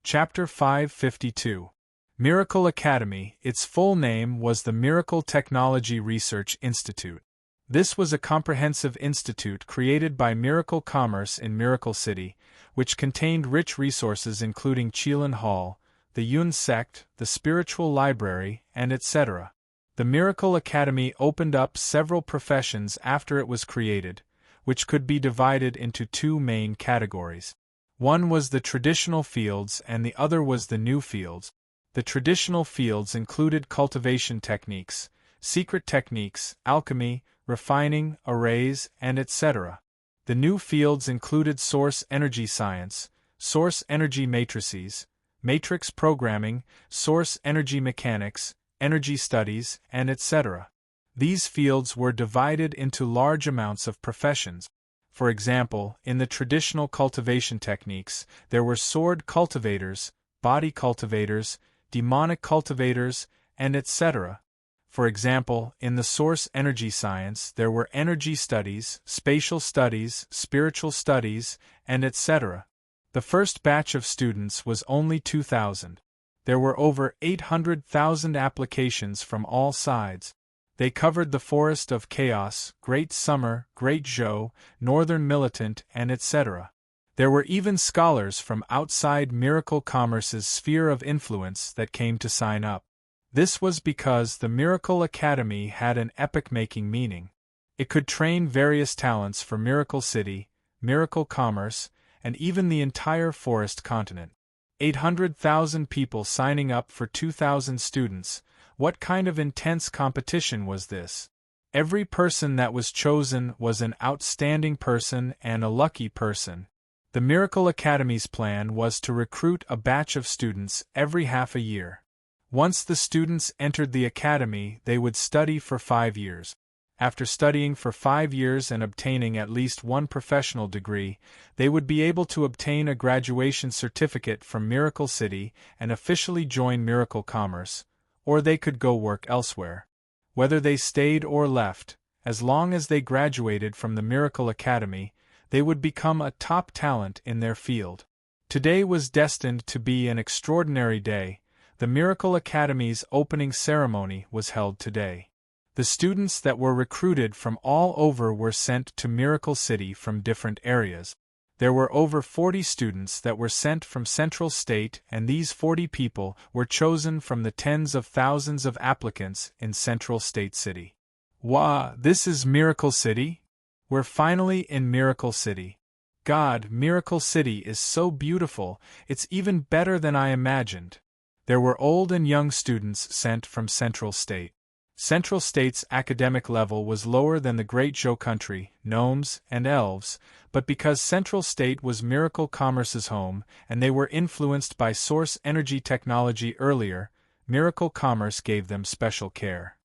Chapter 552. Miracle Academy. Its full name was the Miracle Technology Research Institute. This was a comprehensive institute created by Miracle Commerce in Miracle City, which contained rich resources including Qilin Hall, the Yun sect, the spiritual library, and etc. The Miracle Academy opened up several professions after it was created, which could be divided into two main categories. One was the traditional fields and the other was the new fields. The traditional fields included cultivation techniques, secret techniques, alchemy, refining, arrays, and etc. The new fields included source energy science, source energy matrices, matrix programming, source energy mechanics, energy studies, and etc. These fields were divided into large amounts of professions. For example, in the traditional cultivation techniques, there were sword cultivators, body cultivators, demonic cultivators, and etc. For example, in the source energy science, there were energy studies, spatial studies, spiritual studies, and etc. The first batch of students was only 2,000. There were over 800,000 applications from all sides. They covered the Forest of Chaos, Great Summer, Great Zhou, Northern Militant, and etc. There were even scholars from outside Miracle Commerce's sphere of influence that came to sign up. This was because the Miracle Academy had an epoch-making meaning. It could train various talents for Miracle City, Miracle Commerce, and even the entire Forest continent. 800,000 people signing up for 2,000 students. What kind of intense competition was this? Every person that was chosen was an outstanding person and a lucky person. The Miracle Academy's plan was to recruit a batch of students every half a year. Once the students entered the academy, they would study for 5 years. After studying for 5 years and obtaining at least one professional degree, they would be able to obtain a graduation certificate from Miracle City and officially join Miracle Commerce, or they could go work elsewhere. Whether they stayed or left, as long as they graduated from the Miracle Academy, they would become a top talent in their field. Today was destined to be an extraordinary day. The Miracle Academy's opening ceremony was held today. The students that were recruited from all over were sent to Miracle City from different areas. There were over 40 students that were sent from Central State, and these 40 people were chosen from the tens of thousands of applicants in Central State City. Wow, this is Miracle City? We're finally in Miracle City. God, Miracle City is so beautiful, it's even better than I imagined. There were old and young students sent from Central State. Central State's academic level was lower than the Great Zhou country, gnomes, and elves, but because Central State was Miracle Commerce's home and they were influenced by source energy technology earlier, Miracle Commerce gave them special care.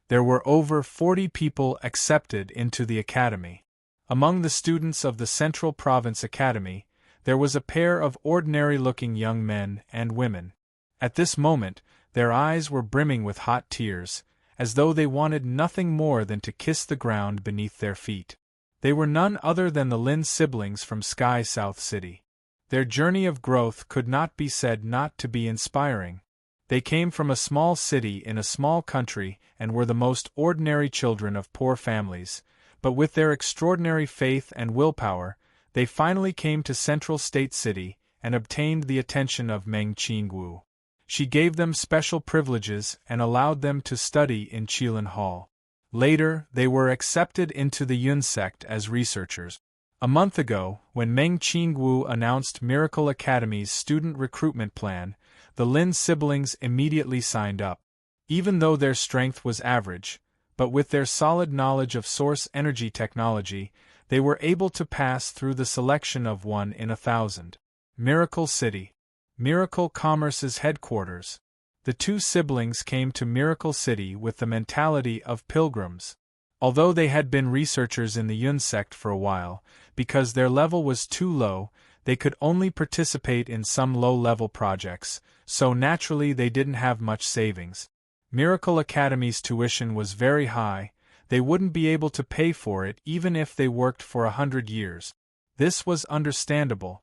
There were over 40 people accepted into the academy. Among the students of the Central Province Academy, there was a pair of ordinary-looking young men and women. At this moment, their eyes were brimming with hot tears, as though they wanted nothing more than to kiss the ground beneath their feet. They were none other than the Lin siblings from Sky South City. Their journey of growth could not be said not to be inspiring. They came from a small city in a small country and were the most ordinary children of poor families, but with their extraordinary faith and willpower, they finally came to Central State City and obtained the attention of Meng Qingwu. She gave them special privileges and allowed them to study in Qilin Hall. Later, they were accepted into the Yun sect as researchers. A month ago, when Meng Qingwu announced Miracle Academy's student recruitment plan, the Lin siblings immediately signed up. Even though their strength was average, but with their solid knowledge of source energy technology, they were able to pass through the selection of 1 in 1,000. Miracle City. Miracle Commerce's headquarters. The two siblings came to Miracle City with the mentality of pilgrims. Although they had been researchers in the Yun sect for a while, because their level was too low, they could only participate in some low-level projects, so naturally they didn't have much savings. Miracle Academy's tuition was very high, they wouldn't be able to pay for it even if they worked for 100 years. This was understandable.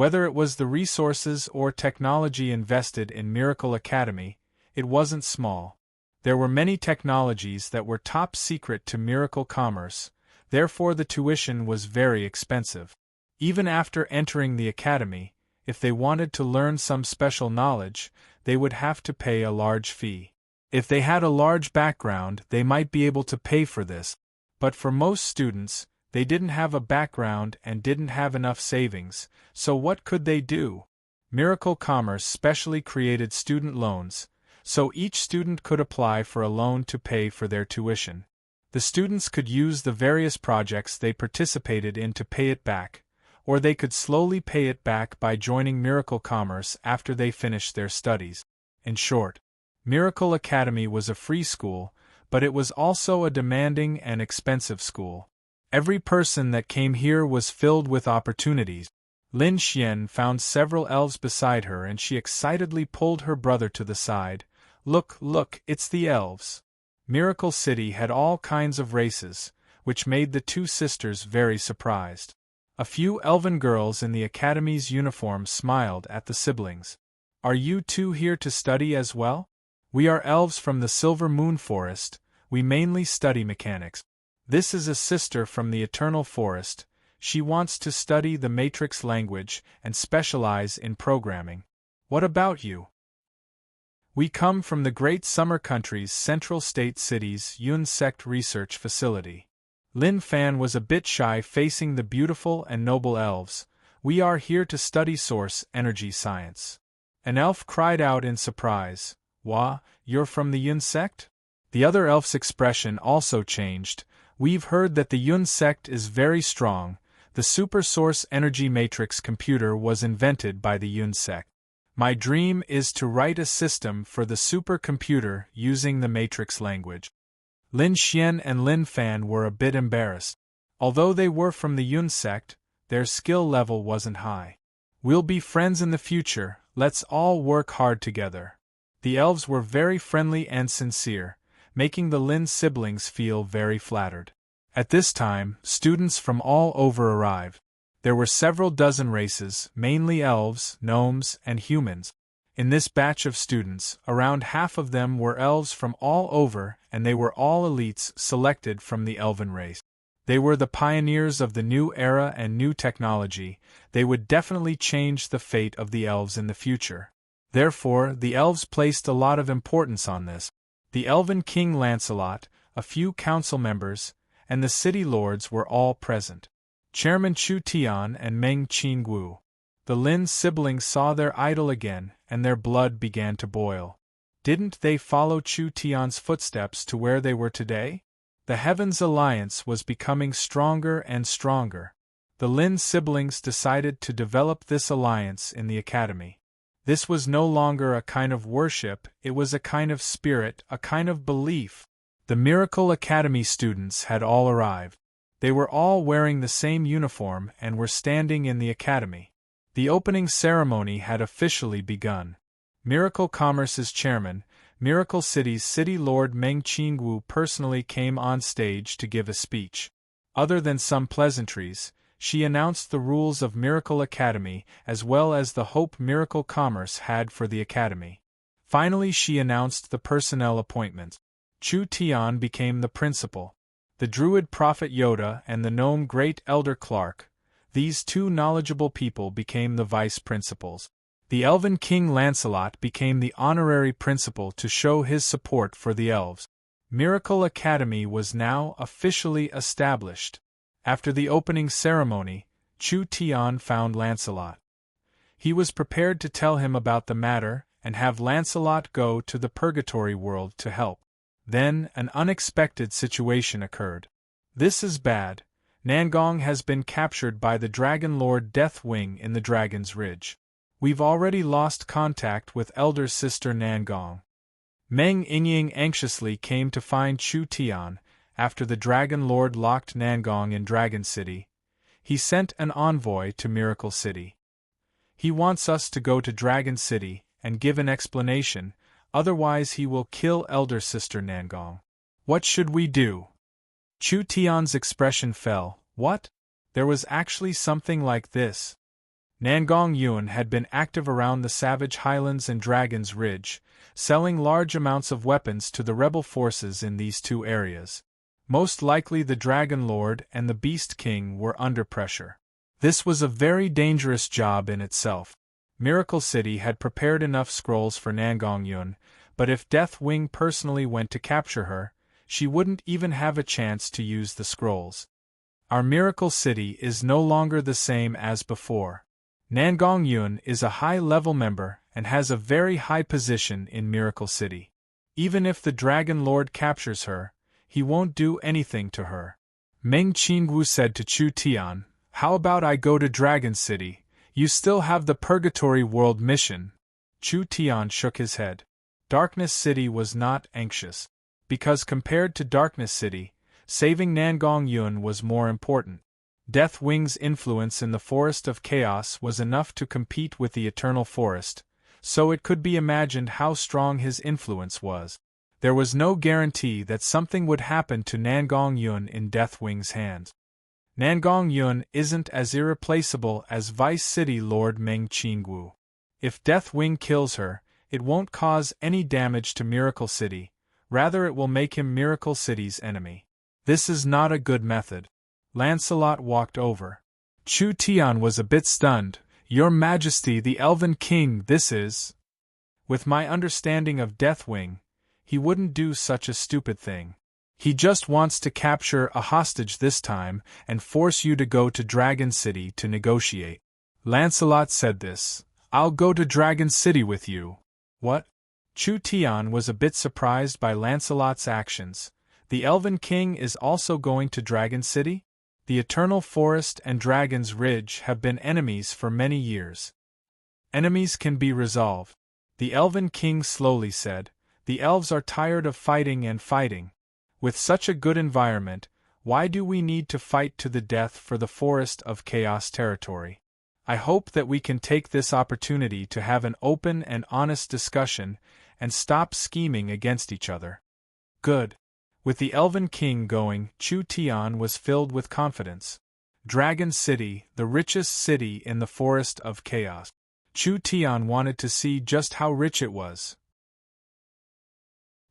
Whether it was the resources or technology invested in Miracle Academy, it wasn't small. There were many technologies that were top secret to Miracle Commerce, therefore the tuition was very expensive. Even after entering the academy, if they wanted to learn some special knowledge, they would have to pay a large fee. If they had a large background, they might be able to pay for this. But for most students, they didn't have a background and didn't have enough savings, so what could they do? Miracle Commerce specially created student loans, so each student could apply for a loan to pay for their tuition. The students could use the various projects they participated in to pay it back, or they could slowly pay it back by joining Miracle Commerce after they finished their studies. In short, Miracle Academy was a free school, but it was also a demanding and expensive school. Every person that came here was filled with opportunities. Lin Xian found several elves beside her and she excitedly pulled her brother to the side. Look, look, it's the elves. Miracle City had all kinds of races, which made the two sisters very surprised. A few elven girls in the academy's uniform smiled at the siblings. Are you two here to study as well? We are elves from the Silver Moon Forest, we mainly study mechanics. This is a sister from the Eternal Forest, she wants to study the Matrix language and specialize in programming. What about you? We come from the Great Summer Country's Central State City's Yun Sect Research Facility. Lin Fan was a bit shy facing the beautiful and noble elves. We are here to study source energy science. An elf cried out in surprise. Wah, you're from the Yun Sect? The other elf's expression also changed. We've heard that the Yun Sect is very strong. The Super Source Energy Matrix computer was invented by the Yun Sect. My dream is to write a system for the supercomputer using the Matrix language. Lin Xian and Lin Fan were a bit embarrassed. Although they were from the Yun Sect, their skill level wasn't high. We'll be friends in the future, let's all work hard together. The elves were very friendly and sincere, making the Lin siblings feel very flattered. At this time, students from all over arrived. There were several dozen races, mainly elves, gnomes, and humans. In this batch of students, around half of them were elves from all over, and they were all elites selected from the elven race. They were the pioneers of the new era and new technology. They would definitely change the fate of the elves in the future. Therefore, the elves placed a lot of importance on this. The elven king Lancelot, a few council members, and the city lords were all present. Chairman Chu Tian and Meng Qingwu. The Lin siblings saw their idol again, and their blood began to boil. Didn't they follow Chu Tian's footsteps to where they were today? The Heavens Alliance was becoming stronger and stronger. The Lin siblings decided to develop this alliance in the academy. This was no longer a kind of worship, it was a kind of spirit, a kind of belief. The Miracle Academy students had all arrived. They were all wearing the same uniform and were standing in the academy. The opening ceremony had officially begun. Miracle Commerce's chairman, Miracle City's City Lord Meng Qingwu personally came on stage to give a speech. Other than some pleasantries, she announced the rules of Miracle Academy as well as the hope Miracle Commerce had for the academy. Finally she announced the personnel appointments. Chu Tian became the principal. The Druid Prophet Yoda and the Gnome Great Elder Clark, these two knowledgeable people became the vice principals. The Elven King Lancelot became the honorary principal to show his support for the elves. Miracle Academy was now officially established. After the opening ceremony, Chu Tian found Lancelot. He was prepared to tell him about the matter and have Lancelot go to the Purgatory world to help. Then, an unexpected situation occurred. This is bad. Nangong has been captured by the Dragon Lord Deathwing in the Dragon's Ridge. We've already lost contact with Elder Sister Nangong. Meng Yingying anxiously came to find Chu Tian after the Dragon Lord locked Nangong in Dragon City. He sent an envoy to Miracle City. He wants us to go to Dragon City and give an explanation. Otherwise he will kill Elder Sister Nangong. What should we do? Chu Tian's expression fell. What? There was actually something like this. Nangong Yun had been active around the Savage Highlands and Dragon's Ridge, selling large amounts of weapons to the rebel forces in these two areas. Most likely the Dragon Lord and the Beast King were under pressure. This was a very dangerous job in itself. Miracle City had prepared enough scrolls for Nangong Yun, but if Deathwing personally went to capture her, she wouldn't even have a chance to use the scrolls. Our Miracle City is no longer the same as before. Nangong Yun is a high-level member and has a very high position in Miracle City. Even if the Dragon Lord captures her, he won't do anything to her. Meng Qingwu said to Chu Tian, "How about I go to Dragon City? You still have the Purgatory World mission." Chu Tian shook his head. Darkness City was not anxious, because compared to Darkness City, saving Nangong Yun was more important. Deathwing's influence in the Forest of Chaos was enough to compete with the Eternal Forest, so it could be imagined how strong his influence was. There was no guarantee that something would happen to Nangong Yun in Deathwing's hands. Nangong Yun isn't as irreplaceable as Vice City Lord Meng Qingwu. If Deathwing kills her, it won't cause any damage to Miracle City, rather it will make him Miracle City's enemy. This is not a good method. Lancelot walked over. Chu Tian was a bit stunned. "Your Majesty the Elven King, this is—" With my understanding of Deathwing, he wouldn't do such a stupid thing. He just wants to capture a hostage this time and force you to go to Dragon City to negotiate. Lancelot said this. "I'll go to Dragon City with you." What? Chu Tian was a bit surprised by Lancelot's actions. The Elven King is also going to Dragon City? The Eternal Forest and Dragon's Ridge have been enemies for many years. Enemies can be resolved. The Elven King slowly said, "The elves are tired of fighting and fighting. With such a good environment, why do we need to fight to the death for the Forest of Chaos territory? I hope that we can take this opportunity to have an open and honest discussion and stop scheming against each other." Good. With the Elven King going, Chu Tian was filled with confidence. Dragon City, the richest city in the Forest of Chaos. Chu Tian wanted to see just how rich it was.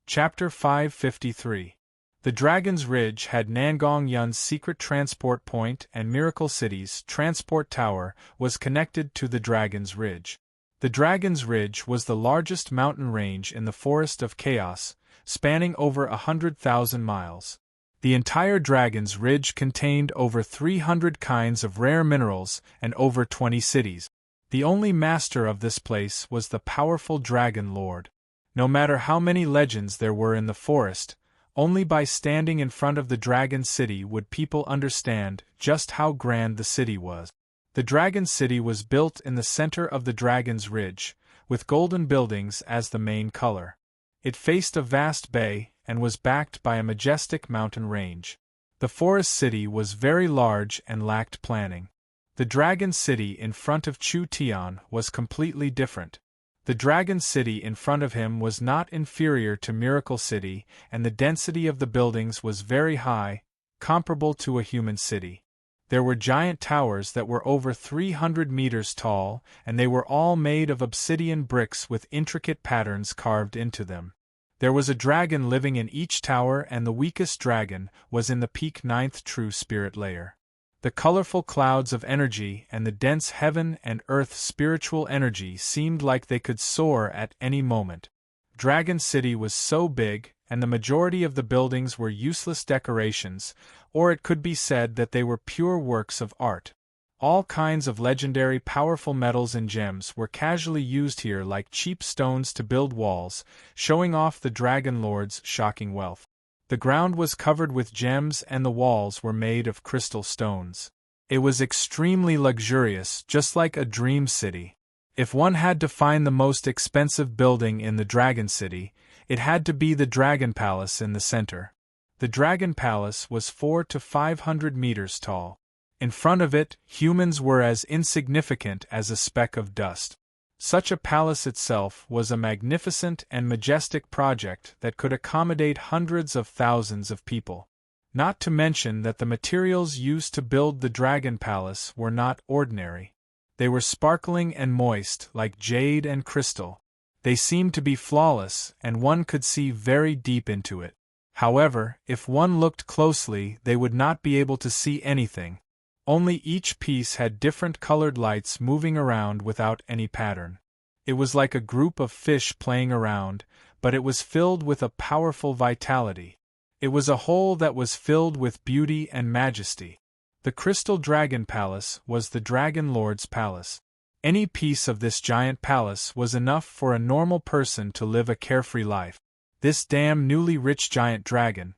Chapter 553. The Dragon's Ridge had Nangong Yun's secret transport point, and Miracle City's transport tower was connected to the Dragon's Ridge. The Dragon's Ridge was the largest mountain range in the Forest of Chaos, spanning over 100,000 miles. The entire Dragon's Ridge contained over 300 kinds of rare minerals and over 20 cities. The only master of this place was the powerful Dragon Lord. No matter how many legends there were in the forest, only by standing in front of the Dragon City would people understand just how grand the city was. The Dragon City was built in the center of the Dragon's Ridge, with golden buildings as the main color. It faced a vast bay and was backed by a majestic mountain range. The Forest City was very large and lacked planning. The Dragon City in front of Chu Tian was completely different. The Dragon City in front of him was not inferior to Miracle City, and the density of the buildings was very high, comparable to a human city. There were giant towers that were over 300 meters tall, and they were all made of obsidian bricks with intricate patterns carved into them. There was a dragon living in each tower, and the weakest dragon was in the peak 9th true spirit layer. The colorful clouds of energy and the dense heaven and earth spiritual energy seemed like they could soar at any moment. Dragon City was so big, and the majority of the buildings were useless decorations, or it could be said that they were pure works of art. All kinds of legendary powerful metals and gems were casually used here like cheap stones to build walls, showing off the Dragon Lord's shocking wealth. The ground was covered with gems and the walls were made of crystal stones. It was extremely luxurious, just like a dream city. If one had to find the most expensive building in the Dragon City, it had to be the Dragon Palace in the center. The Dragon Palace was 400 to 500 meters tall. In front of it, humans were as insignificant as a speck of dust. Such a palace itself was a magnificent and majestic project that could accommodate hundreds of thousands of people. Not to mention that the materials used to build the Dragon Palace were not ordinary. They were sparkling and moist, like jade and crystal. They seemed to be flawless, and one could see very deep into it. However, if one looked closely, they would not be able to see anything. Only each piece had different colored lights moving around without any pattern. It was like a group of fish playing around, but it was filled with a powerful vitality. It was a whole that was filled with beauty and majesty. The Crystal Dragon Palace was the Dragon Lord's palace. Any piece of this giant palace was enough for a normal person to live a carefree life. This damn newly rich giant dragon,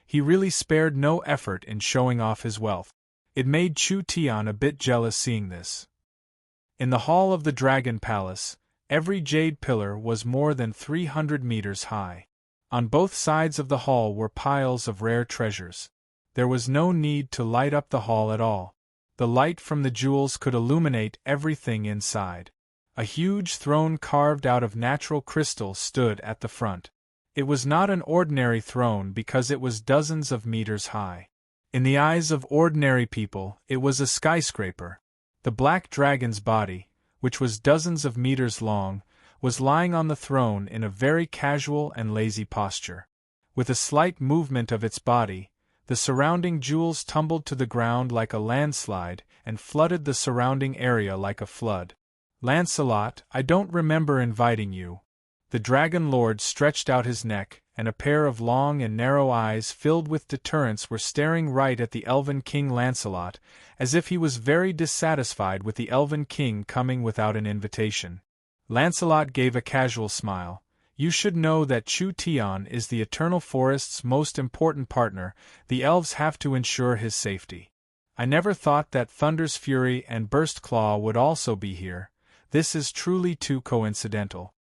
he really spared no effort in showing off his wealth. It made Chu Tian a bit jealous seeing this. In the hall of the Dragon Palace, every jade pillar was more than 300 meters high. On both sides of the hall were piles of rare treasures. There was no need to light up the hall at all. The light from the jewels could illuminate everything inside. A huge throne carved out of natural crystal stood at the front. It was not an ordinary throne because it was dozens of meters high. In the eyes of ordinary people, it was a skyscraper. The black dragon's body, which was dozens of meters long, was lying on the throne in a very casual and lazy posture. With a slight movement of its body, the surrounding jewels tumbled to the ground like a landslide and flooded the surrounding area like a flood. "Lancelot, I don't remember inviting you." The Dragon Lord stretched out his neck, and a pair of long and narrow eyes filled with deterrence were staring right at the Elven King Lancelot, as if he was very dissatisfied with the Elven King coming without an invitation. Lancelot gave a casual smile. "You should know that Chu Tian is the Eternal Forest's most important partner. The elves have to ensure his safety. I never thought that Thunder's Fury and Burst Claw would also be here. This is truly too coincidental."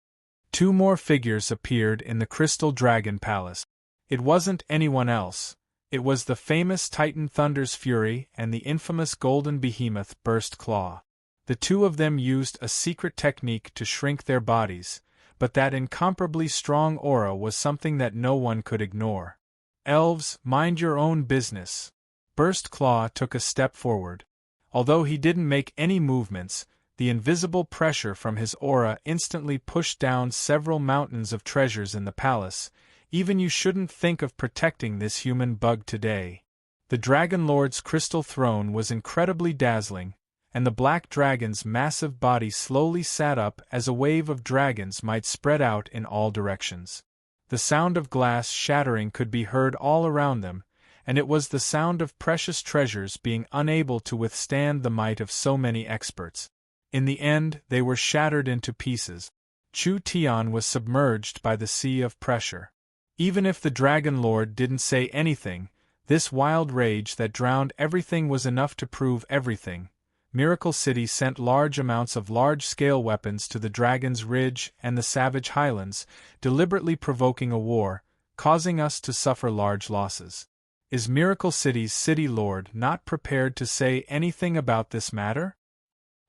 Two more figures appeared in the Crystal Dragon Palace. It wasn't anyone else. It was the famous Titan Thunder's Fury and the infamous Golden Behemoth Burst Claw. The two of them used a secret technique to shrink their bodies, but that incomparably strong aura was something that no one could ignore. "Elves, mind your own business." Burst Claw took a step forward. Although he didn't make any movements, the invisible pressure from his aura instantly pushed down several mountains of treasures in the palace. Even you shouldn't think of protecting this human bug today. The Dragon Lord's crystal throne was incredibly dazzling, and the black dragon's massive body slowly sat up as a wave of dragons might spread out in all directions. The sound of glass shattering could be heard all around them, and it was the sound of precious treasures being unable to withstand the might of so many experts. In the end, they were shattered into pieces. Chu Tian was submerged by the sea of pressure. Even if the Dragon Lord didn't say anything, this wild rage that drowned everything was enough to prove everything. Miracle City sent large amounts of large-scale weapons to the Dragon's Ridge and the Savage Highlands, deliberately provoking a war, causing us to suffer large losses. Is Miracle City's City Lord not prepared to say anything about this matter?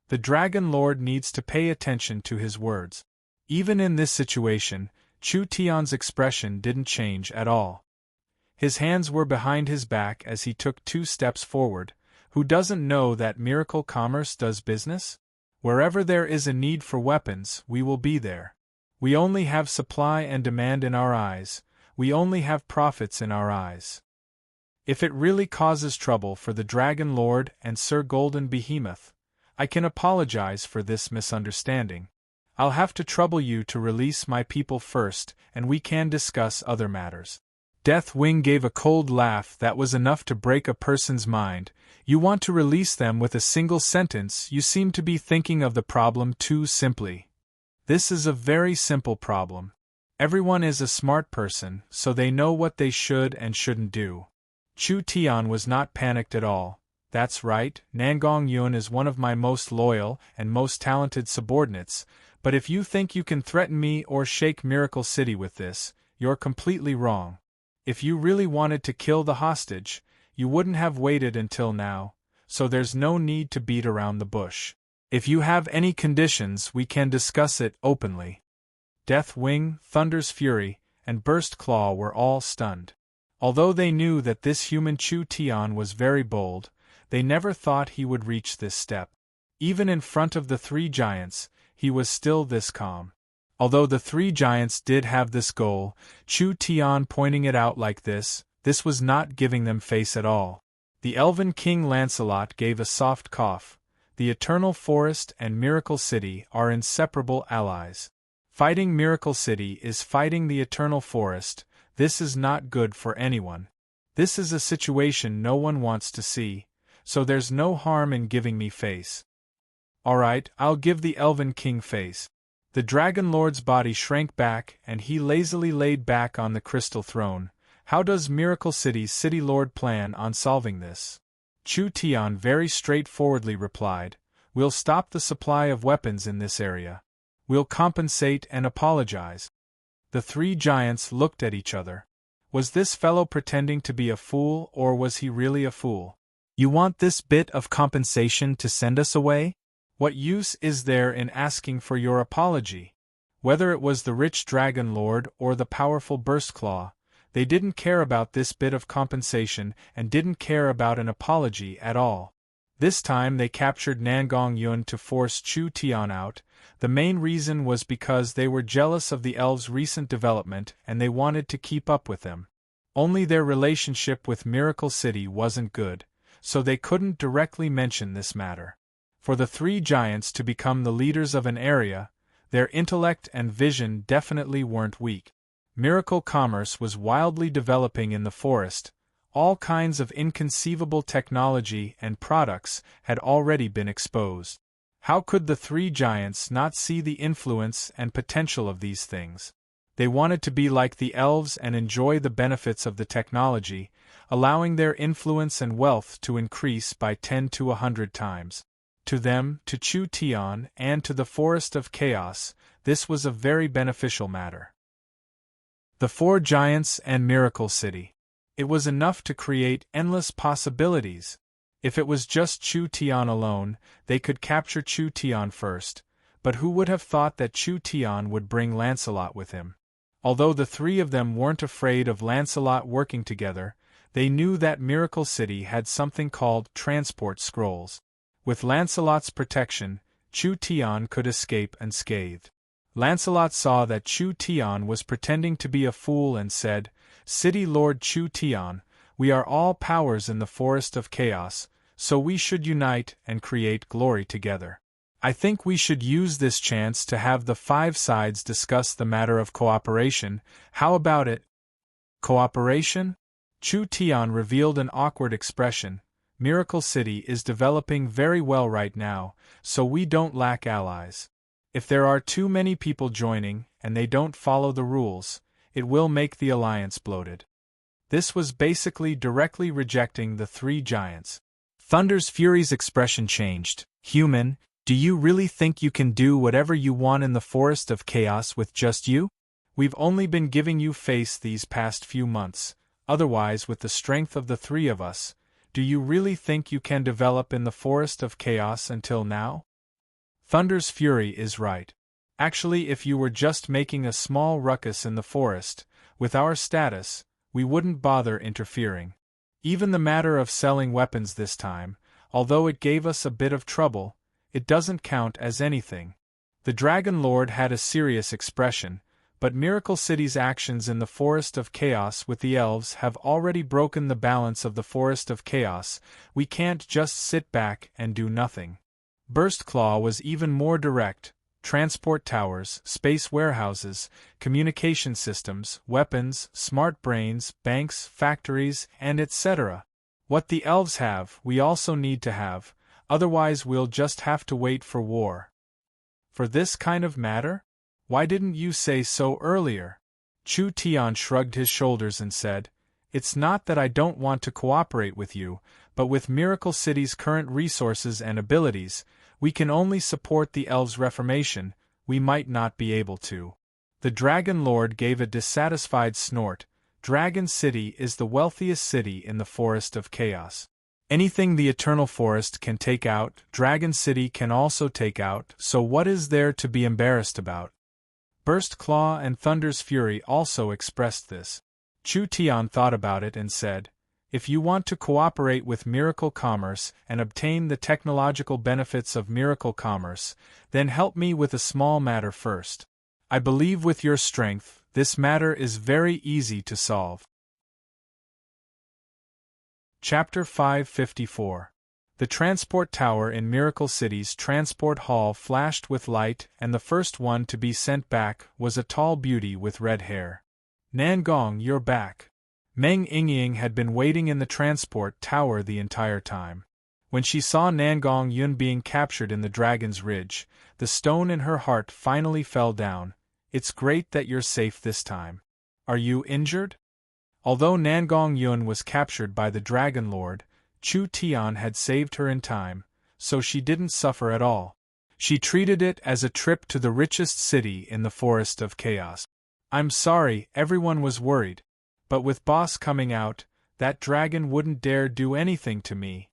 The Dragon Lord needs to pay attention to his words. Even in this situation, Chu Tian's expression didn't change at all. His hands were behind his back as he took 2 steps forward. Who doesn't know that Miracle Commerce does business? Wherever there is a need for weapons, we will be there. We only have supply and demand in our eyes. We only have profits in our eyes. If it really causes trouble for the Dragon Lord and Sir Golden Behemoth, I can apologize for this misunderstanding. I'll have to trouble you to release my people first, and we can discuss other matters. Deathwing gave a cold laugh that was enough to break a person's mind. You want to release them with a single sentence. You seem to be thinking of the problem too simply. This is a very simple problem. Everyone is a smart person, so they know what they should and shouldn't do. Chu Tian was not panicked at all. That's right, Nangong Yun is one of my most loyal and most talented subordinates, but if you think you can threaten me or shake Miracle City with this, you're completely wrong. If you really wanted to kill the hostage, you wouldn't have waited until now, so there's no need to beat around the bush. If you have any conditions, we can discuss it openly. Deathwing, Thunder's Fury, and Burst Claw were all stunned. Although they knew that this human Chu Tian was very bold, they never thought he would reach this step. Even in front of the three giants, he was still this calm. Although the three giants did have this goal, Chu Tian pointing it out like this was not giving them face at all. The elven king Lancelot gave a soft cough. The Eternal Forest and Miracle City are inseparable allies. Fighting Miracle City is fighting the Eternal Forest. This is not good for anyone. This is a situation no one wants to see, so there's no harm in giving me face. Alright, I'll give the Elven King face. The Dragon Lord's body shrank back and he lazily laid back on the crystal throne. How does Miracle City's City Lord plan on solving this? Chu Tian very straightforwardly replied, "We'll stop the supply of weapons in this area. We'll compensate and apologize." The three giants looked at each other. Was this fellow pretending to be a fool, or was he really a fool? "You want this bit of compensation to send us away? What use is there in asking for your apology?" Whether it was the rich Dragon Lord or the powerful Burstclaw, they didn't care about this bit of compensation and didn't care about an apology at all. This time they captured Nangong Yun to force Chu Tian out. The main reason was because they were jealous of the elves' recent development and they wanted to keep up with them. Only their relationship with Miracle City wasn't good, so they couldn't directly mention this matter. For the three giants to become the leaders of an area, their intellect and vision definitely weren't weak. Miracle commerce was wildly developing in the forest. All kinds of inconceivable technology and products had already been exposed. How could the three giants not see the influence and potential of these things? They wanted to be like the elves and enjoy the benefits of the technology, allowing their influence and wealth to increase by 10 to 100 times. To them, to Chu Tian, and to the Forest of Chaos, this was a very beneficial matter. The four giants and Miracle City. It was enough to create endless possibilities. If it was just Chu Tian alone, they could capture Chu Tian first, but who would have thought that Chu Tian would bring Lancelot with him? Although the three of them weren't afraid of Lancelot working together, they knew that Miracle City had something called transport scrolls. With Lancelot's protection, Chu Tian could escape unscathed. Lancelot saw that Chu Tian was pretending to be a fool and said, "City Lord Chu Tian, we are all powers in the Forest of Chaos, so we should unite and create glory together. I think we should use this chance to have the five sides discuss the matter of cooperation. How about it?" Cooperation? Chu Tian revealed an awkward expression. Miracle City is developing very well right now, so we don't lack allies. If there are too many people joining, and they don't follow the rules, it will make the alliance bloated. This was basically directly rejecting the three giants. Thunder's Fury's expression changed. "Human, do you really think you can do whatever you want in the Forest of Chaos with just you? We've only been giving you face these past few months, otherwise with the strength of the three of us, do you really think you can develop in the Forest of Chaos until now?" Thunder's Fury is right. Actually, if you were just making a small ruckus in the forest, with our status, we wouldn't bother interfering. Even the matter of selling weapons this time, although it gave us a bit of trouble, it doesn't count as anything. The Dragon Lord had a serious expression, but Miracle City's actions in the Forest of Chaos with the elves have already broken the balance of the Forest of Chaos. We can't just sit back and do nothing. Burstclaw was even more direct. Transport towers, space warehouses, communication systems, weapons, smart brains, banks, factories, and etc. What the elves have, we also need to have, otherwise we'll just have to wait for war. For this kind of matter? Why didn't you say so earlier? Chu Tian shrugged his shoulders and said, "It's not that I don't want to cooperate with you, but with Miracle City's current resources and abilities, we can only support the elves' reformation, we might not be able to." The Dragon Lord gave a dissatisfied snort. Dragon City is the wealthiest city in the Forest of Chaos. Anything the Eternal Forest can take out, Dragon City can also take out, so what is there to be embarrassed about? Burstclaw and Thunder's Fury also expressed this. Chu Tian thought about it and said, If you want to cooperate with Miracle Commerce and obtain the technological benefits of Miracle Commerce, then help me with a small matter first. I believe with your strength, this matter is very easy to solve. Chapter 554. The transport tower in Miracle City's transport hall flashed with light, and the first one to be sent back was a tall beauty with red hair. Nangong, you're back. Meng Yingying had been waiting in the transport tower the entire time. When she saw Nangong Yun being captured in the Dragon's Ridge, the stone in her heart finally fell down. It's great that you're safe this time. Are you injured? Although Nangong Yun was captured by the Dragon Lord, Chu Tian had saved her in time, so she didn't suffer at all. She treated it as a trip to the richest city in the Forest of Chaos. I'm sorry, everyone was worried. But with Boss coming out, that dragon wouldn't dare do anything to me.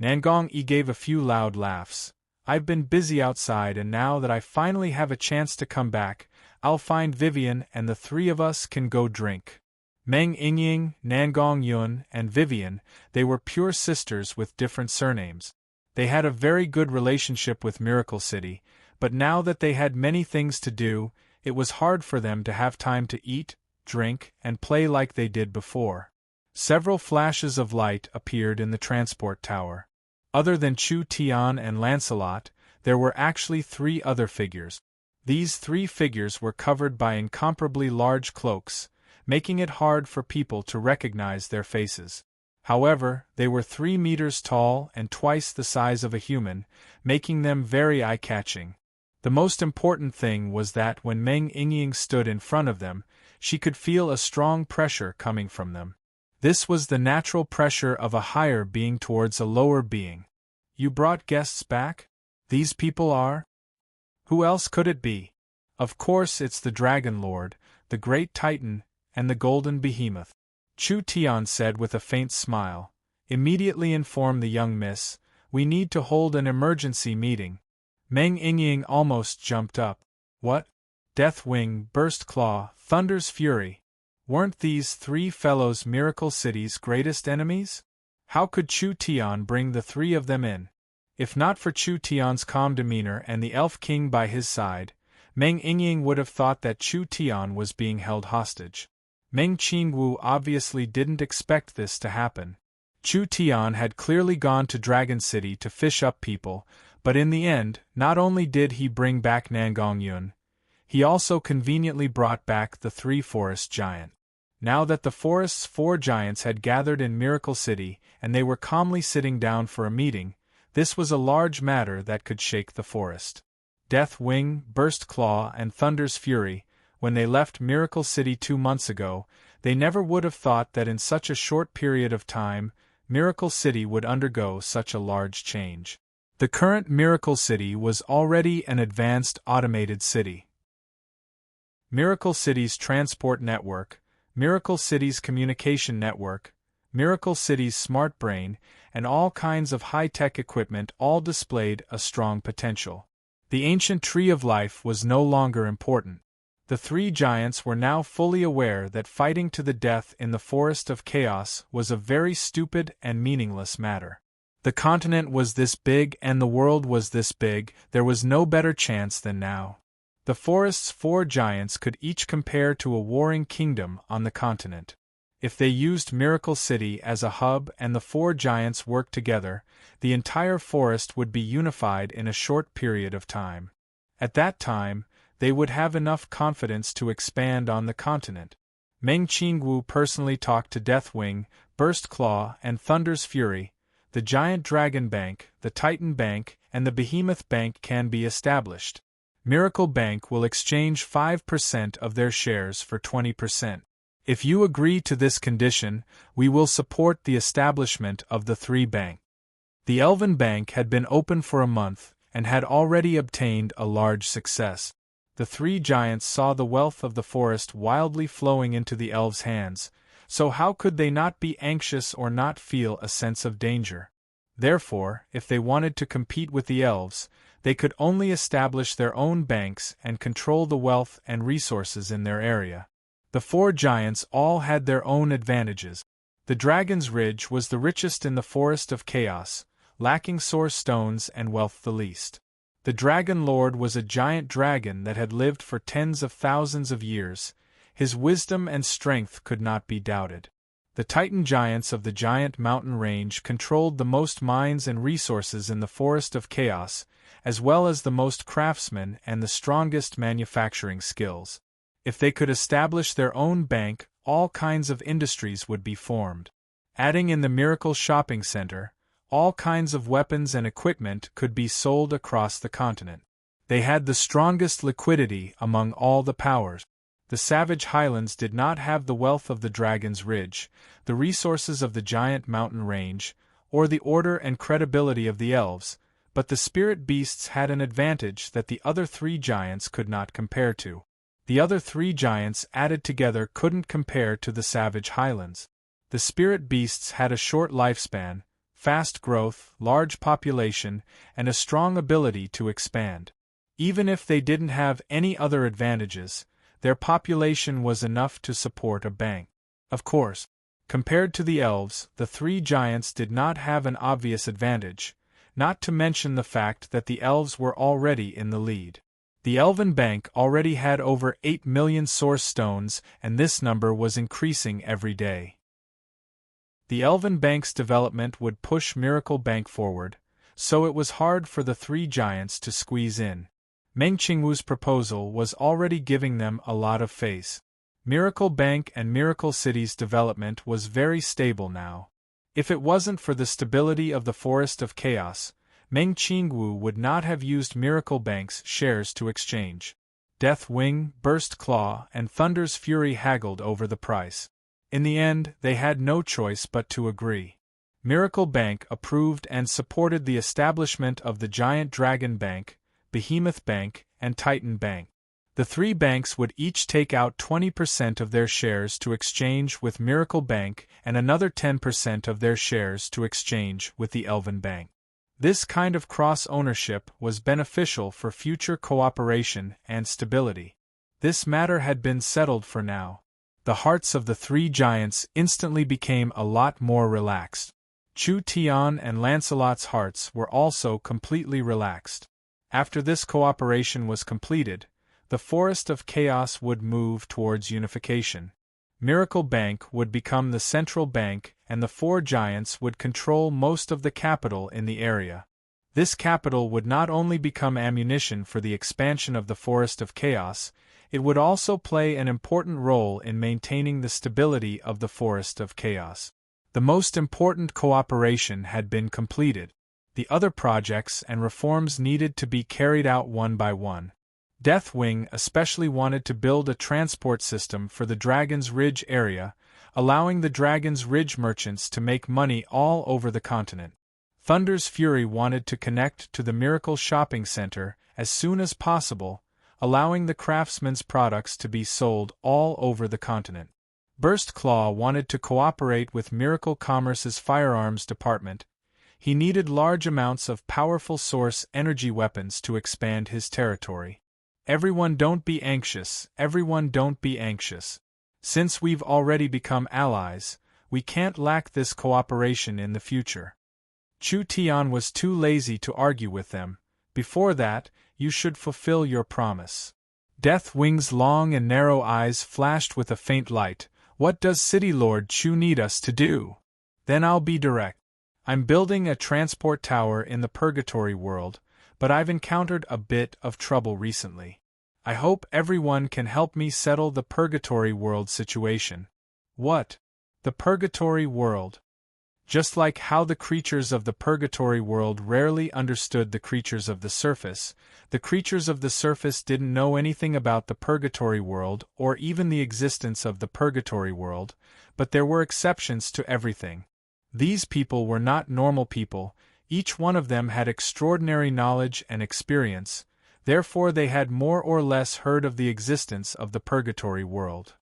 Nangong Yi gave a few loud laughs. I've been busy outside, and now that I finally have a chance to come back, I'll find Vivian and the three of us can go drink. Meng Yingying, Nangong Yun, and Vivian, they were pure sisters with different surnames. They had a very good relationship with Miracle City, but now that they had many things to do, it was hard for them to have time to eat, drink, and play like they did before. Several flashes of light appeared in the transport tower. Other than Chu Tian and Lancelot, there were actually 3 other figures. These 3 figures were covered by incomparably large cloaks, making it hard for people to recognize their faces. However, they were 3 meters tall and twice the size of a human, making them very eye-catching. The most important thing was that when Meng Yingying stood in front of them, she could feel a strong pressure coming from them. This was the natural pressure of a higher being towards a lower being. You brought guests back? These people are? Who else could it be? Of course it's the Dragon Lord, the Great Titan, and the Golden Behemoth. Chu Tian said with a faint smile. Immediately inform the young miss, we need to hold an emergency meeting. Meng Yingying almost jumped up. What? Deathwing, Burst Claw, Thunder's Fury. Weren't these 3 fellows Miracle City's greatest enemies? How could Chu Tian bring the 3 of them in? If not for Chu Tian's calm demeanor and the Elf King by his side, Meng Yingying would have thought that Chu Tian was being held hostage. Meng Qingwu obviously didn't expect this to happen. Chu Tian had clearly gone to Dragon City to fish up people, but in the end, not only did he bring back Nangong Yun, he also conveniently brought back the 3 forest giants. Now that the forest's 4 giants had gathered in Miracle City and they were calmly sitting down for a meeting, this was a large matter that could shake the forest. Deathwing, Burst Claw, and Thunder's Fury, when they left Miracle City 2 months ago, they never would have thought that in such a short period of time, Miracle City would undergo such a large change. The current Miracle City was already an advanced automated city. Miracle City's transport network, Miracle City's communication network, Miracle City's smart brain, and all kinds of high-tech equipment all displayed a strong potential. The ancient tree of life was no longer important. The 3 giants were now fully aware that fighting to the death in the Forest of Chaos was a very stupid and meaningless matter. The continent was this big and the world was this big, there was no better chance than now. The forest's 4 giants could each compare to a warring kingdom on the continent. If they used Miracle City as a hub and the 4 giants worked together, the entire forest would be unified in a short period of time. At that time, they would have enough confidence to expand on the continent. Meng Qingwu personally talked to Deathwing, Burst Claw, and Thunder's Fury. The Giant Dragon Bank, the Titan Bank, and the Behemoth Bank can be established. Miracle Bank will exchange 5% of their shares for 20%. If you agree to this condition, we will support the establishment of the 3 banks. The Elven Bank had been open for a month, and had already obtained a large success. The 3 giants saw the wealth of the forest wildly flowing into the elves' hands, so how could they not be anxious or not feel a sense of danger? Therefore, if they wanted to compete with the elves, they could only establish their own banks and control the wealth and resources in their area. The 4 giants all had their own advantages. The Dragon's Ridge was the richest in the Forest of Chaos, lacking source stones and wealth the least. The Dragon Lord was a giant dragon that had lived for tens of thousands of years. His wisdom and strength could not be doubted. The Titan giants of the giant mountain range controlled the most mines and resources in the Forest of Chaos, as well as the most craftsmen and the strongest manufacturing skills. If they could establish their own bank, all kinds of industries would be formed. Adding in the Miracle Shopping Center, all kinds of weapons and equipment could be sold across the continent. They had the strongest liquidity among all the powers. The savage highlands did not have the wealth of the Dragon's Ridge, the resources of the giant mountain range, or the order and credibility of the elves, but the spirit beasts had an advantage that the other three giants could not compare to. The other three giants added together couldn't compare to the savage highlands. The spirit beasts had a short lifespan, fast growth, large population, and a strong ability to expand. Even if they didn't have any other advantages, their population was enough to support a bank. Of course, compared to the elves, the three giants did not have an obvious advantage, not to mention the fact that the elves were already in the lead. The Elven Bank already had over 8 million source stones, and this number was increasing every day. The Elven Bank's development would push Miracle Bank forward, so it was hard for the three giants to squeeze in. Meng Qingwu's proposal was already giving them a lot of face. Miracle Bank and Miracle City's development was very stable now. If it wasn't for the stability of the Forest of Chaos, Meng Qingwu would not have used Miracle Bank's shares to exchange. Death Wing, Burst Claw, and Thunder's Fury haggled over the price. In the end, they had no choice but to agree. Miracle Bank approved and supported the establishment of the Giant Dragon Bank, Behemoth Bank, and Titan Bank. The three banks would each take out 20% of their shares to exchange with Miracle Bank and another 10% of their shares to exchange with the Elven Bank. This kind of cross-ownership was beneficial for future cooperation and stability. This matter had been settled for now. The hearts of the three giants instantly became a lot more relaxed. Chu Tian and Lancelot's hearts were also completely relaxed. After this cooperation was completed, the Forest of Chaos would move towards unification. Miracle Bank would become the central bank, and the four giants would control most of the capital in the area. This capital would not only become ammunition for the expansion of the Forest of Chaos, it would also play an important role in maintaining the stability of the Forest of Chaos. The most important cooperation had been completed. The other projects and reforms needed to be carried out one by one. Deathwing especially wanted to build a transport system for the Dragon's Ridge area, allowing the Dragon's Ridge merchants to make money all over the continent. Thunder's Fury wanted to connect to the Miracle Shopping Center as soon as possible, allowing the craftsmen's products to be sold all over the continent. Burst Claw wanted to cooperate with Miracle Commerce's firearms department. He needed large amounts of powerful source energy weapons to expand his territory. Everyone don't be anxious, everyone don't be anxious. Since we've already become allies, we can't lack this cooperation in the future. Chu Tian was too lazy to argue with them. Before that, you should fulfill your promise. Death Wing's long and narrow eyes flashed with a faint light. What does City Lord Chu need us to do? Then I'll be direct. I'm building a transport tower in the Purgatory world, but I've encountered a bit of trouble recently. I hope everyone can help me settle the Purgatory world situation. What? The Purgatory world? Just like how the creatures of the Purgatory world rarely understood the creatures of the surface, the creatures of the surface didn't know anything about the Purgatory world or even the existence of the Purgatory world, but there were exceptions to everything. These people were not normal people, each one of them had extraordinary knowledge and experience, therefore they had more or less heard of the existence of the Purgatory world.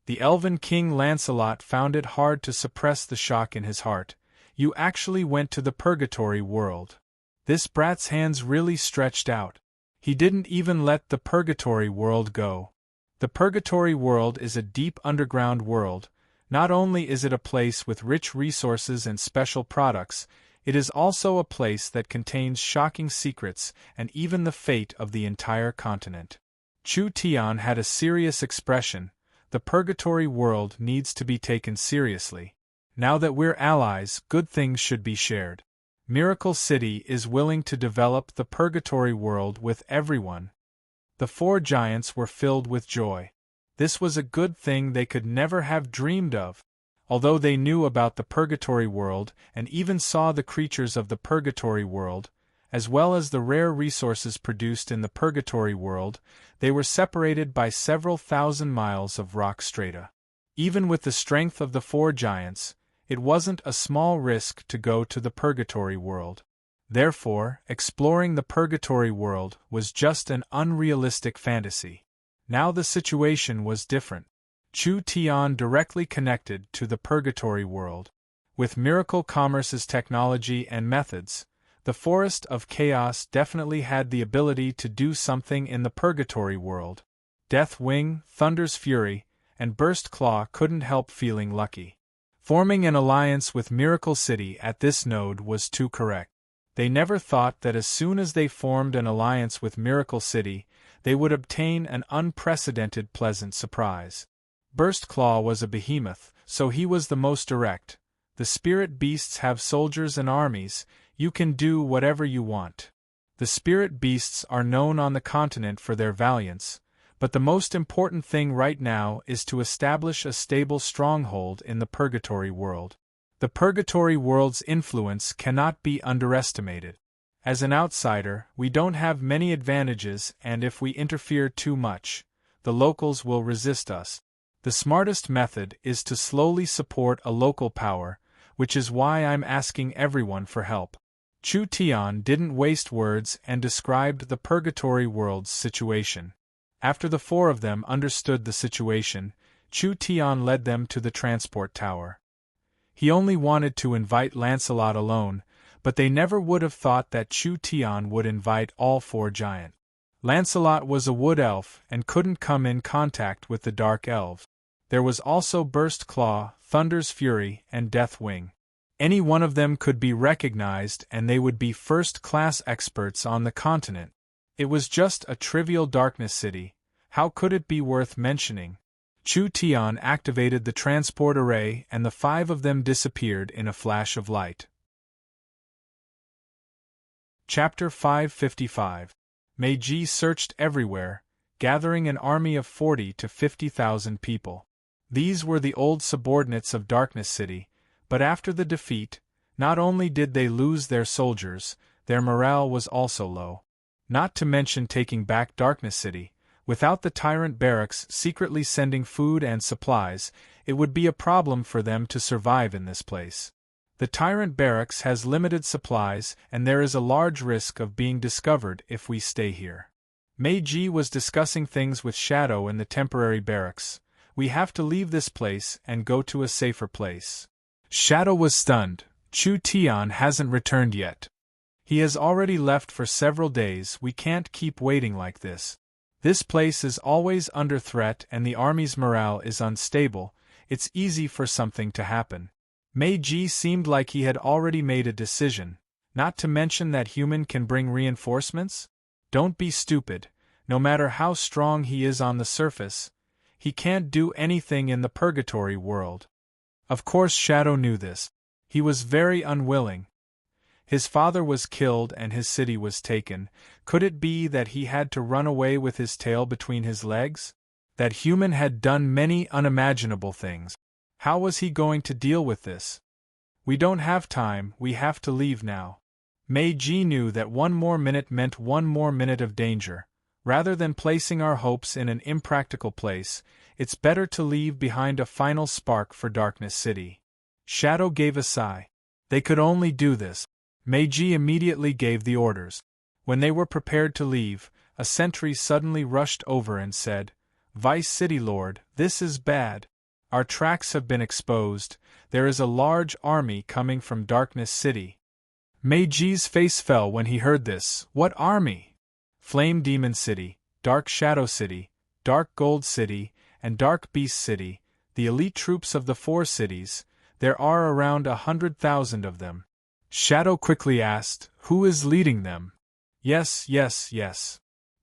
The Elven King Lancelot found it hard to suppress the shock in his heart. You actually went to the Purgatory world. This brat's hands really stretched out. He didn't even let the Purgatory world go. The Purgatory world is a deep underground world, Not only is it a place with rich resources and special products, it is also a place that contains shocking secrets and even the fate of the entire continent. Chu Tian had a serious expression. The purgatory world needs to be taken seriously. Now that we're allies, good things should be shared. Miracle City is willing to develop the purgatory world with everyone. The four giants were filled with joy. This was a good thing they could never have dreamed of. Although they knew about the purgatory world and even saw the creatures of the purgatory world, as well as the rare resources produced in the purgatory world, they were separated by several thousand miles of rock strata. Even with the strength of the four giants, it wasn't a small risk to go to the purgatory world. Therefore, exploring the purgatory world was just an unrealistic fantasy. Now the situation was different. Chu Tian directly connected to the purgatory world. With Miracle Commerce's technology and methods, the Forest of Chaos definitely had the ability to do something in the purgatory world. Death Wing, Thunder's Fury, and Burst Claw couldn't help feeling lucky. Forming an alliance with Miracle City at this node was too correct. They never thought that as soon as they formed an alliance with Miracle City, they would obtain an unprecedented pleasant surprise. Burst Claw was a behemoth, so he was the most direct. The spirit beasts have soldiers and armies, you can do whatever you want. The spirit beasts are known on the continent for their valiance, but the most important thing right now is to establish a stable stronghold in the purgatory world. The purgatory world's influence cannot be underestimated. As an outsider, we don't have many advantages, and if we interfere too much, the locals will resist us. The smartest method is to slowly support a local power, which is why I'm asking everyone for help. Chu Tian didn't waste words and described the purgatory world's situation. After the four of them understood the situation, Chu Tian led them to the transport tower. He only wanted to invite Lancelot alone, but they never would have thought that Chu Tian would invite all four giants. Lancelot was a wood elf and couldn't come in contact with the dark elves. There was also Burst Claw, Thunder's Fury, and Death Wing. Any one of them could be recognized and they would be first-class experts on the continent. It was just a trivial darkness city. How could it be worth mentioning? Chu Tian activated the transport array and the five of them disappeared in a flash of light. Chapter 555. Meiji searched everywhere, gathering an army of 40 to 50,000 people. These were the old subordinates of Darkness City, but after the defeat, not only did they lose their soldiers, their morale was also low. Not to mention taking back Darkness City. Without the tyrant barracks secretly sending food and supplies, it would be a problem for them to survive in this place. The tyrant barracks has limited supplies and there is a large risk of being discovered if we stay here. Meiji was discussing things with Shadow in the temporary barracks. We have to leave this place and go to a safer place. Shadow was stunned. Chu Tian hasn't returned yet. He has already left for several days. We can't keep waiting like this. This place is always under threat and the army's morale is unstable. It's easy for something to happen. Meiji seemed like he had already made a decision, not to mention that human can bring reinforcements? Don't be stupid. No matter how strong he is on the surface, he can't do anything in the purgatory world. Of course Shadow knew this. He was very unwilling. His father was killed and his city was taken. Could it be that he had to run away with his tail between his legs? That human had done many unimaginable things. How was he going to deal with this? We don't have time, we have to leave now. Meiji knew that one more minute meant one more minute of danger. Rather than placing our hopes in an impractical place, it's better to leave behind a final spark for Darkness City. Shadow gave a sigh. They could only do this. Meiji immediately gave the orders. When they were prepared to leave, a sentry suddenly rushed over and said, "Vice City Lord, this is bad. Our tracks have been exposed. There is a large army coming from Darkness City." Meiji's face fell when he heard this. What army? Flame Demon City, Dark Shadow City, Dark Gold City, and Dark Beast City. The elite troops of the 4 cities, there are around 100,000 of them. Shadow quickly asked, who is leading them? Yes.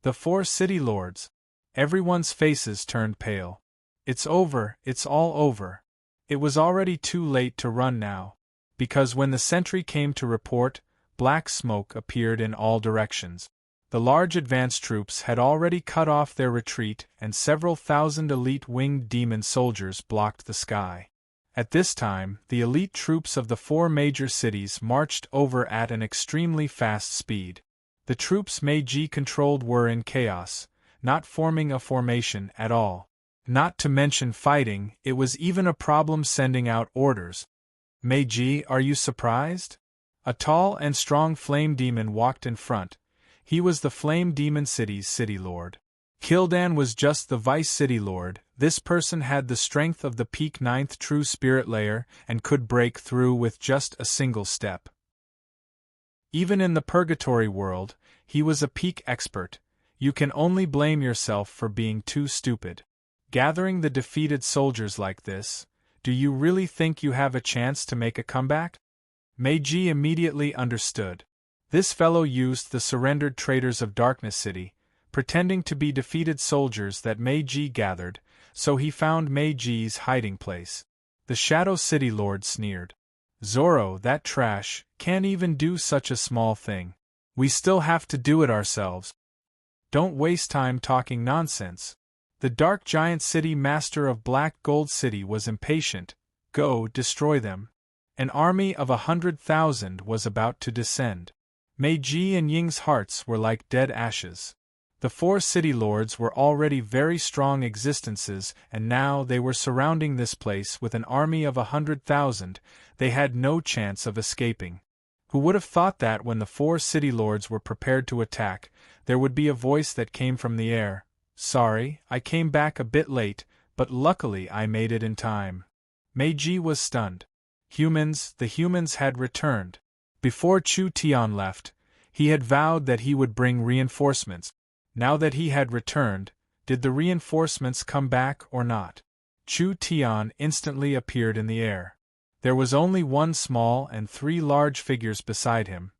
The 4 city lords. Everyone's faces turned pale. It's over, it's all over. It was already too late to run now, because when the sentry came to report, black smoke appeared in all directions. The large advance troops had already cut off their retreat, and several thousand elite winged demon soldiers blocked the sky. At this time, the elite troops of the 4 major cities marched over at an extremely fast speed. The troops Meiji controlled were in chaos, not forming a formation at all. Not to mention fighting, it was even a problem sending out orders. Meiji, are you surprised? A tall and strong flame demon walked in front. He was the Flame Demon City's city lord. Kildan was just the vice city lord. This person had the strength of the peak 9th true spirit layer and could break through with just a single step. Even in the purgatory world, he was a peak expert. You can only blame yourself for being too stupid. Gathering the defeated soldiers like this, do you really think you have a chance to make a comeback? Meiji immediately understood. This fellow used the surrendered traitors of Darkness City, pretending to be defeated soldiers that Meiji gathered, so he found Meiji's hiding place. The Shadow City Lord sneered. Zoro, that trash, can't even do such a small thing. We still have to do it ourselves. Don't waste time talking nonsense. The Dark Giant City Master of Black Gold City was impatient. Go, destroy them. An army of 100,000 was about to descend. Meiji and Ying's hearts were like dead ashes. The 4 city lords were already very strong existences, and now they were surrounding this place with an army of 100,000. They had no chance of escaping. Who would have thought that when the 4 city lords were prepared to attack, there would be a voice that came from the air? Sorry, I came back a bit late, but luckily I made it in time. Meiji was stunned. The humans had returned. Before Chu Tian left, he had vowed that he would bring reinforcements. Now that he had returned, did the reinforcements come back or not? Chu Tian instantly appeared in the air. There was only 1 small and 3 large figures beside him.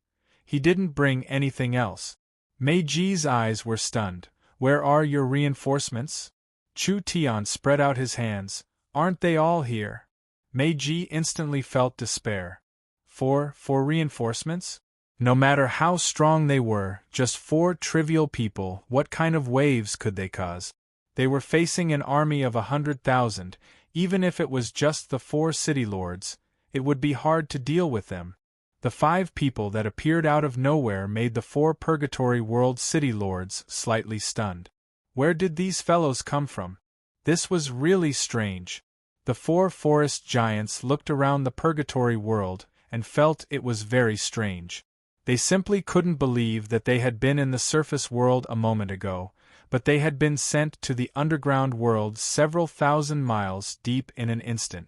He didn't bring anything else. Meiji's eyes were stunned. Where are your reinforcements? Chu Tian spread out his hands. Aren't they all here? Meiji instantly felt despair. For reinforcements? No matter how strong they were, just 4 trivial people, what kind of waves could they cause? They were facing an army of 100,000, even if it was just the 4 city lords, it would be hard to deal with them. The 5 people that appeared out of nowhere made the 4 Purgatory World city lords slightly stunned. Where did these fellows come from? This was really strange. The 4 forest giants looked around the Purgatory World and felt it was very strange. They simply couldn't believe that they had been in the surface world a moment ago, but they had been sent to the underground world several thousand miles deep in an instant.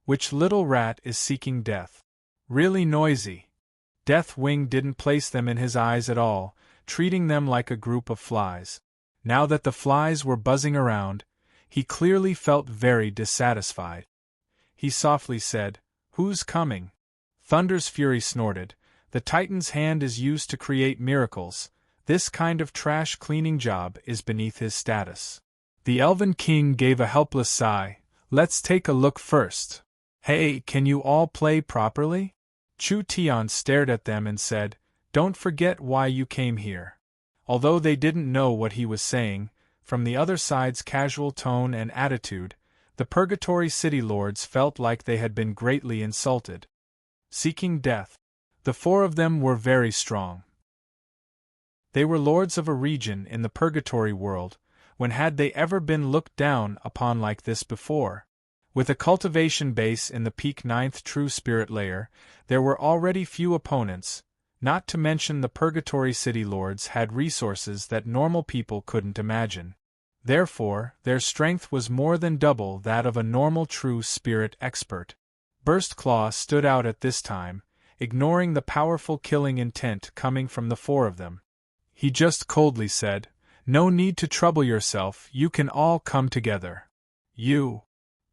Which little rat is seeking death? Really noisy. Deathwing didn't place them in his eyes at all, treating them like a group of flies. Now that the flies were buzzing around, he clearly felt very dissatisfied. He softly said, "Who's coming?" Thunder's Fury snorted. The Titan's hand is used to create miracles. This kind of trash cleaning job is beneath his status. The Elven King gave a helpless sigh. Let's take a look first. Hey, can you all play properly? Chu Tian stared at them and said, "Don't forget why you came here." Although they didn't know what he was saying, from the other side's casual tone and attitude, the Purgatory City Lords felt like they had been greatly insulted. Seeking death. The 4 of them were very strong. They were lords of a region in the Purgatory world. When had they ever been looked down upon like this before? With a cultivation base in the peak 9th true spirit layer, there were already few opponents, not to mention the Purgatory City Lords had resources that normal people couldn't imagine. Therefore, their strength was more than double that of a normal true spirit expert. Burst Claw stood out at this time, ignoring the powerful killing intent coming from the 4 of them. He just coldly said, "No need to trouble yourself, you can all come together." You.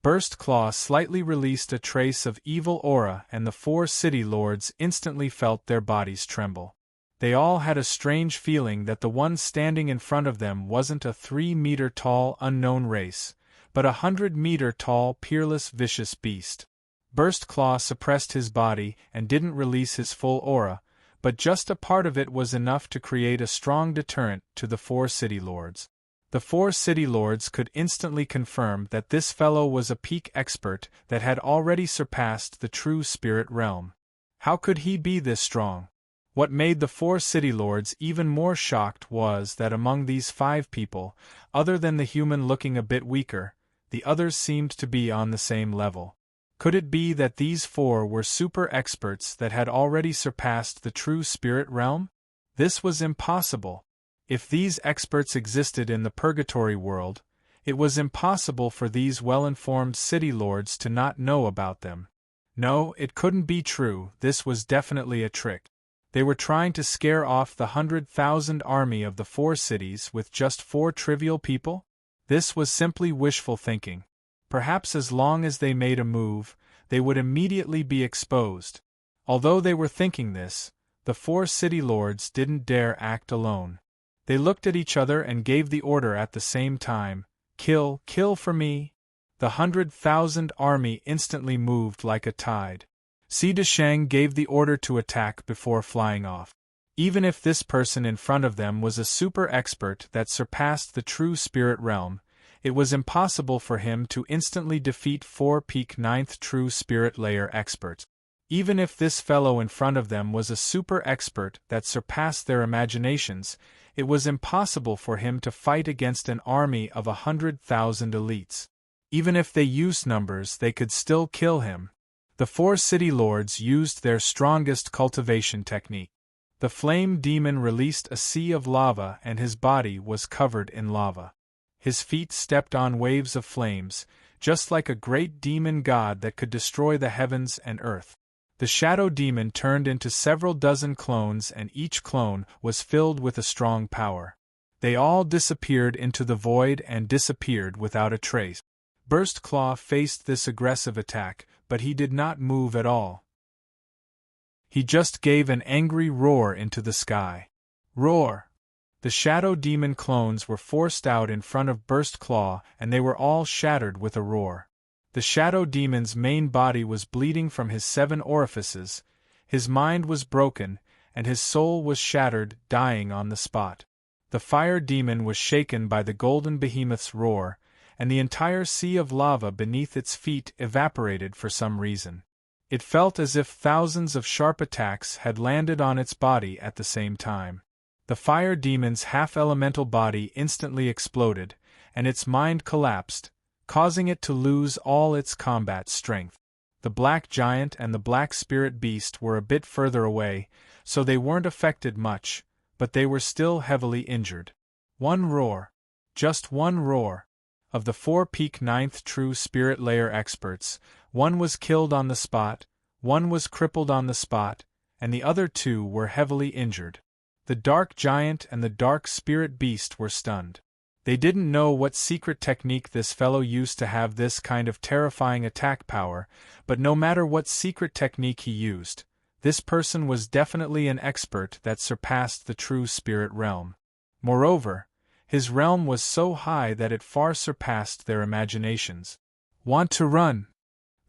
Burst Claw slightly released a trace of evil aura, and the 4 city lords instantly felt their bodies tremble. They all had a strange feeling that the one standing in front of them wasn't a 3-meter-tall unknown race, but a 100-meter-tall peerless vicious beast. Burst Claw suppressed his body and didn't release his full aura, but just a part of it was enough to create a strong deterrent to the 4 city lords. The 4 city lords could instantly confirm that this fellow was a peak expert that had already surpassed the true spirit realm. How could he be this strong? What made the 4 city lords even more shocked was that among these 5 people, other than the human looking a bit weaker, the others seemed to be on the same level. Could it be that these 4 were super experts that had already surpassed the true spirit realm? This was impossible. If these experts existed in the purgatory world, it was impossible for these well-informed city lords to not know about them. No, it couldn't be true. This was definitely a trick. They were trying to scare off the 100,000 army of the 4 cities with just 4 trivial people? This was simply wishful thinking. Perhaps as long as they made a move, they would immediately be exposed. Although they were thinking this, the 4 city lords didn't dare act alone. They looked at each other and gave the order at the same time, "Kill, kill for me!" The 100,000 army instantly moved like a tide. Si Desheng gave the order to attack before flying off. Even if this person in front of them was a super expert that surpassed the true spirit realm, it was impossible for him to instantly defeat 4 peak 9th true spirit layer experts. Even if this fellow in front of them was a super expert that surpassed their imaginations, it was impossible for him to fight against an army of 100,000 elites. Even if they used numbers, they could still kill him. The 4 city lords used their strongest cultivation technique. The flame demon released a sea of lava and his body was covered in lava. His feet stepped on waves of flames, just like a great demon god that could destroy the heavens and earth. The shadow demon turned into several dozen clones and each clone was filled with a strong power. They all disappeared into the void and disappeared without a trace. Burst Claw faced this aggressive attack, but he did not move at all. He just gave an angry roar into the sky. Roar! The shadow demon clones were forced out in front of Burst Claw and they were all shattered with a roar. The shadow demon's main body was bleeding from his 7 orifices, his mind was broken, and his soul was shattered, dying on the spot. The fire demon was shaken by the golden behemoth's roar, and the entire sea of lava beneath its feet evaporated for some reason. It felt as if thousands of sharp attacks had landed on its body at the same time. The fire demon's half-elemental body instantly exploded, and its mind collapsed, causing it to lose all its combat strength. The black giant and the black spirit beast were a bit further away, so they weren't affected much, but they were still heavily injured. One roar. Just one roar. Of the 4 peak 9th true spirit layer experts, 1 was killed on the spot, 1 was crippled on the spot, and the other 2 were heavily injured. The dark giant and the dark spirit beast were stunned. They didn't know what secret technique this fellow used to have this kind of terrifying attack power, but no matter what secret technique he used, this person was definitely an expert that surpassed the true spirit realm. Moreover, his realm was so high that it far surpassed their imaginations. Want to run?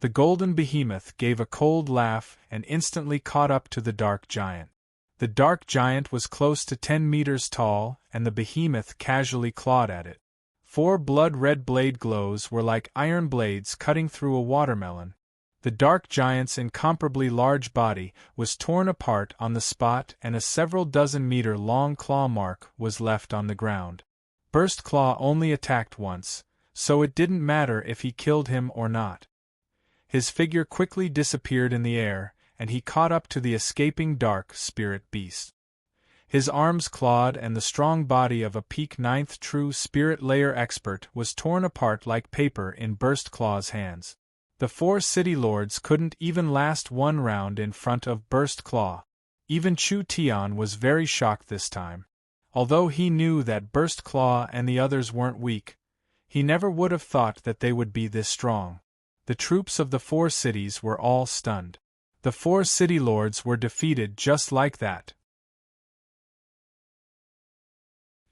The golden behemoth gave a cold laugh and instantly caught up to the dark giant. The dark giant was close to 10 meters tall, and the behemoth casually clawed at it. 4 blood-red blade glows were like iron blades cutting through a watermelon. The dark giant's incomparably large body was torn apart on the spot and a several dozen meter long claw mark was left on the ground. Burst Claw only attacked once, so it didn't matter if he killed him or not. His figure quickly disappeared in the air, and he caught up to the escaping dark spirit beast. His arms clawed and the strong body of a peak 9th true spirit layer expert was torn apart like paper in Burst Claw's hands. The 4 city lords couldn't even last 1 round in front of Burst Claw. Even Chu Tian was very shocked this time. Although he knew that Burst Claw and the others weren't weak, he never would have thought that they would be this strong. The troops of the 4 cities were all stunned. The 4 city lords were defeated just like that.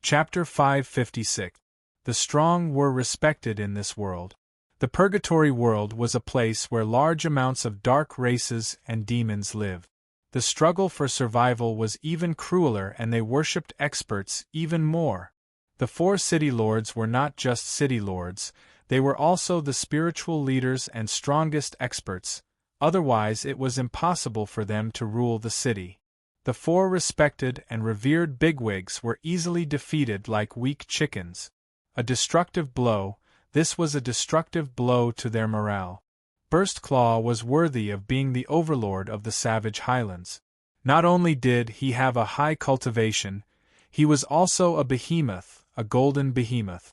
Chapter 556. The strong were respected in this world. The Purgatory world was a place where large amounts of dark races and demons lived. The struggle for survival was even crueler, and they worshipped experts even more. The 4 city lords were not just city lords, they were also the spiritual leaders and strongest experts, otherwise it was impossible for them to rule the city. The 4 respected and revered bigwigs were easily defeated like weak chickens. A destructive blow, this was a destructive blow to their morale. Burst Claw was worthy of being the overlord of the savage highlands. Not only did he have a high cultivation, he was also a behemoth, a golden behemoth.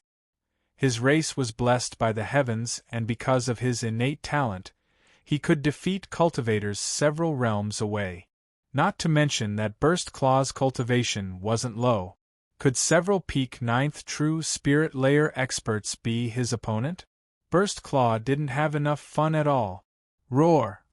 His race was blessed by the heavens, and because of his innate talent, he could defeat cultivators several realms away. Not to mention that Burst Claw's cultivation wasn't low. Could several peak 9th true spirit layer experts be his opponent? Burst Claw didn't have enough fun at all. Roar!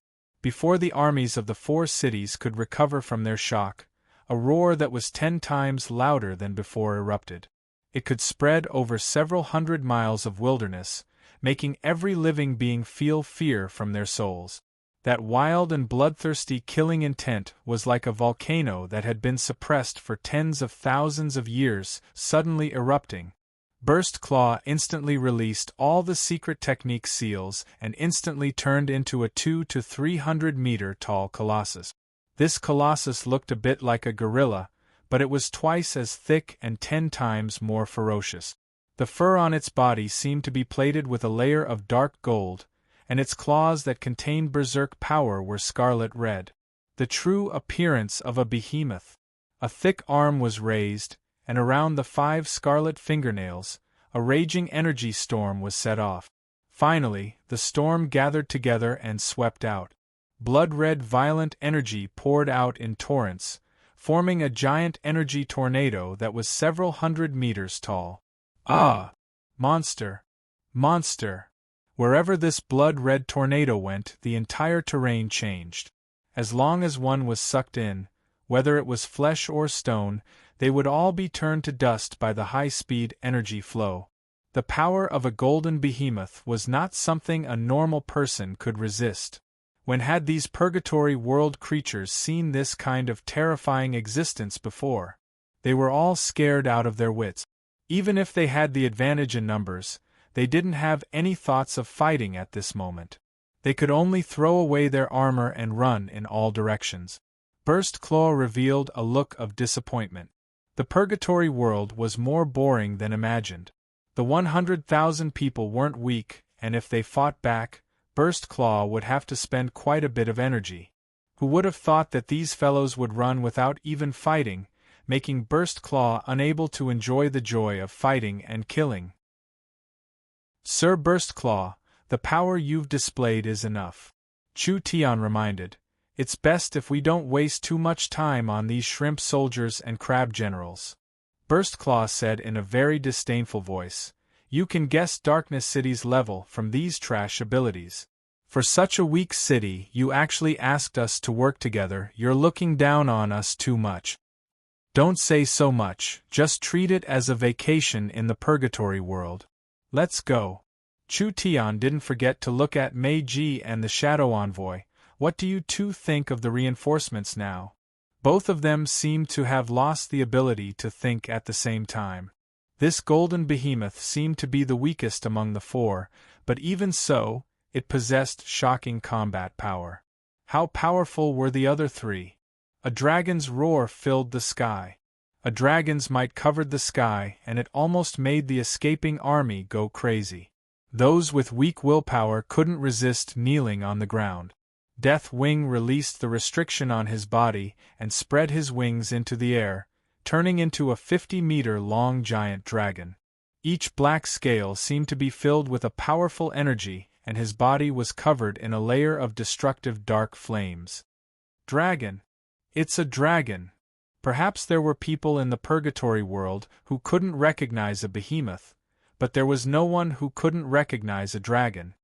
Before the armies of the 4 cities could recover from their shock, a roar that was 10 times louder than before erupted. It could spread over several hundred miles of wilderness, making every living being feel fear from their souls. That wild and bloodthirsty killing intent was like a volcano that had been suppressed for tens of thousands of years, suddenly erupting. Burst Claw instantly released all the secret technique seals and instantly turned into a 200 to 300 meter tall colossus. This colossus looked a bit like a gorilla, but it was twice as thick and 10 times more ferocious. The fur on its body seemed to be plated with a layer of dark gold, and its claws that contained berserk power were scarlet red. The true appearance of a behemoth. A thick arm was raised, and around the 5 scarlet fingernails, a raging energy storm was set off. Finally, the storm gathered together and swept out. Blood-red violent energy poured out in torrents, forming a giant energy tornado that was several hundred meters tall. Ah! Monster! Monster! Wherever this blood-red tornado went, the entire terrain changed. As long as one was sucked in, whether it was flesh or stone, they would all be turned to dust by the high-speed energy flow. The power of a golden behemoth was not something a normal person could resist. When had these purgatory world creatures seen this kind of terrifying existence before? They were all scared out of their wits. Even if they had the advantage in numbers, they didn't have any thoughts of fighting at this moment. They could only throw away their armor and run in all directions. Burst Claw revealed a look of disappointment. The purgatory world was more boring than imagined. The 100,000 people weren't weak, and if they fought back, Burst Claw would have to spend quite a bit of energy. Who would have thought that these fellows would run without even fighting, making Burst Claw unable to enjoy the joy of fighting and killing? Sir Burst Claw, the power you've displayed is enough. Chu Tian reminded. It's best if we don't waste too much time on these shrimp soldiers and crab generals. Burst Claw said in a very disdainful voice. You can guess Darkness City's level from these trash abilities. For such a weak city, you actually asked us to work together. You're looking down on us too much. Don't say so much, just treat it as a vacation in the purgatory world. Let's go. Chu Tian didn't forget to look at Mei Ji and the Shadow Envoy. What do you two think of the reinforcements now? Both of them seemed to have lost the ability to think at the same time. This golden behemoth seemed to be the weakest among the 4, but even so, it possessed shocking combat power. How powerful were the other 3? A dragon's roar filled the sky. A dragon's might covered the sky, and it almost made the escaping army go crazy. Those with weak willpower couldn't resist kneeling on the ground. Death Wing released the restriction on his body and spread his wings into the air, turning into a 50-meter-long giant dragon. Each black scale seemed to be filled with a powerful energy, and his body was covered in a layer of destructive dark flames. Dragon! It's a dragon! Perhaps there were people in the purgatory world who couldn't recognize a behemoth, but there was no one who couldn't recognize a dragon.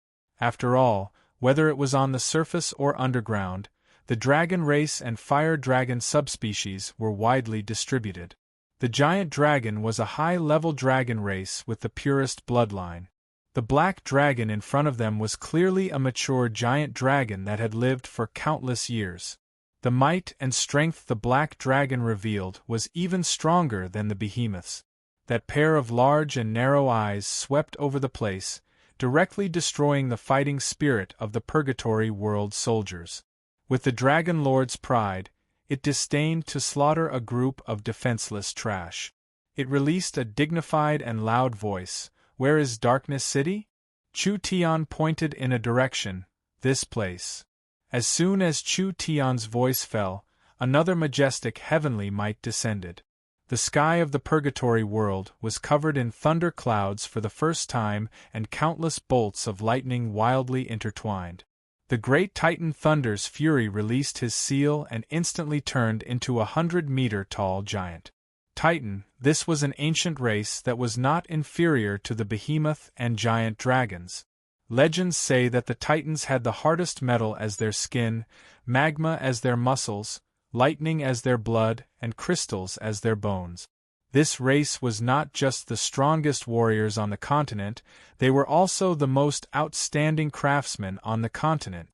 After all, whether it was on the surface or underground, the dragon race and fire dragon subspecies were widely distributed. The giant dragon was a high-level dragon race with the purest bloodline. The black dragon in front of them was clearly a mature giant dragon that had lived for countless years. The might and strength the black dragon revealed was even stronger than the behemoth's. That pair of large and narrow eyes swept over the place, directly destroying the fighting spirit of the Purgatory World soldiers. With the Dragon Lord's pride, it disdained to slaughter a group of defenseless trash. It released a dignified and loud voice. "Where is Darkness City?" Chu Tian pointed in a direction. "This place." As soon as Chu Tian's voice fell, another majestic heavenly might descended. The sky of the Purgatory World was covered in thunder clouds for the first time, and countless bolts of lightning wildly intertwined. The great Titan Thunder's fury released his seal and instantly turned into a 100-meter-tall giant. Titan, this was an ancient race that was not inferior to the behemoth and giant dragons. Legends say that the Titans had the hardest metal as their skin, magma as their muscles, lightning as their blood, and crystals as their bones. This race was not just the strongest warriors on the continent, they were also the most outstanding craftsmen on the continent.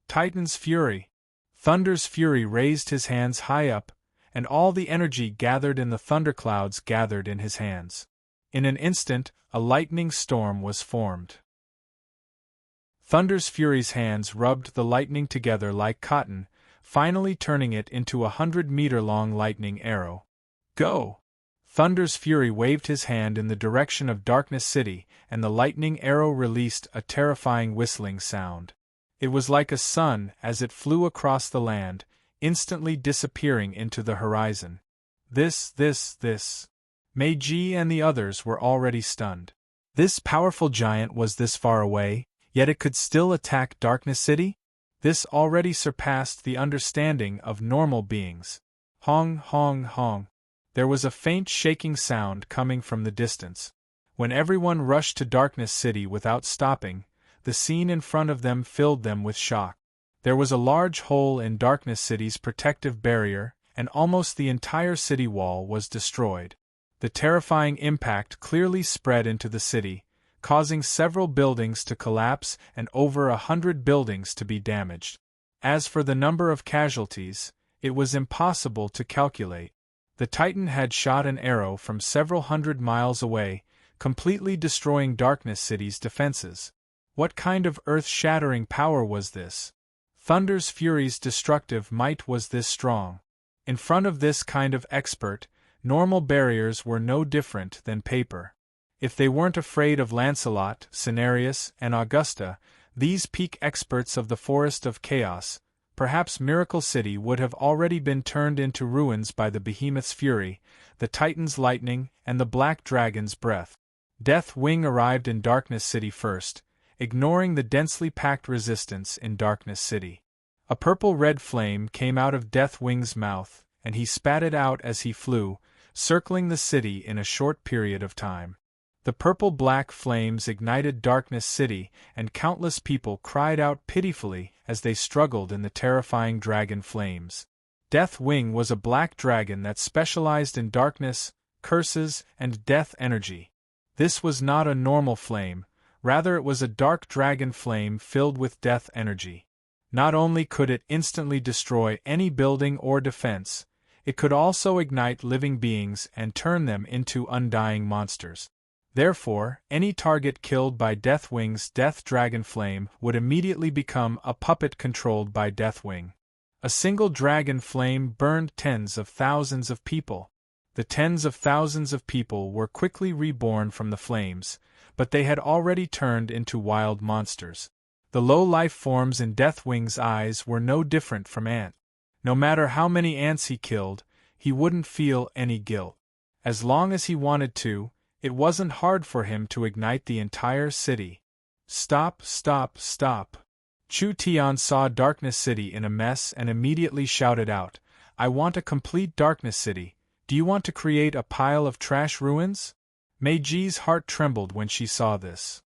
Titan's fury. Thunder's fury raised his hands high up, and all the energy gathered in the thunderclouds gathered in his hands. In an instant, a lightning storm was formed. Thunder's fury's hands rubbed the lightning together like cotton, finally turning it into a 100-meter-long lightning arrow. "Go!" Thunder's fury waved his hand in the direction of Darkness City, and the lightning arrow released a terrifying whistling sound. It was like a sun as it flew across the land, instantly disappearing into the horizon. This. Meiji and the others were already stunned. This powerful giant was this far away, yet it could still attack Darkness City? This already surpassed the understanding of normal beings. Hong, hong, hong. There was a faint shaking sound coming from the distance. When everyone rushed to Darkness City without stopping, the scene in front of them filled them with shock. There was a large hole in Darkness City's protective barrier, and almost the entire city wall was destroyed. The terrifying impact clearly spread into the city, causing several buildings to collapse and over 100 buildings to be damaged. As for the number of casualties, it was impossible to calculate. The Titan had shot an arrow from several hundred miles away, completely destroying Darkness City's defenses. What kind of earth-shattering power was this? Thunder's fury's destructive might was this strong. In front of this kind of expert, normal barriers were no different than paper. If they weren't afraid of Lancelot, Cenarius, and Augusta, these peak experts of the Forest of Chaos, perhaps Miracle City would have already been turned into ruins by the Behemoth's fury, the Titan's lightning, and the Black Dragon's breath. Death Wing arrived in Darkness City first, ignoring the densely packed resistance in Darkness City. A purple-red flame came out of Death Wing's mouth, and he spat it out as he flew, circling the city in a short period of time. The purple-black flames ignited Darkness City, and countless people cried out pitifully as they struggled in the terrifying dragon flames. Death Wing was a black dragon that specialized in darkness, curses, and death energy. This was not a normal flame, rather it was a dark dragon flame filled with death energy. Not only could it instantly destroy any building or defense, it could also ignite living beings and turn them into undying monsters. Therefore, any target killed by Deathwing's Death Dragon Flame would immediately become a puppet controlled by Deathwing. A single dragon flame burned tens of thousands of people. The tens of thousands of people were quickly reborn from the flames, but they had already turned into wild monsters. The low-life forms in Deathwing's eyes were no different from ants. No matter how many ants he killed, he wouldn't feel any guilt. As long as he wanted to, it wasn't hard for him to ignite the entire city. Stop, stop, stop. Chu Tian saw Darkness City in a mess and immediately shouted out, "I want a complete Darkness City. Do you want to create a pile of trash ruins?" Meiji's heart trembled when she saw this.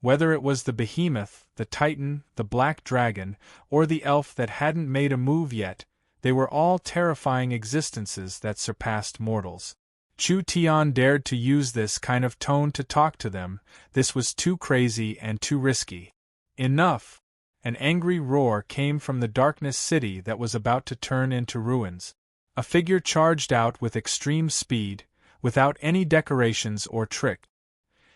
Whether it was the behemoth, the titan, the black dragon, or the elf that hadn't made a move yet, they were all terrifying existences that surpassed mortals. Chu Tian dared to use this kind of tone to talk to them. This was too crazy and too risky. Enough! An angry roar came from the darkness city that was about to turn into ruins. A figure charged out with extreme speed, without any decorations or trick.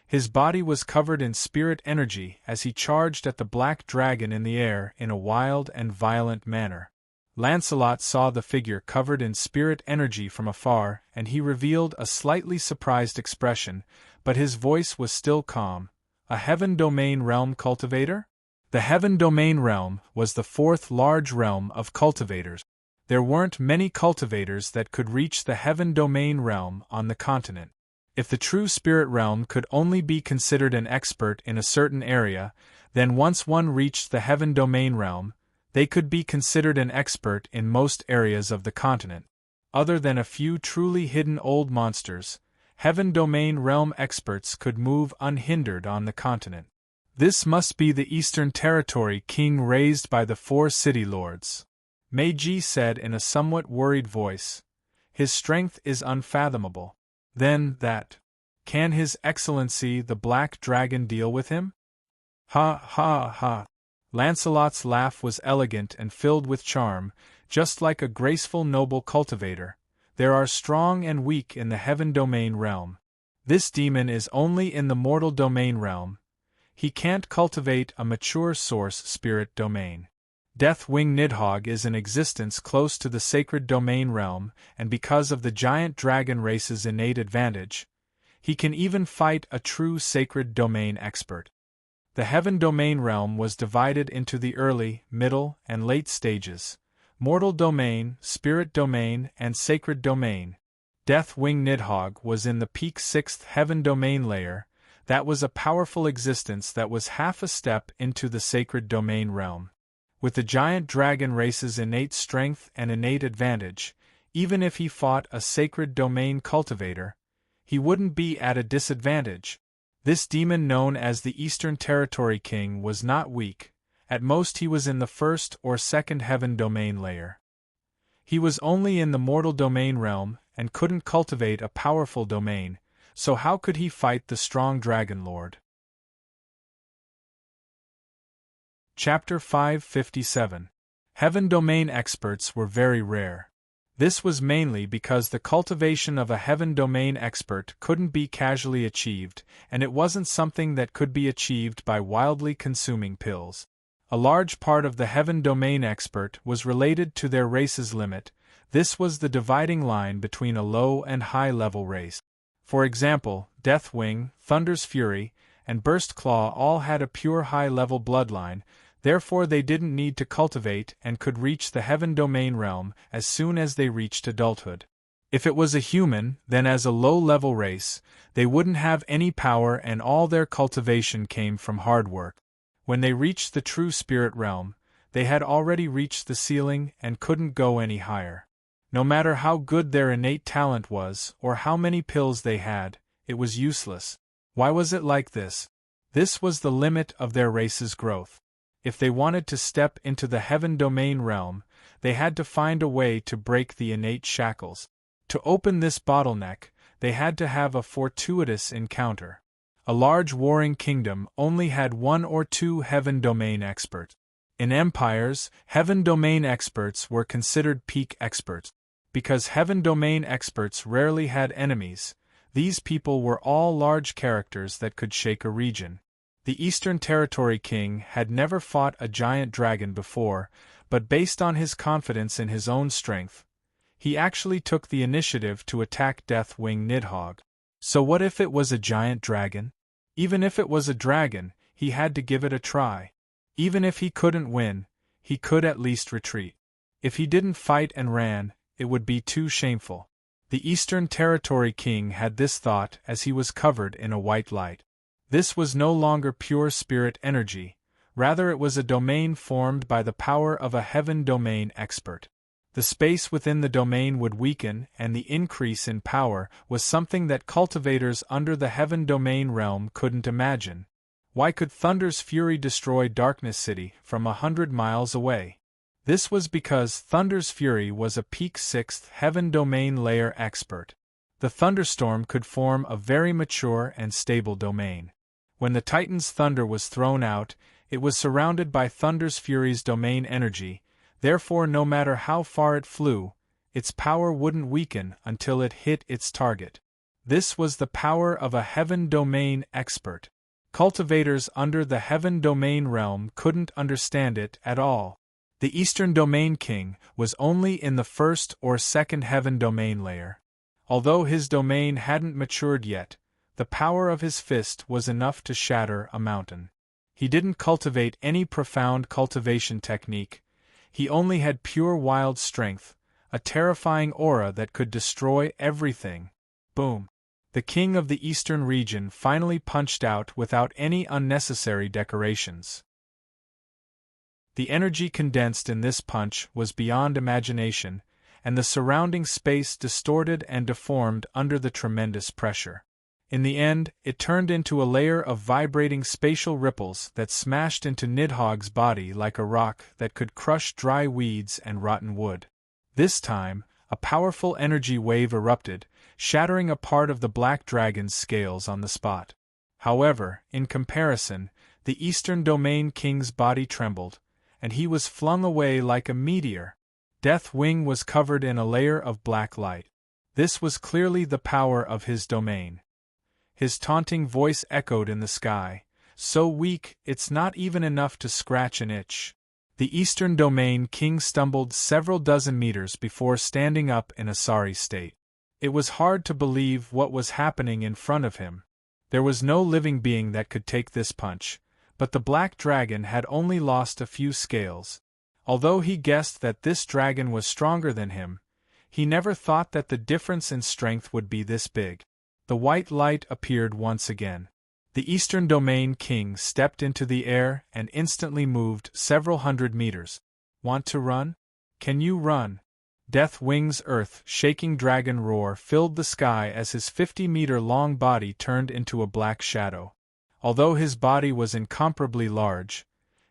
His body was covered in spirit energy as he charged at the black dragon in the air in a wild and violent manner. Lancelot saw the figure covered in spirit energy from afar, and he revealed a slightly surprised expression, but his voice was still calm. A Heaven Domain Realm cultivator? The Heaven Domain Realm was the fourth large realm of cultivators. There weren't many cultivators that could reach the Heaven Domain Realm on the continent. If the true spirit realm could only be considered an expert in a certain area, then once one reached the Heaven Domain Realm, they could be considered an expert in most areas of the continent. Other than a few truly hidden old monsters, Heaven Domain Realm experts could move unhindered on the continent. This must be the Eastern Territory king raised by the four city lords, Meiji said in a somewhat worried voice. His strength is unfathomable. Then, can His Excellency the Black Dragon deal with him? Ha ha ha! Lancelot's laugh was elegant and filled with charm, just like a graceful noble cultivator. There are strong and weak in the Heaven Domain Realm. This demon is only in the mortal domain realm. He can't cultivate a mature source spirit domain. Deathwing Nidhogg is in existence close to the sacred domain realm, and because of the giant dragon race's innate advantage, he can even fight a true sacred domain expert. The Heaven Domain Realm was divided into the early, middle, and late stages: Mortal Domain, Spirit Domain, and Sacred Domain. Deathwing Nidhogg was in the peak 6th Heaven Domain layer. That was a powerful existence that was half a step into the Sacred Domain Realm. With the giant dragon race's innate strength and innate advantage, even if he fought a Sacred Domain cultivator, he wouldn't be at a disadvantage. This demon known as the Eastern Territory King was not weak. At most he was in the 1st or 2nd Heaven Domain layer. He was only in the mortal domain realm, and couldn't cultivate a powerful domain, so how could he fight the strong Dragon Lord? Chapter 557. Heaven Domain experts were very rare. This was mainly because the cultivation of a Heaven Domain expert couldn't be casually achieved, and it wasn't something that could be achieved by wildly consuming pills. A large part of the Heaven Domain expert was related to their race's limit. This was the dividing line between a low and high-level race. For example, Deathwing, Thunder's Fury, and Burst Claw all had a pure high-level bloodline. Therefore they didn't need to cultivate and could reach the Heaven Domain Realm as soon as they reached adulthood. If it was a human, then as a low-level race, they wouldn't have any power and all their cultivation came from hard work. When they reached the true spirit realm, they had already reached the ceiling and couldn't go any higher. No matter how good their innate talent was or how many pills they had, it was useless. Why was it like this? This was the limit of their race's growth. If they wanted to step into the Heaven Domain Realm, they had to find a way to break the innate shackles. To open this bottleneck, they had to have a fortuitous encounter. A large warring kingdom only had 1 or 2 Heaven Domain experts. In empires, Heaven Domain experts were considered peak experts. Because Heaven Domain experts rarely had enemies, these people were all large characters that could shake a region. The Eastern Territory King had never fought a giant dragon before, but based on his confidence in his own strength, he actually took the initiative to attack Deathwing Nidhogg. So what if it was a giant dragon? Even if it was a dragon, he had to give it a try. Even if he couldn't win, he could at least retreat. If he didn't fight and ran, it would be too shameful. The Eastern Territory King had this thought as he was covered in a white light. This was no longer pure spirit energy, rather it was a domain formed by the power of a Heaven Domain expert. The space within the domain would weaken, and the increase in power was something that cultivators under the Heaven Domain realm couldn't imagine. Why could Thunder's fury destroy Darkness City from 100 miles away? This was because Thunder's fury was a peak 6th heaven domain layer expert. The thunderstorm could form a very mature and stable domain. When the Titan's thunder was thrown out, it was surrounded by Thunder's fury's domain energy, therefore no matter how far it flew, its power wouldn't weaken until it hit its target. This was the power of a heaven domain expert. Cultivators under the heaven domain realm couldn't understand it at all. The Eastern Domain King was only in the 1st or 2nd heaven domain layer. Although his domain hadn't matured yet, the power of his fist was enough to shatter a mountain. He didn't cultivate any profound cultivation technique, he only had pure wild strength, a terrifying aura that could destroy everything. Boom! The king of the eastern region finally punched out without any unnecessary decorations. The energy condensed in this punch was beyond imagination, and the surrounding space distorted and deformed under the tremendous pressure. In the end, it turned into a layer of vibrating spatial ripples that smashed into Nidhogg's body like a rock that could crush dry weeds and rotten wood. This time, a powerful energy wave erupted, shattering a part of the black dragon's scales on the spot. However, in comparison, the Eastern Domain King's body trembled, and he was flung away like a meteor. Deathwing was covered in a layer of black light. This was clearly the power of his domain. His taunting voice echoed in the sky, so weak it's not even enough to scratch an itch. The Eastern Domain King stumbled several dozen meters before standing up in a sorry state. It was hard to believe what was happening in front of him. There was no living being that could take this punch, but the black dragon had only lost a few scales. Although he guessed that this dragon was stronger than him, he never thought that the difference in strength would be this big. The white light appeared once again. The Eastern Domain King stepped into the air and instantly moved several hundred meters. Want to run? Can you run? Deathwing's earth-shaking dragon roar filled the sky as his 50-meter-long body turned into a black shadow. Although his body was incomparably large,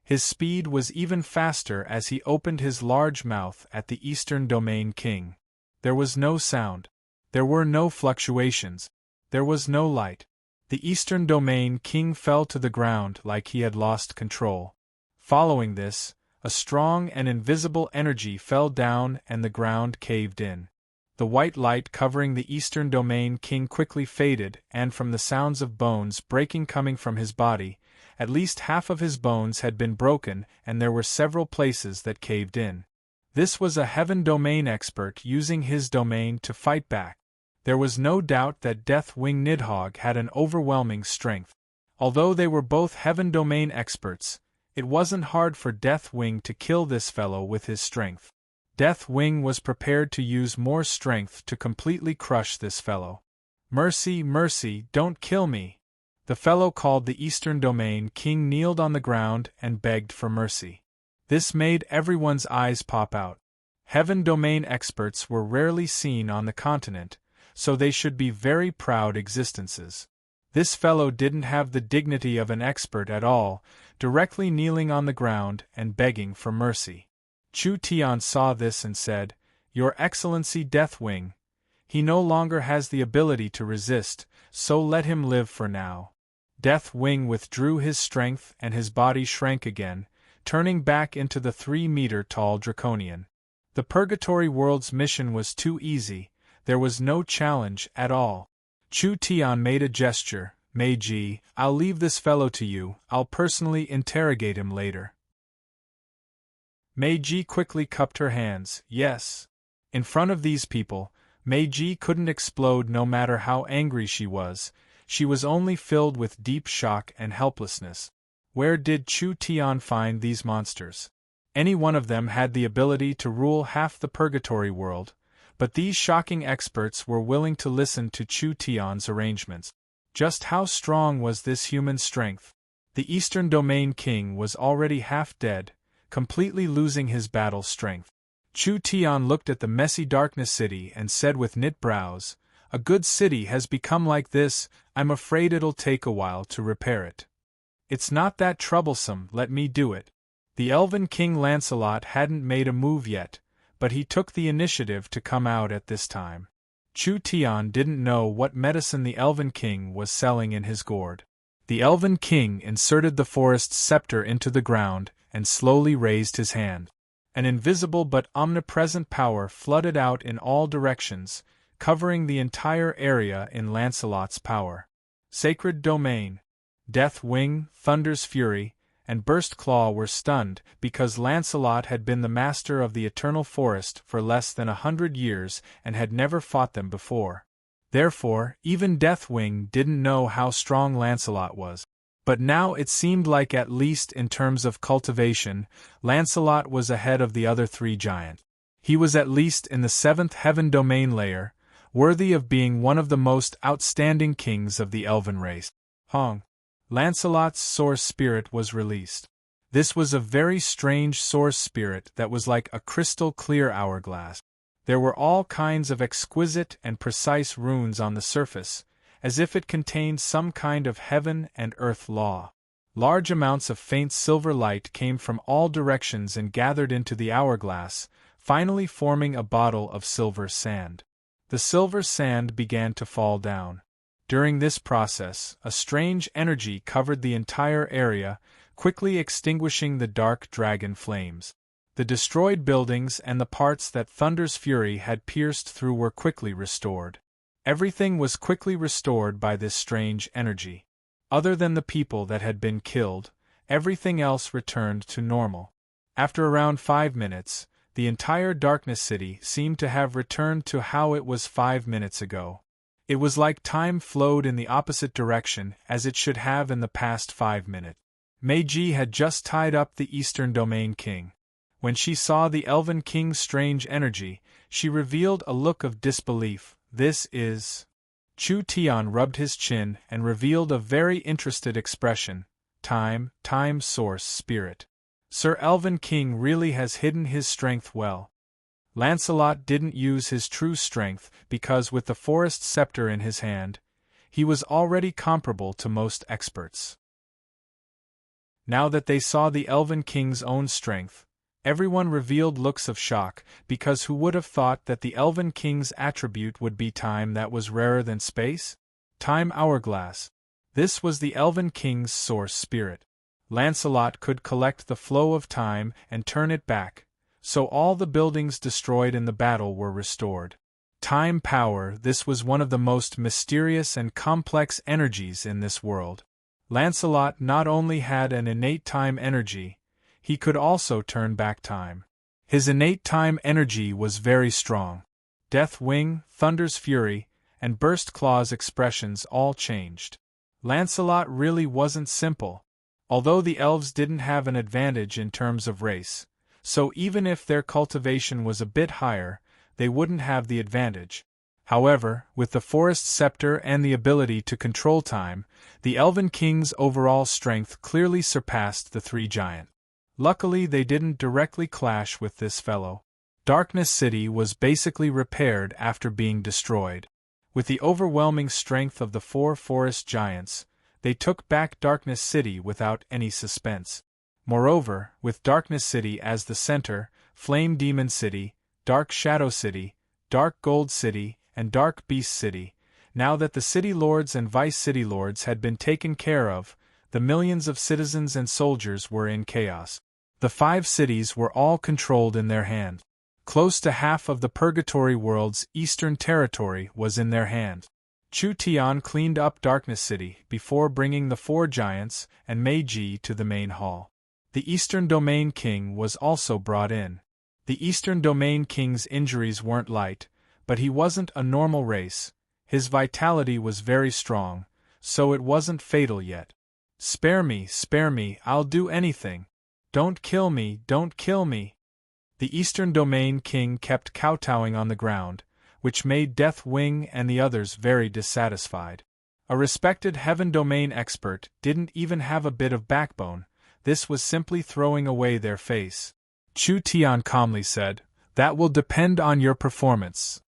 his speed was even faster as he opened his large mouth at the Eastern Domain King. There was no sound. There were no fluctuations. There was no light. The Eastern Domain King fell to the ground like he had lost control. Following this, a strong and invisible energy fell down and the ground caved in. The white light covering the Eastern Domain King quickly faded, and from the sounds of bones breaking coming from his body, at least half of his bones had been broken and there were several places that caved in. This was a heaven domain expert using his domain to fight back. There was no doubt that Deathwing Nidhogg had an overwhelming strength. Although they were both heaven domain experts, it wasn't hard for Deathwing to kill this fellow with his strength. Deathwing was prepared to use more strength to completely crush this fellow. Mercy, mercy, don't kill me! The fellow called the Eastern Domain King kneeled on the ground and begged for mercy. This made everyone's eyes pop out. Heaven domain experts were rarely seen on the continent, so they should be very proud existences. This fellow didn't have the dignity of an expert at all, directly kneeling on the ground and begging for mercy. Chu Tian saw this and said, "Your Excellency Deathwing, he no longer has the ability to resist, so let him live for now." Deathwing withdrew his strength and his body shrank again, turning back into the 3-meter-tall draconian. The Purgatory World's mission was too easy. There was no challenge at all. Chu Tian made a gesture. "Meiji, I'll leave this fellow to you, I'll personally interrogate him later." Meiji quickly cupped her hands. Yes. In front of these people, Meiji couldn't explode no matter how angry she was only filled with deep shock and helplessness. Where did Chu Tian find these monsters? Any one of them had the ability to rule half the Purgatory World, but these shocking experts were willing to listen to Chu Tian's arrangements. Just how strong was this human strength? The Eastern Domain King was already half dead, completely losing his battle strength. Chu Tian looked at the messy Darkness City and said with knit brows, "A good city has become like this, I'm afraid it'll take a while to repair it." "It's not that troublesome, let me do it." The elven king Lancelot hadn't made a move yet, but he took the initiative to come out at this time. Chu Tian didn't know what medicine the elven king was selling in his gourd. The elven king inserted the forest's scepter into the ground and slowly raised his hand. An invisible but omnipresent power flooded out in all directions, covering the entire area in Lancelot's power. Sacred Domain, Death Wing, Thunder's Fury, and Burst Claw were stunned because Lancelot had been the master of the Eternal Forest for less than 100 years and had never fought them before. Therefore, even Deathwing didn't know how strong Lancelot was. But now it seemed like, at least in terms of cultivation, Lancelot was ahead of the other three giants. He was at least in the 7th heaven domain layer, worthy of being one of the most outstanding kings of the elven race. Hong. Lancelot's source spirit was released. This was a very strange source spirit that was like a crystal-clear hourglass. There were all kinds of exquisite and precise runes on the surface, as if it contained some kind of heaven and earth law. Large amounts of faint silver light came from all directions and gathered into the hourglass, finally forming a bottle of silver sand. The silver sand began to fall down. During this process, a strange energy covered the entire area, quickly extinguishing the dark dragon flames. The destroyed buildings and the parts that Thunder's Fury had pierced through were quickly restored. Everything was quickly restored by this strange energy. Other than the people that had been killed, everything else returned to normal. After around 5 minutes, the entire Darkness City seemed to have returned to how it was 5 minutes ago. It was like time flowed in the opposite direction as it should have in the past 5 minutes. Meiji had just tied up the Eastern Domain King. When she saw the Elven King's strange energy, she revealed a look of disbelief. "This is..." Chu Tian rubbed his chin and revealed a very interested expression. Time source spirit. Sir Elven King really has hidden his strength well. Lancelot didn't use his true strength because with the forest scepter in his hand, he was already comparable to most experts. Now that they saw the Elven King's own strength, everyone revealed looks of shock, because who would have thought that the Elven King's attribute would be time that was rarer than space? Time hourglass. This was the Elven King's source spirit. Lancelot could collect the flow of time and turn it back, so all the buildings destroyed in the battle were restored. Time power. This was one of the most mysterious and complex energies in this world. Lancelot not only had an innate time energy, he could also turn back time. His innate time energy was very strong. Death Wing, Thunder's Fury, and Burst Claw's expressions all changed. Lancelot really wasn't simple. Although the elves didn't have an advantage in terms of race, so even if their cultivation was a bit higher, they wouldn't have the advantage. However, with the forest scepter and the ability to control time, the Elven King's overall strength clearly surpassed the three giants. Luckily they didn't directly clash with this fellow. Darkness City was basically repaired after being destroyed. With the overwhelming strength of the 4 forest giants, they took back Darkness City without any suspense. Moreover, with Darkness City as the center, Flame Demon City, Dark Shadow City, Dark Gold City, and Dark Beast City, now that the City Lords and Vice City Lords had been taken care of, the millions of citizens and soldiers were in chaos. The 5 cities were all controlled in their hand. Close to half of the Purgatory World's eastern territory was in their hand. Chu Tian cleaned up Darkness City before bringing the 4 giants and Meiji to the main hall. The Eastern Domain King was also brought in. The Eastern Domain King's injuries weren't light, but he wasn't a normal race. His vitality was very strong, so it wasn't fatal yet. Spare me, I'll do anything. Don't kill me, don't kill me." The Eastern Domain King kept kowtowing on the ground, which made Death Wing and the others very dissatisfied. A respected Heaven Domain expert didn't even have a bit of backbone. This was simply throwing away their face. Chu Tian calmly said, "That will depend on your performance."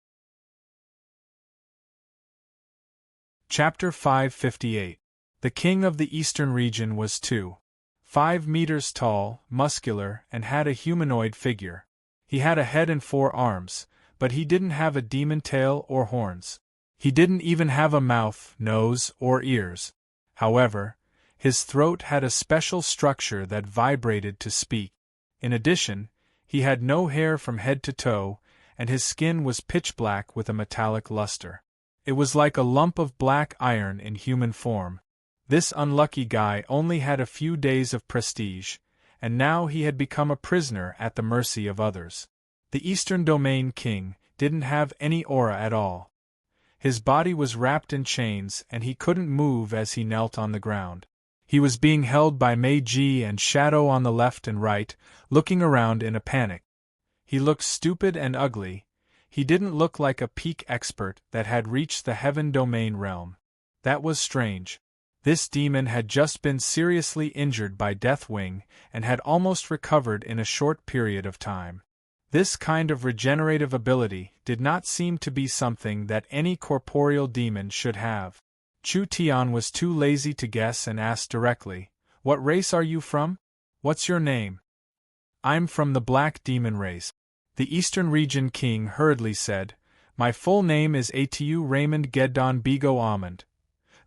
Chapter 558. The king of the eastern region was 2.5 meters tall, muscular, and had a humanoid figure. He had a head and 4 arms, but he didn't have a demon tail or horns. He didn't even have a mouth, nose, or ears. However, his throat had a special structure that vibrated to speak. In addition, he had no hair from head to toe, and his skin was pitch black with a metallic luster. It was like a lump of black iron in human form. This unlucky guy only had a few days of prestige, and now he had become a prisoner at the mercy of others. The Eastern Domain King didn't have any aura at all. His body was wrapped in chains and he couldn't move as he knelt on the ground. He was being held by Meiji and Shadow on the left and right, looking around in a panic. He looked stupid and ugly. He didn't look like a peak expert that had reached the Heaven Domain realm. That was strange. This demon had just been seriously injured by Deathwing and had almost recovered in a short period of time. This kind of regenerative ability did not seem to be something that any corporeal demon should have. Chu Tian was too lazy to guess and asked directly, "What race are you from? What's your name?" "I'm from the Black Demon race." The Eastern Region King hurriedly said, "My full name is Atu Raymond Geddon Bigo Almond."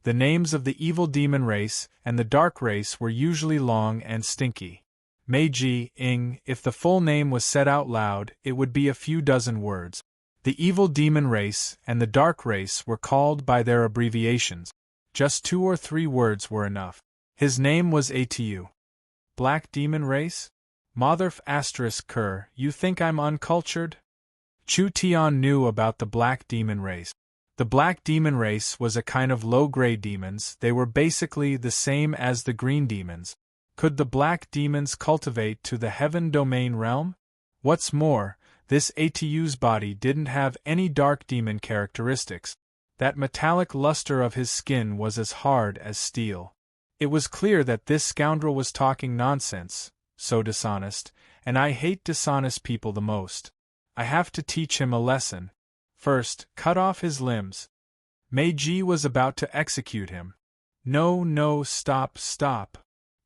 The names of the evil demon race and the dark race were usually long and stinky. Meiji Ing, if the full name was said out loud, it would be a few dozen words. The evil demon race and the dark race were called by their abbreviations. Just 2 or 3 words were enough. His name was Atu. Black demon race? Motherf ****, you think I'm uncultured? Chu Tian knew about the black demon race. The black demon race was a kind of low-grade demons. They were basically the same as the green demons. Could the black demons cultivate to the Heaven Domain realm? What's more, this Atu's body didn't have any dark demon characteristics. That metallic luster of his skin was as hard as steel. It was clear that this scoundrel was talking nonsense, so dishonest, and I hate dishonest people the most. I have to teach him a lesson. First, cut off his limbs. Meiji was about to execute him. No, stop.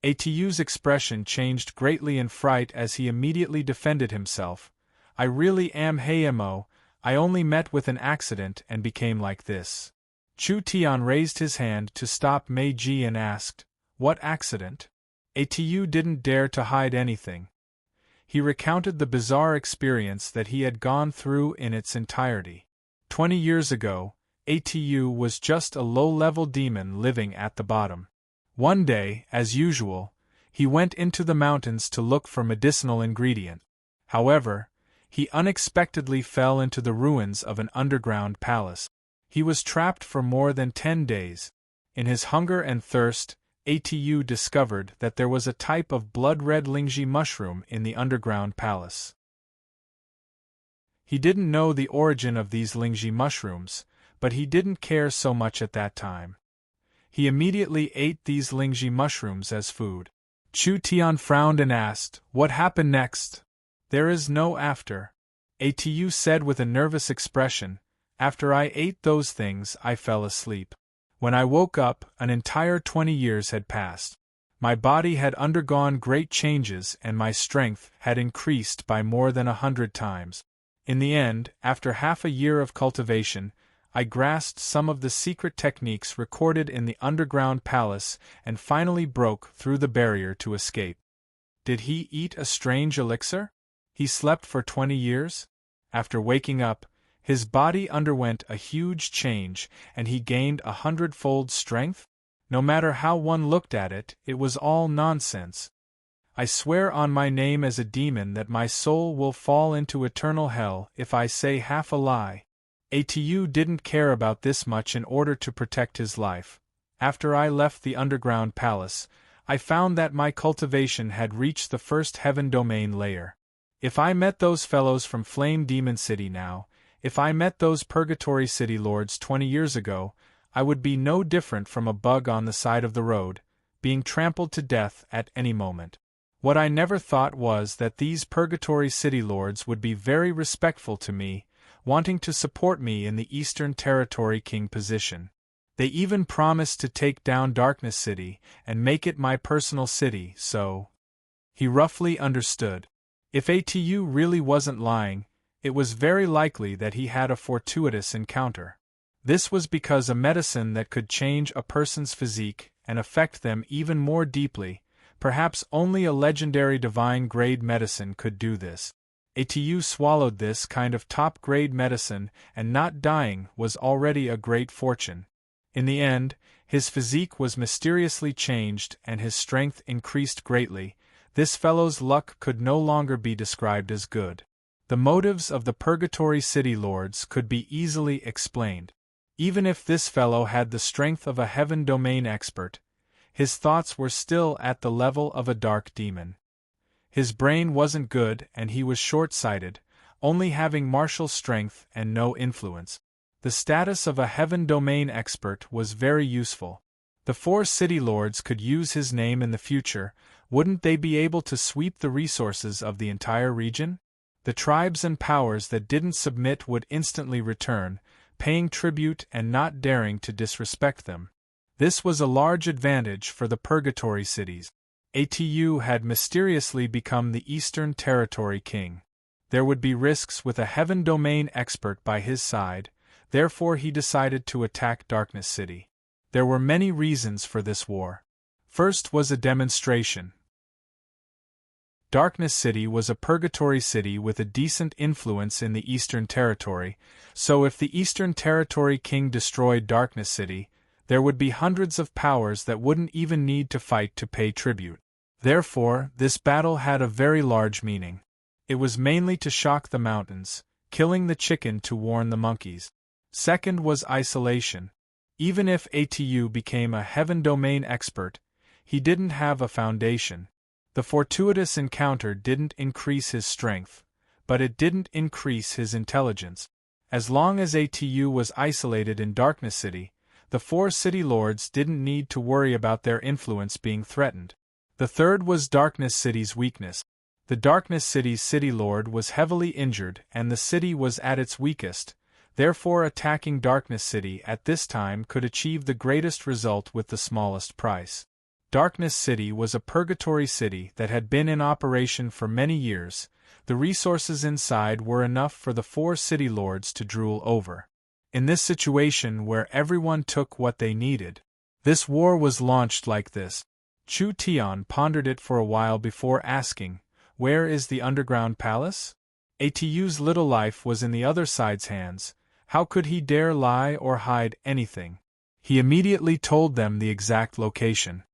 Atu's expression changed greatly in fright as he immediately defended himself. I really am Hayemo, I only met with an accident and became like this. Chu Tian raised his hand to stop Meiji and asked, "What accident?" Atu didn't dare to hide anything. He recounted the bizarre experience that he had gone through in its entirety. 20 years ago, Atu was just a low-level demon living at the bottom. One day, as usual, he went into the mountains to look for medicinal ingredient. However, he unexpectedly fell into the ruins of an underground palace. He was trapped for more than 10 days. In his hunger and thirst, Atu discovered that there was a type of blood-red Lingji mushroom in the underground palace. He didn't know the origin of these Lingji mushrooms, but he didn't care so much at that time. He immediately ate these Lingji mushrooms as food. Chu Tian frowned and asked, "What happened next?" "There is no after," Atu said with a nervous expression. "After I ate those things, I fell asleep. When I woke up, an entire 20 years had passed. My body had undergone great changes and my strength had increased by more than 100 times. In the end, after half a year of cultivation, I grasped some of the secret techniques recorded in the underground palace and finally broke through the barrier to escape." Did he eat a strange elixir? He slept for 20 years? After waking up, his body underwent a huge change and he gained 100-fold strength? No matter how one looked at it, it was all nonsense. I swear on my name as a demon that my soul will fall into eternal hell if I say half a lie. Atu didn't care about this much in order to protect his life. After I left the underground palace, I found that my cultivation had reached the first Heaven Domain layer. If I met those fellows from Flame Demon City now, if I met those Purgatory City lords 20 years ago, I would be no different from a bug on the side of the road, being trampled to death at any moment. What I never thought was that these Purgatory City lords would be very respectful to me, wanting to support me in the Eastern Territory King position. They even promised to take down Darkness City and make it my personal city, so. He roughly understood. If Atu really wasn't lying, it was very likely that he had a fortuitous encounter. This was because a medicine that could change a person's physique and affect them even more deeply, perhaps only a legendary divine-grade medicine could do this. Atu swallowed this kind of top-grade medicine, and not dying was already a great fortune. In the end, his physique was mysteriously changed and his strength increased greatly. This fellow's luck could no longer be described as good. The motives of the Purgatory City Lords could be easily explained. Even if this fellow had the strength of a Heaven Domain expert, his thoughts were still at the level of a dark demon. His brain wasn't good and he was short-sighted, only having martial strength and no influence. The status of a Heaven Domain expert was very useful. The 4 city lords could use his name in the future. Wouldn't they be able to sweep the resources of the entire region? The tribes and powers that didn't submit would instantly return, paying tribute and not daring to disrespect them. This was a large advantage for the Purgatory cities. Atu had mysteriously become the Eastern Territory king. There would be risks with a Heaven Domain expert by his side, therefore he decided to attack Darkness City. There were many reasons for this war. First was a demonstration. Darkness City was a purgatory city with a decent influence in the Eastern Territory, so if the Eastern Territory king destroyed Darkness City, there would be hundreds of powers that wouldn't even need to fight to pay tribute. Therefore, this battle had a very large meaning. It was mainly to shock the mountains, killing the chicken to warn the monkeys. Second was isolation. Even if Atu became a Heaven Domain expert, he didn't have a foundation. The fortuitous encounter didn't increase his strength, but it didn't increase his intelligence. As long as Atu was isolated in Darkness City, the 4 city lords didn't need to worry about their influence being threatened. The third was Darkness City's weakness. The Darkness City's city lord was heavily injured and the city was at its weakest, therefore attacking Darkness City at this time could achieve the greatest result with the smallest price. Darkness City was a purgatory city that had been in operation for many years. The resources inside were enough for the 4 city lords to drool over. In this situation where everyone took what they needed, this war was launched like this. Chu Tian pondered it for a while before asking, "Where is the underground palace?" Atu's little life was in the other side's hands. How could he dare lie or hide anything? He immediately told them the exact location.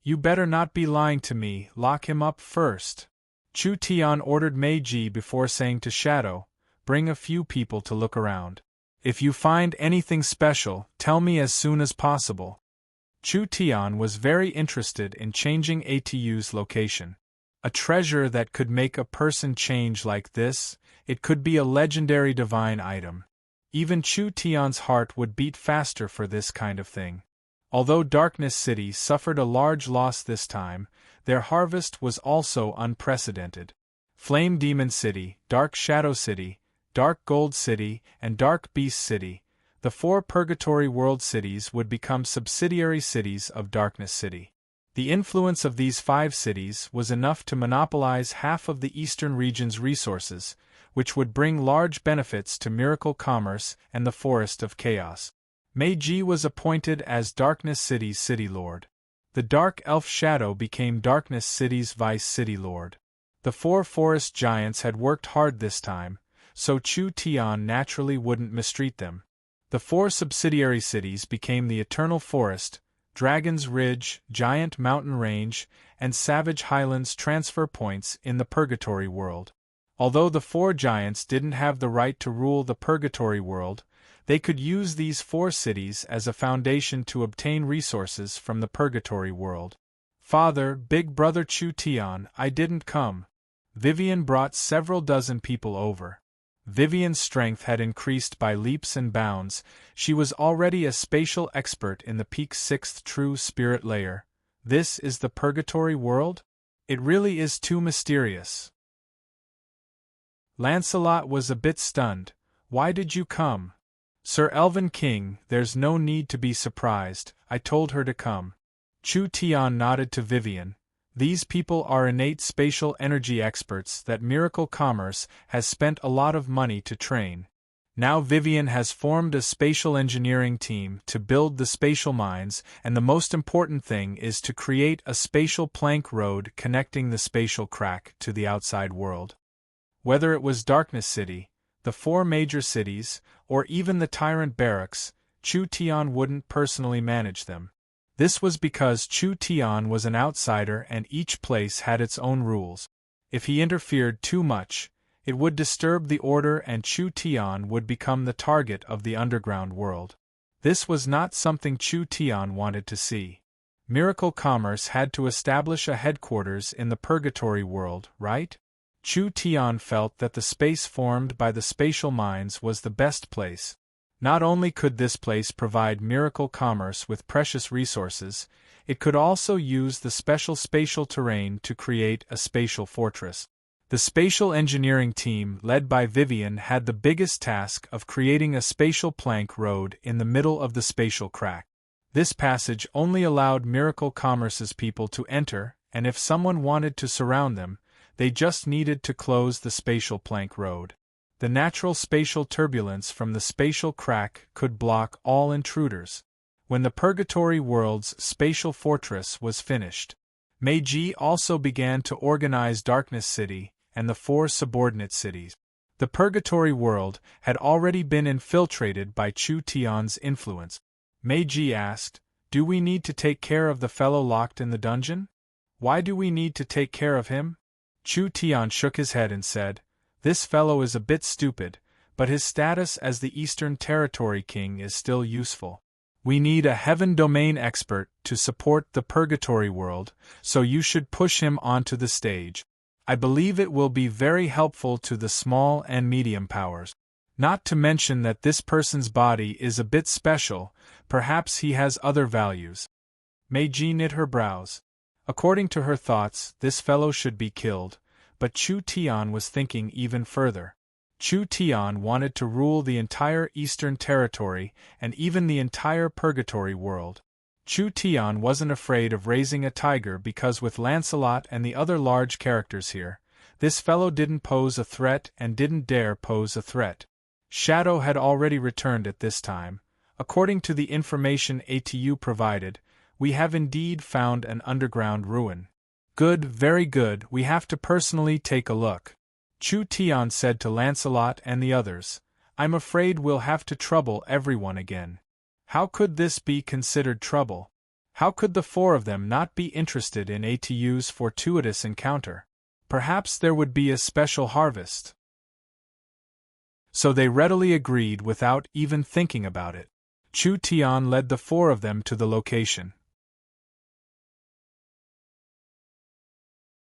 "You better not be lying to me, lock him up first." Chu Tian ordered Meiji before saying to Shadow, "Bring a few people to look around. If you find anything special, tell me as soon as possible." Chu Tian was very interested in changing Atu's location. A treasure that could make a person change like this, it could be a legendary divine item. Even Chu Tian's heart would beat faster for this kind of thing. Although Darkness City suffered a large loss this time, their harvest was also unprecedented. Flame Demon City, Dark Shadow City, Dark Gold City, and Dark Beast City, the 4 Purgatory World cities would become subsidiary cities of Darkness City. The influence of these 5 cities was enough to monopolize half of the eastern region's resources, which would bring large benefits to Miracle Commerce and the Forest of Chaos. Meiji was appointed as Darkness City's city lord. The Dark Elf Shadow became Darkness City's vice city lord. The 4 forest giants had worked hard this time, so Chu Tian naturally wouldn't mistreat them. The 4 subsidiary cities became the Eternal Forest, Dragon's Ridge, Giant Mountain Range, and Savage Highlands transfer points in the Purgatory World. Although the 4 giants didn't have the right to rule the Purgatory World, they could use these 4 cities as a foundation to obtain resources from the Purgatory World. "Father, Big Brother Chu Tian, I didn't come." Vivian brought several dozen people over. Vivian's strength had increased by leaps and bounds. She was already a spatial expert in the Peak's 6th true spirit layer. This is the Purgatory World? It really is too mysterious. Lancelot was a bit stunned. "Why did you come?" Sir Elven King, there's no need to be surprised, I told her to come. Chu Tian nodded to Vivian. These people are innate spatial energy experts that Miracle Commerce has spent a lot of money to train. Now Vivian has formed a spatial engineering team to build the spatial mines, and the most important thing is to create a spatial plank road connecting the spatial crack to the outside world. Whether it was Darkness City, the 4 major cities, or even the Tyrant Barracks, Chu Tian wouldn't personally manage them. This was because Chu Tian was an outsider and each place had its own rules. If he interfered too much, it would disturb the order and Chu Tian would become the target of the underground world. This was not something Chu Tian wanted to see. Miracle Commerce had to establish a headquarters in the Purgatory world, right? Chu Tian felt that the space formed by the spatial mines was the best place. Not only could this place provide Miracle Commerce with precious resources, it could also use the special spatial terrain to create a spatial fortress. The spatial engineering team led by Vivian had the biggest task of creating a spatial plank road in the middle of the spatial crack. This passage only allowed Miracle Commerce's people to enter, and if someone wanted to surround them, they just needed to close the spatial plank road. The natural spatial turbulence from the spatial crack could block all intruders. When the Purgatory world's spatial fortress was finished, Meiji also began to organize Darkness City and the 4 subordinate cities. The Purgatory world had already been infiltrated by Chu Tian's influence. Meiji asked, "Do we need to take care of the fellow locked in the dungeon? Why do we need to take care of him?" Chu Tian shook his head and said, "This fellow is a bit stupid, but his status as the Eastern Territory King is still useful. We need a Heaven Domain expert to support the Purgatory world, so you should push him onto the stage. I believe it will be very helpful to the small and medium powers. Not to mention that this person's body is a bit special, perhaps he has other values." Meiji knit her brows. According to her thoughts, this fellow should be killed, but Chu Tian was thinking even further. Chu Tian wanted to rule the entire Eastern Territory and even the entire Purgatory world. Chu Tian wasn't afraid of raising a tiger because with Lancelot and the other large characters here, this fellow didn't pose a threat and didn't dare pose a threat. Shadow had already returned at this time. According to the information ATU provided, we have indeed found an underground ruin. Good, very good, we have to personally take a look. Chu Tian said to Lancelot and the others, "I'm afraid we'll have to trouble everyone again." How could this be considered trouble? How could the 4 of them not be interested in ATU's fortuitous encounter? Perhaps there would be a special harvest. So they readily agreed without even thinking about it. Chu Tian led the 4 of them to the location.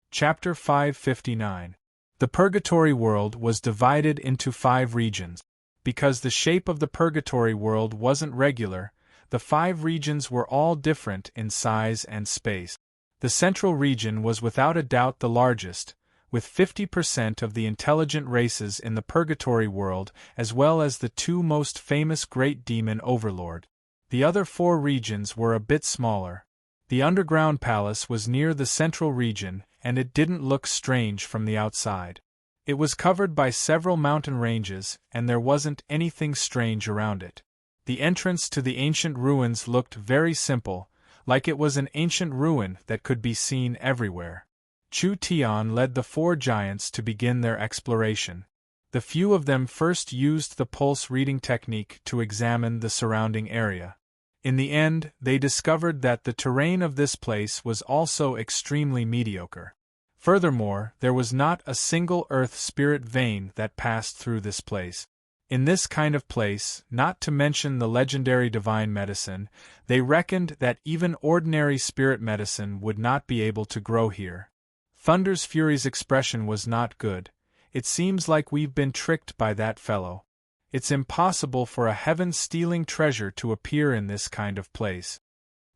Chapter 559. The Purgatory world was divided into 5 regions. Because the shape of the Purgatory world wasn't regular, the 5 regions were all different in size and space. The central region was without a doubt the largest, with 50% of the intelligent races in the Purgatory world as well as the 2 most famous Great Demon Overlord. The other 4 regions were a bit smaller. The underground palace was near the central region, and it didn't look strange from the outside. It was covered by several mountain ranges, and there wasn't anything strange around it. The entrance to the ancient ruins looked very simple, like it was an ancient ruin that could be seen everywhere. Chu Tian led the 4 giants to begin their exploration. The few of them first used the pulse reading technique to examine the surrounding area. In the end, they discovered that the terrain of this place was also extremely mediocre. Furthermore, there was not a single earth spirit vein that passed through this place. In this kind of place, not to mention the legendary divine medicine, they reckoned that even ordinary spirit medicine would not be able to grow here. Thunder's Fury's expression was not good. "It seems like we've been tricked by that fellow. It's impossible for a heaven-stealing treasure to appear in this kind of place."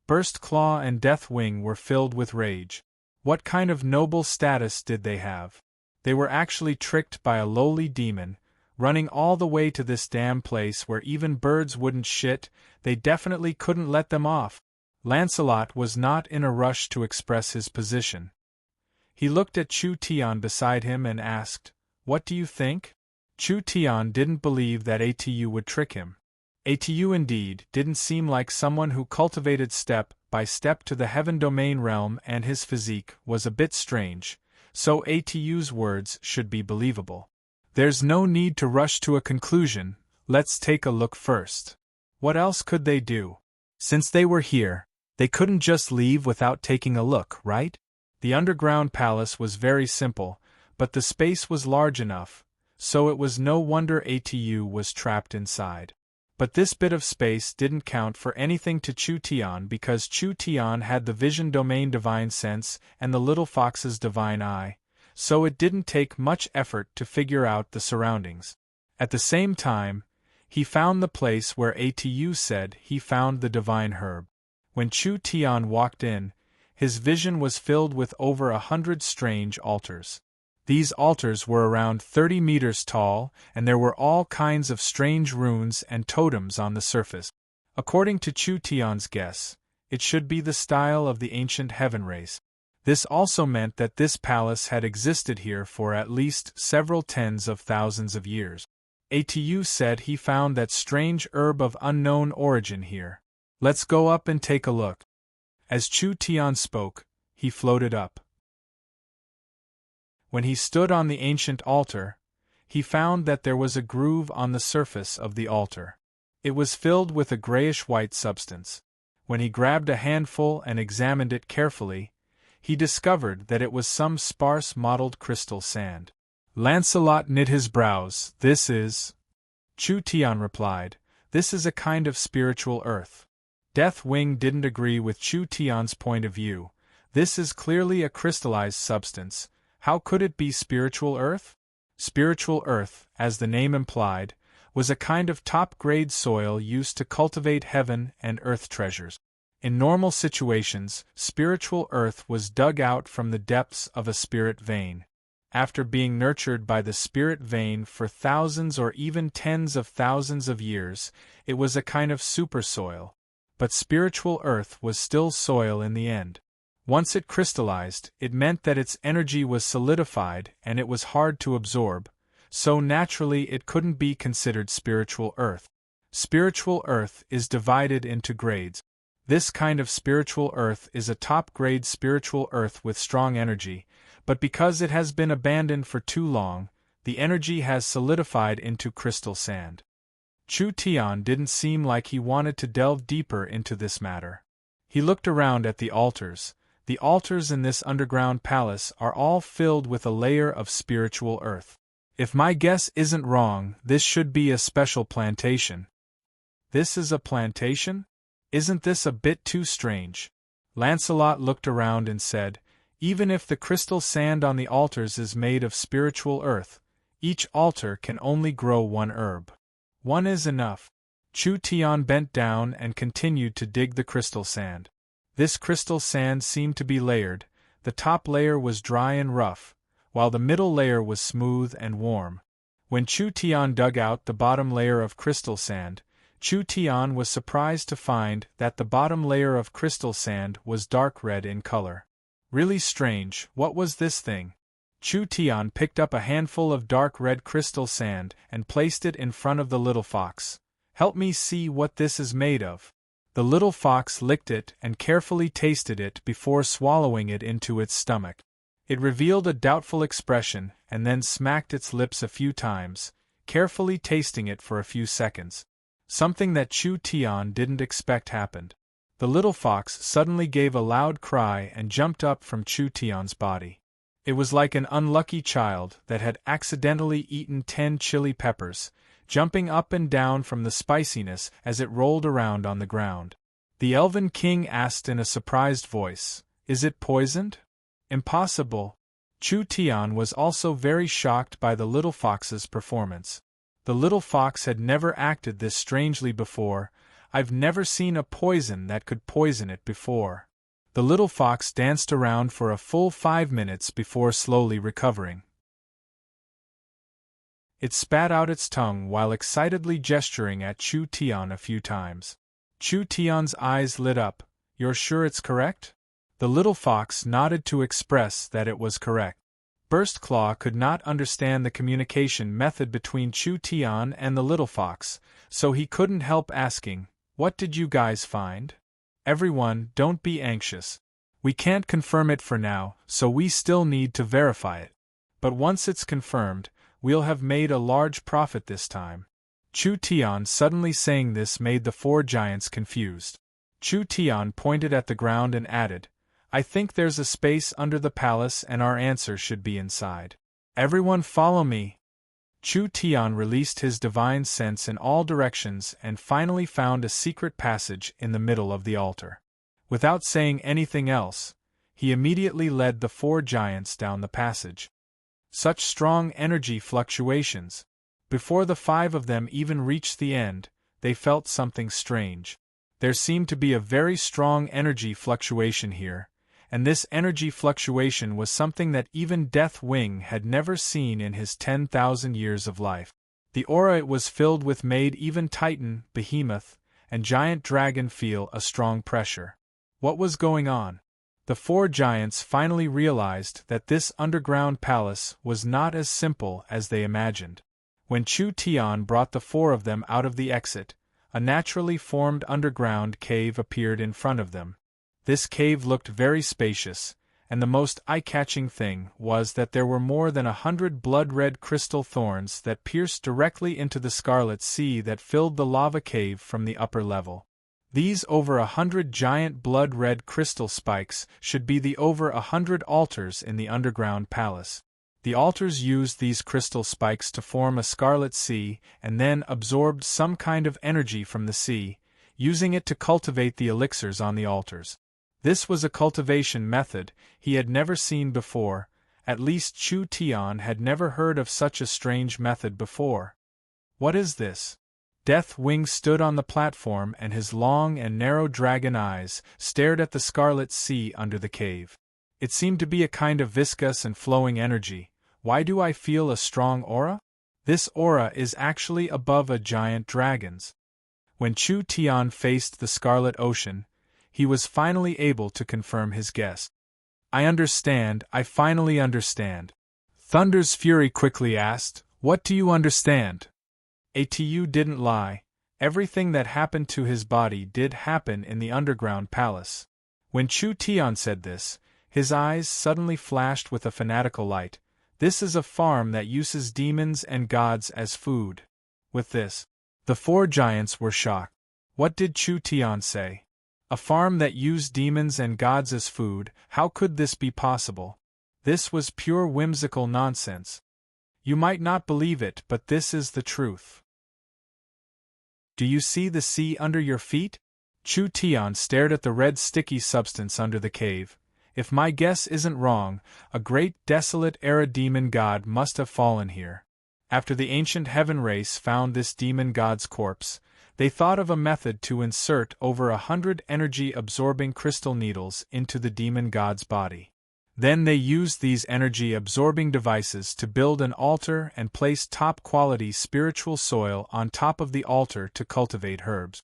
Burst Claw and Deathwing were filled with rage. What kind of noble status did they have? They were actually tricked by a lowly demon, running all the way to this damn place where even birds wouldn't shit. They definitely couldn't let them off. Lancelot was not in a rush to express his position. He looked at Chu Tian beside him and asked, "What do you think?" Chu Tian didn't believe that Atu would trick him. Atu indeed didn't seem like someone who cultivated step by step to the heaven domain realm, and his physique was a bit strange, so Atu's words should be believable. There's no need to rush to a conclusion, let's take a look first. What else could they do? Since they were here, they couldn't just leave without taking a look, right? The underground palace was very simple, but the space was large enough, so it was no wonder Atu was trapped inside. But this bit of space didn't count for anything to Chu Tian because Chu Tian had the vision domain divine sense and the little fox's divine eye, so it didn't take much effort to figure out the surroundings. At the same time, he found the place where Atu said he found the divine herb. When Chu Tian walked in, his vision was filled with over 100 strange altars. These altars were around 30 meters tall, and there were all kinds of strange runes and totems on the surface. According to Chu Tian's guess, it should be the style of the ancient heaven race. This also meant that this palace had existed here for at least several tens of thousands of years. Atu said he found that strange herb of unknown origin here. Let's go up and take a look. As Chu Tian spoke, he floated up. When he stood on the ancient altar, he found that there was a groove on the surface of the altar. It was filled with a grayish-white substance. When he grabbed a handful and examined it carefully, he discovered that it was some sparse mottled crystal sand. Lancelot knit his brows. "This is—" Chu Tian replied, "This is a kind of spiritual earth." Deathwing didn't agree with Chu Tian's point of view. "This is clearly a crystallized substance. How could it be spiritual earth?" Spiritual earth, as the name implied, was a kind of top-grade soil used to cultivate heaven and earth treasures. In normal situations, spiritual earth was dug out from the depths of a spirit vein. After being nurtured by the spirit vein for thousands or even tens of thousands of years, it was a kind of super soil. But spiritual earth was still soil in the end. Once it crystallized, it meant that its energy was solidified and it was hard to absorb, so naturally it couldn't be considered spiritual earth. Spiritual earth is divided into grades. This kind of spiritual earth is a top-grade spiritual earth with strong energy, but because it has been abandoned for too long, the energy has solidified into crystal sand. Chu Tian didn't seem like he wanted to delve deeper into this matter. He looked around at the altars. The altars in this underground palace are all filled with a layer of spiritual earth. If my guess isn't wrong, this should be a special plantation. This is a plantation? Isn't this a bit too strange? Lancelot looked around and said, "Even if the crystal sand on the altars is made of spiritual earth, each altar can only grow one herb. One is enough." Chu Tian bent down and continued to dig the crystal sand. This crystal sand seemed to be layered. The top layer was dry and rough, while the middle layer was smooth and warm. When Chu Tian dug out the bottom layer of crystal sand, Chu Tian was surprised to find that the bottom layer of crystal sand was dark red in color. Really strange, what was this thing? Chu Tian picked up a handful of dark red crystal sand and placed it in front of the little fox. "Help me see what this is made of." The little fox licked it and carefully tasted it before swallowing it into its stomach. It revealed a doubtful expression and then smacked its lips a few times, carefully tasting it for a few seconds. Something that Chu Tian didn't expect happened. The little fox suddenly gave a loud cry and jumped up from Chu Tian's body. It was like an unlucky child that had accidentally eaten 10 chili peppers, jumping up and down from the spiciness as it rolled around on the ground. The Elven King asked in a surprised voice, "Is it poisoned?" "Impossible." Chu Tian was also very shocked by the little fox's performance. The little fox had never acted this strangely before. "I've never seen a poison that could poison it before." The little fox danced around for a full 5 minutes before slowly recovering. It spat out its tongue while excitedly gesturing at Chu Tian a few times. Chu Tian's eyes lit up. You're sure it's correct? The little fox nodded to express that it was correct. Burst Claw could not understand the communication method between Chu Tian and the little fox, so he couldn't help asking, "What did you guys find?" "Everyone, don't be anxious. We can't confirm it for now, so we still need to verify it. But once it's confirmed, we'll have made a large profit this time." Chu Tian suddenly saying this made the four giants confused. Chu Tian pointed at the ground and added, "I think there's a space under the palace and our answer should be inside. Everyone follow me." Chu Tian released his divine sense in all directions and finally found a secret passage in the middle of the altar. Without saying anything else, he immediately led the four giants down the passage. Such strong energy fluctuations! Before the five of them even reached the end, they felt something strange. There seemed to be a very strong energy fluctuation here, and this energy fluctuation was something that even Deathwing had never seen in his 10,000 years of life. The aura it was filled with made even Titan, Behemoth, and Giant Dragon feel a strong pressure. What was going on? The four giants finally realized that this underground palace was not as simple as they imagined. When Chu Tian brought the four of them out of the exit, a naturally formed underground cave appeared in front of them. This cave looked very spacious, and the most eye-catching thing was that there were more than 100 blood-red crystal thorns that pierced directly into the scarlet sea that filled the lava cave from the upper level. These over 100 giant blood-red crystal spikes should be the over 100 altars in the underground palace. The altars used these crystal spikes to form a scarlet sea and then absorbed some kind of energy from the sea, using it to cultivate the elixirs on the altars. This was a cultivation method he had never seen before, at least Chu Tian had never heard of such a strange method before. "What is this?" Deathwing stood on the platform and his long and narrow dragon eyes stared at the scarlet sea under the cave. It seemed to be a kind of viscous and flowing energy. Why do I feel a strong aura? This aura is actually above a giant dragon's. When Chu Tian faced the Scarlet Ocean, he was finally able to confirm his guess. "I understand, I finally understand." Thunder's Fury quickly asked, "What do you understand?" Atu didn't lie. Everything that happened to his body did happen in the underground palace. When Chu Tian said this, his eyes suddenly flashed with a fanatical light. This is a farm that uses demons and gods as food. With this, the four giants were shocked. What did Chu Tian say? A farm that used demons and gods as food, how could this be possible? This was pure whimsical nonsense. You might not believe it, but this is the truth. Do you see the sea under your feet? Chu Tian stared at the red sticky substance under the cave. If my guess isn't wrong, a great desolate era demon god must have fallen here. After the ancient heaven race found this demon god's corpse, they thought of a method to insert over 100 energy-absorbing crystal needles into the demon god's body. Then they used these energy-absorbing devices to build an altar and place top-quality spiritual soil on top of the altar to cultivate herbs.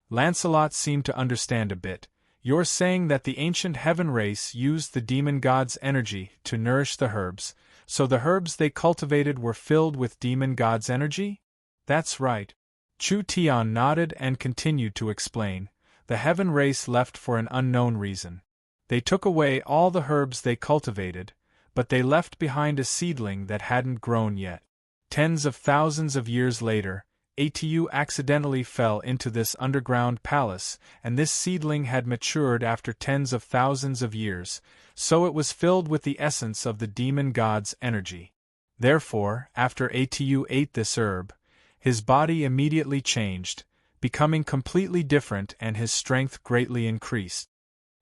Lancelot seemed to understand a bit. You're saying that the ancient heaven race used the demon god's energy to nourish the herbs, so the herbs they cultivated were filled with demon god's energy? That's right. Chu Tian nodded and continued to explain. The heaven race left for an unknown reason. They took away all the herbs they cultivated, but they left behind a seedling that hadn't grown yet. Tens of thousands of years later, Atu accidentally fell into this underground palace, and this seedling had matured after tens of thousands of years, so it was filled with the essence of the demon god's energy. Therefore, after Atu ate this herb, his body immediately changed, becoming completely different, and his strength greatly increased.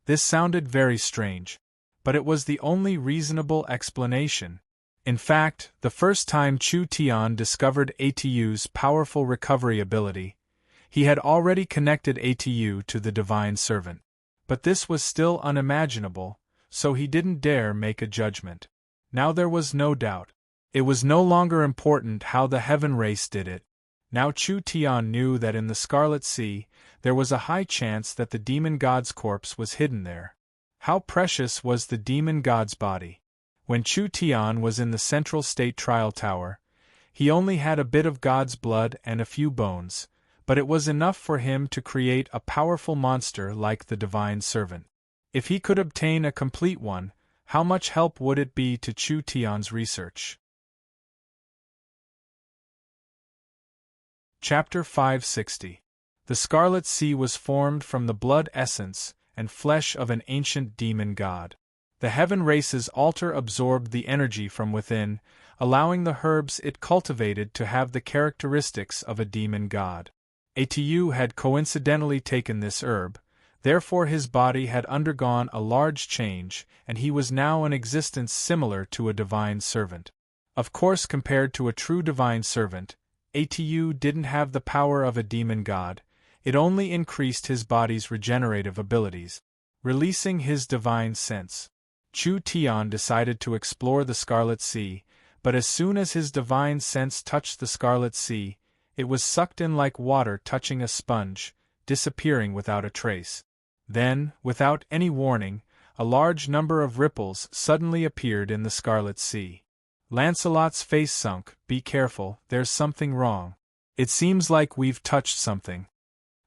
This sounded very strange, but it was the only reasonable explanation. In fact, the first time Chu Tian discovered Atu's powerful recovery ability, he had already connected Atu to the divine servant. But this was still unimaginable, so he didn't dare make a judgment. Now there was no doubt. It was no longer important how the heaven race did it. Now Chu Tian knew that in the Scarlet Sea, there was a high chance that the demon god's corpse was hidden there. How precious was the demon god's body! When Chu Tian was in the Central State Trial Tower, he only had a bit of God's blood and a few bones, but it was enough for him to create a powerful monster like the Divine Servant. If he could obtain a complete one, how much help would it be to Chu Tian's research? Chapter 560. The Scarlet Sea was formed from the blood essence and flesh of an ancient demon god. The heaven race's altar absorbed the energy from within, allowing the herbs it cultivated to have the characteristics of a demon god. Atu had coincidentally taken this herb, therefore his body had undergone a large change, and he was now an existence similar to a divine servant. Of course, compared to a true divine servant, Atu didn't have the power of a demon god, it only increased his body's regenerative abilities, releasing his divine sense. Chu Tian decided to explore the Scarlet Sea, but as soon as his divine sense touched the Scarlet Sea, it was sucked in like water touching a sponge, disappearing without a trace. Then, without any warning, a large number of ripples suddenly appeared in the Scarlet Sea. Lancelot's face sunk. "Be careful, there's something wrong. It seems like we've touched something."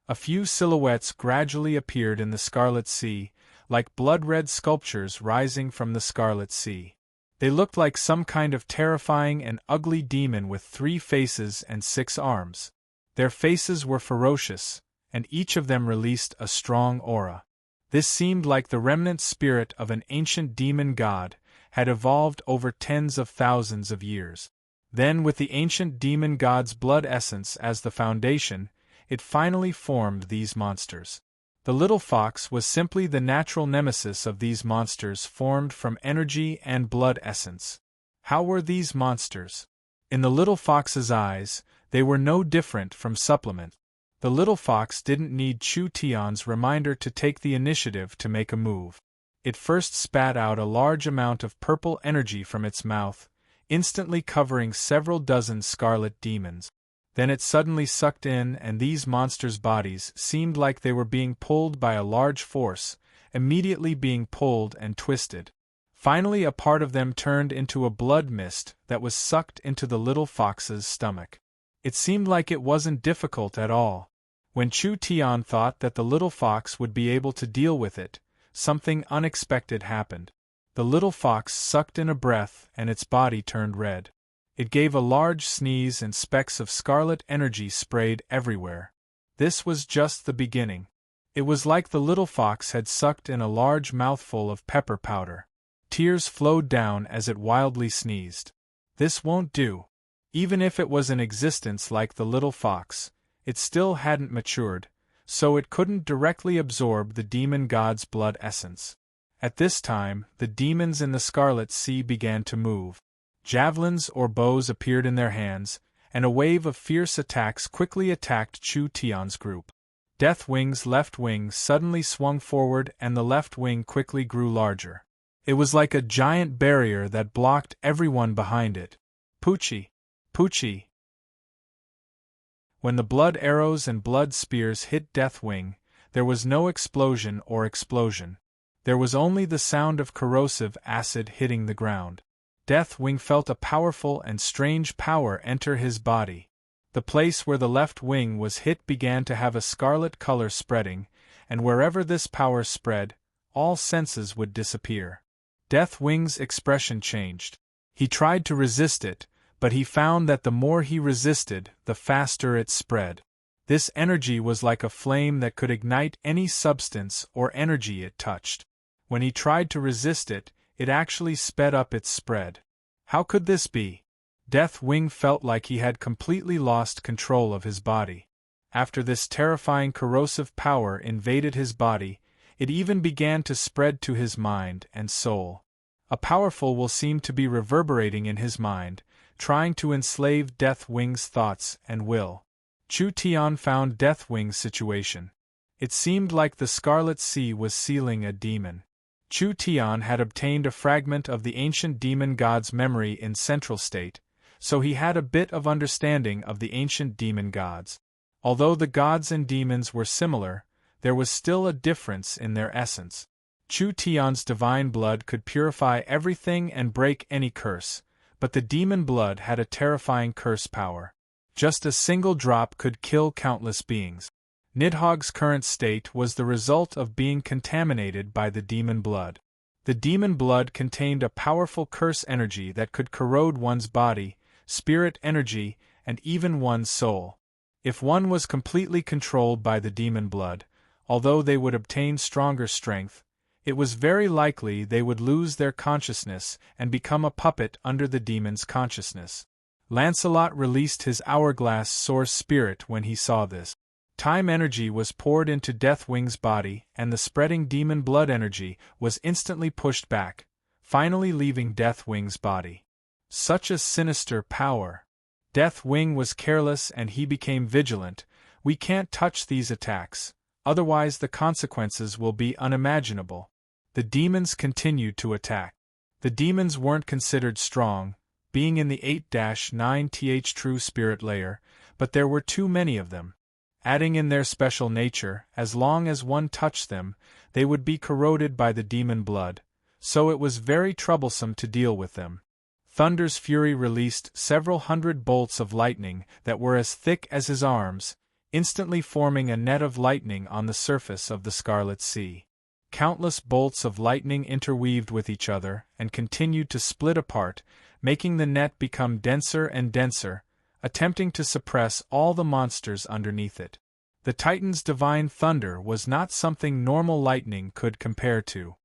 A few silhouettes gradually appeared in the Scarlet Sea, like blood-red sculptures rising from the Scarlet Sea. They looked like some kind of terrifying and ugly demon with 3 faces and 6 arms. Their faces were ferocious, and each of them released a strong aura. This seemed like the remnant spirit of an ancient demon god, had evolved over tens of thousands of years. Then, with the ancient demon god's blood essence as the foundation, it finally formed these monsters. The little fox was simply the natural nemesis of these monsters formed from energy and blood essence. How were these monsters? In the little fox's eyes, they were no different from supplement. The little fox didn't need Chu Tian's reminder to take the initiative to make a move. It first spat out a large amount of purple energy from its mouth, instantly covering several dozen scarlet demons. Then it suddenly sucked in, and these monsters' bodies seemed like they were being pulled by a large force, immediately being pulled and twisted. Finally, a part of them turned into a blood mist that was sucked into the little fox's stomach. It seemed like it wasn't difficult at all. When Chu Tian thought that the little fox would be able to deal with it, something unexpected happened. The little fox sucked in a breath and its body turned red. It gave a large sneeze and specks of scarlet energy sprayed everywhere. This was just the beginning. It was like the little fox had sucked in a large mouthful of pepper powder. Tears flowed down as it wildly sneezed. This won't do. Even if it was in existence like the little fox, it still hadn't matured, so it couldn't directly absorb the demon god's blood essence. At this time, the demons in the Scarlet Sea began to move. Javelins or bows appeared in their hands, and a wave of fierce attacks quickly attacked Chu Tian's group. Deathwing's left wing suddenly swung forward and the left wing quickly grew larger. It was like a giant barrier that blocked everyone behind it. Poochie! Poochie! When the blood arrows and blood spears hit Deathwing, there was no explosion or explosion. There was only the sound of corrosive acid hitting the ground. Deathwing felt a powerful and strange power enter his body. The place where the left wing was hit began to have a scarlet color spreading, and wherever this power spread, all senses would disappear. Deathwing's expression changed. He tried to resist it, but he found that the more he resisted, the faster it spread. This energy was like a flame that could ignite any substance or energy it touched. When he tried to resist it, it actually sped up its spread. How could this be? Deathwing felt like he had completely lost control of his body. After this terrifying corrosive power invaded his body, it even began to spread to his mind and soul. A powerful will seemed to be reverberating in his mind, trying to enslave Deathwing's thoughts and will. Chu Tian found Deathwing's situation. It seemed like the Scarlet Sea was sealing a demon. Chu Tian had obtained a fragment of the ancient demon god's memory in Central State, so he had a bit of understanding of the ancient demon gods. Although the gods and demons were similar, there was still a difference in their essence. Chu Tian's divine blood could purify everything and break any curse, but the demon blood had a terrifying curse power. Just a single drop could kill countless beings. Nidhogg's current state was the result of being contaminated by the demon blood. The demon blood contained a powerful curse energy that could corrode one's body, spirit energy, and even one's soul. If one was completely controlled by the demon blood, although they would obtain stronger strength, it was very likely they would lose their consciousness and become a puppet under the demon's consciousness. Lancelot released his hourglass source spirit when he saw this. Time energy was poured into Deathwing's body, and the spreading demon blood energy was instantly pushed back, finally leaving Deathwing's body. Such a sinister power. Deathwing was careless and he became vigilant. We can't touch these attacks, otherwise the consequences will be unimaginable. The demons continued to attack. The demons weren't considered strong, being in the 8-9th true spirit layer, but there were too many of them. Adding in their special nature, as long as one touched them, they would be corroded by the demon blood, so it was very troublesome to deal with them. Thunder's fury released several hundred bolts of lightning that were as thick as his arms, instantly forming a net of lightning on the surface of the Scarlet Sea. Countless bolts of lightning interweaved with each other and continued to split apart, making the net become denser and denser, attempting to suppress all the monsters underneath it. The Titan's divine thunder was not something normal lightning could compare to.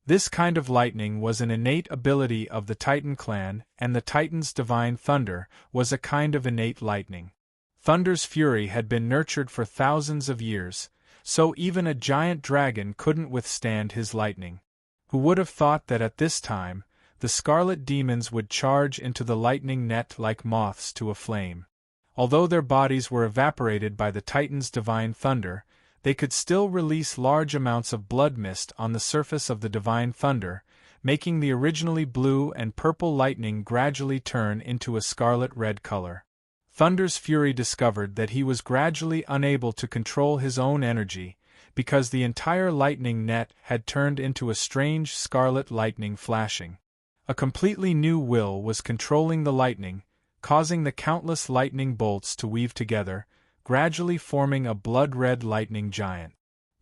This kind of lightning was an innate ability of the Titan clan, and the Titan's divine thunder was a kind of innate lightning. Thunder's fury had been nurtured for thousands of years, so even a giant dragon couldn't withstand his lightning. Who would have thought that at this time, the scarlet demons would charge into the lightning net like moths to a flame. Although their bodies were evaporated by the Titan's divine thunder, they could still release large amounts of blood mist on the surface of the divine thunder, making the originally blue and purple lightning gradually turn into a scarlet-red color. Thunder's fury discovered that he was gradually unable to control his own energy, because the entire lightning net had turned into a strange scarlet lightning flashing. A completely new will was controlling the lightning, causing the countless lightning bolts to weave together, gradually forming a blood-red lightning giant.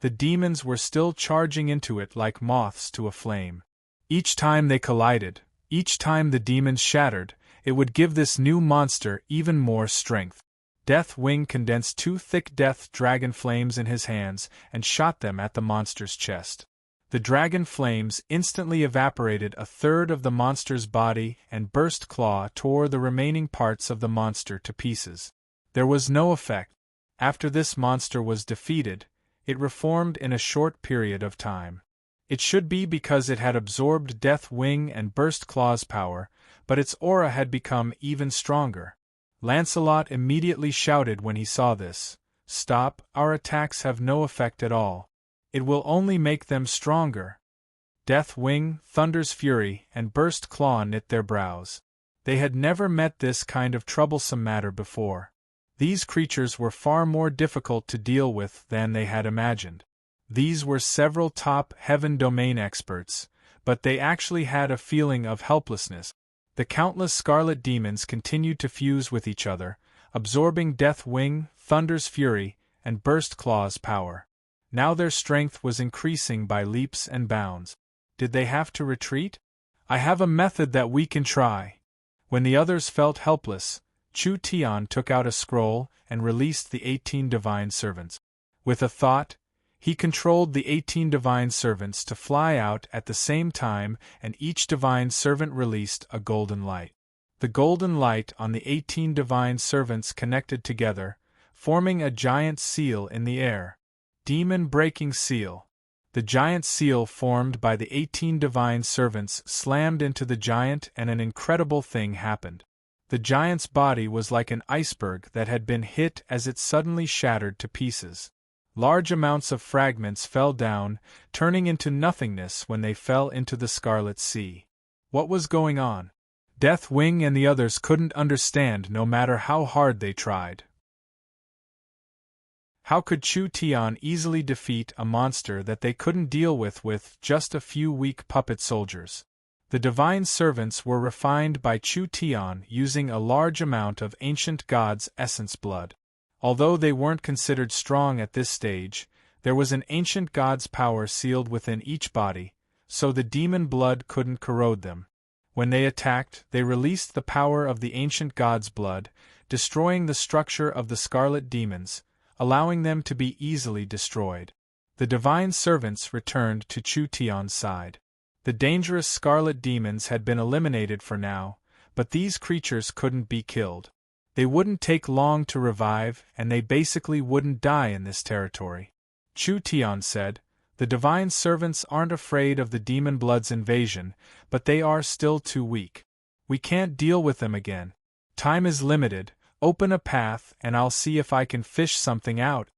The demons were still charging into it like moths to a flame. Each time they collided, each time the demons shattered, it would give this new monster even more strength. Deathwing condensed two thick death dragon flames in his hands and shot them at the monster's chest. The dragon flames instantly evaporated a third of the monster's body, and Burst Claw tore the remaining parts of the monster to pieces. There was no effect. After this monster was defeated, it reformed in a short period of time. It should be because it had absorbed Deathwing and Burst Claw's power, but its aura had become even stronger. Lancelot immediately shouted when he saw this, "Stop, our attacks have no effect at all. It will only make them stronger." Deathwing, Thunder's Fury, and Burst Claw knit their brows. They had never met this kind of troublesome matter before. These creatures were far more difficult to deal with than they had imagined. These were several top Heaven Domain experts, but they actually had a feeling of helplessness. The countless scarlet demons continued to fuse with each other, absorbing Deathwing, Thunder's Fury, and Burst Claw's power. Now their strength was increasing by leaps and bounds. Did they have to retreat? "I have a method that we can try." When the others felt helpless, Chu Tian took out a scroll and released the 18 divine servants. With a thought, he controlled the 18 divine servants to fly out at the same time, and each divine servant released a golden light. The golden light on the 18 divine servants connected together, forming a giant seal in the air. Demon-breaking seal. The giant seal formed by the 18 divine servants slammed into the giant, and an incredible thing happened. The giant's body was like an iceberg that had been hit as it suddenly shattered to pieces. Large amounts of fragments fell down, turning into nothingness when they fell into the Scarlet Sea. What was going on? Deathwing and the others couldn't understand no matter how hard they tried. How could Chu Tian easily defeat a monster that they couldn't deal with just a few weak puppet soldiers? The divine servants were refined by Chu Tian using a large amount of ancient gods' essence blood. Although they weren't considered strong at this stage, there was an ancient god's power sealed within each body, so the demon blood couldn't corrode them. When they attacked, they released the power of the ancient god's blood, destroying the structure of the scarlet demons, allowing them to be easily destroyed. The divine servants returned to Chu Tian's side. The dangerous scarlet demons had been eliminated for now, but these creatures couldn't be killed. They wouldn't take long to revive, and they basically wouldn't die in this territory. Chu Tian said, "The divine servants aren't afraid of the demon blood's invasion, but they are still too weak. We can't deal with them again. Time is limited. Open a path and I'll see if I can fish something out."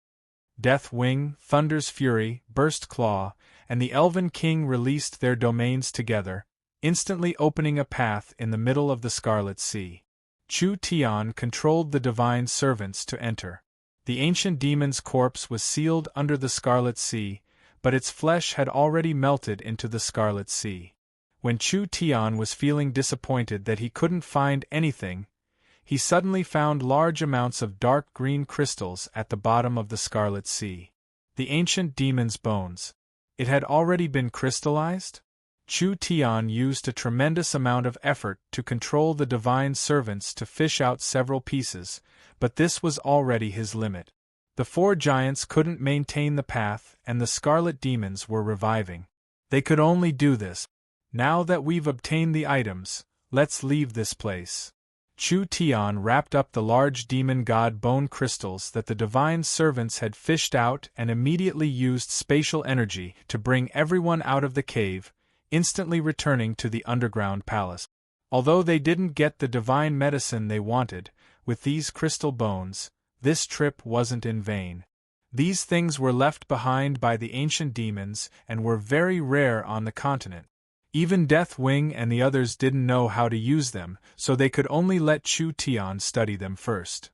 Deathwing, Thunder's Fury, Burst Claw, and the Elven King released their domains together, instantly opening a path in the middle of the Scarlet Sea. Chu Tian controlled the divine servants to enter. The ancient demon's corpse was sealed under the Scarlet Sea, but its flesh had already melted into the Scarlet Sea. When Chu Tian was feeling disappointed that he couldn't find anything, he suddenly found large amounts of dark green crystals at the bottom of the Scarlet Sea. The ancient demon's bones. It had already been crystallized? Chu Tian used a tremendous amount of effort to control the divine servants to fish out several pieces, but this was already his limit. The four giants couldn't maintain the path and the scarlet demons were reviving. They could only do this. "Now that we've obtained the items, let's leave this place." Chu Tian wrapped up the large demon god bone crystals that the divine servants had fished out and immediately used spatial energy to bring everyone out of the cave, instantly returning to the underground palace. Although they didn't get the divine medicine they wanted, with these crystal bones, this trip wasn't in vain. These things were left behind by the ancient demons and were very rare on the continent. Even Deathwing and the others didn't know how to use them, so they could only let Chu Tian study them first.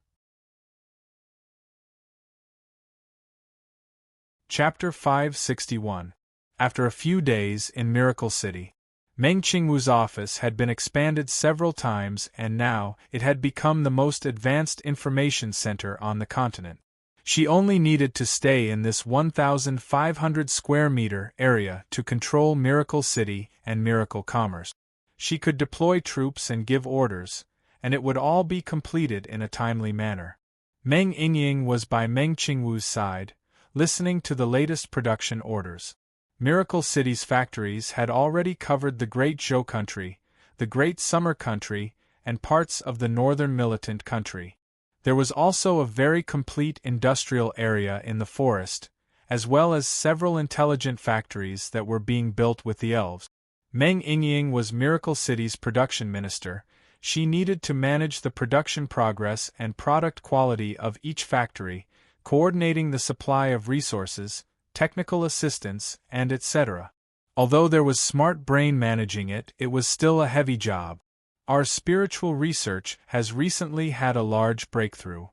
Chapter 561. After a few days in Miracle City, Meng Qingwu's office had been expanded several times and now it had become the most advanced information center on the continent. She only needed to stay in this 1,500 square meter area to control Miracle City and Miracle Commerce. She could deploy troops and give orders, and it would all be completed in a timely manner. Meng Yingying was by Meng Qingwu's side, listening to the latest production orders. Miracle City's factories had already covered the Great Zhou Country, the Great Summer Country, and parts of the Northern Militant Country. There was also a very complete industrial area in the forest, as well as several intelligent factories that were being built with the elves. Meng Yingying was Miracle City's production minister. She needed to manage the production progress and product quality of each factory, coordinating the supply of resources, technical assistance, and etc. Although there was smart brain managing it, it was still a heavy job. Our spiritual research has recently had a large breakthrough.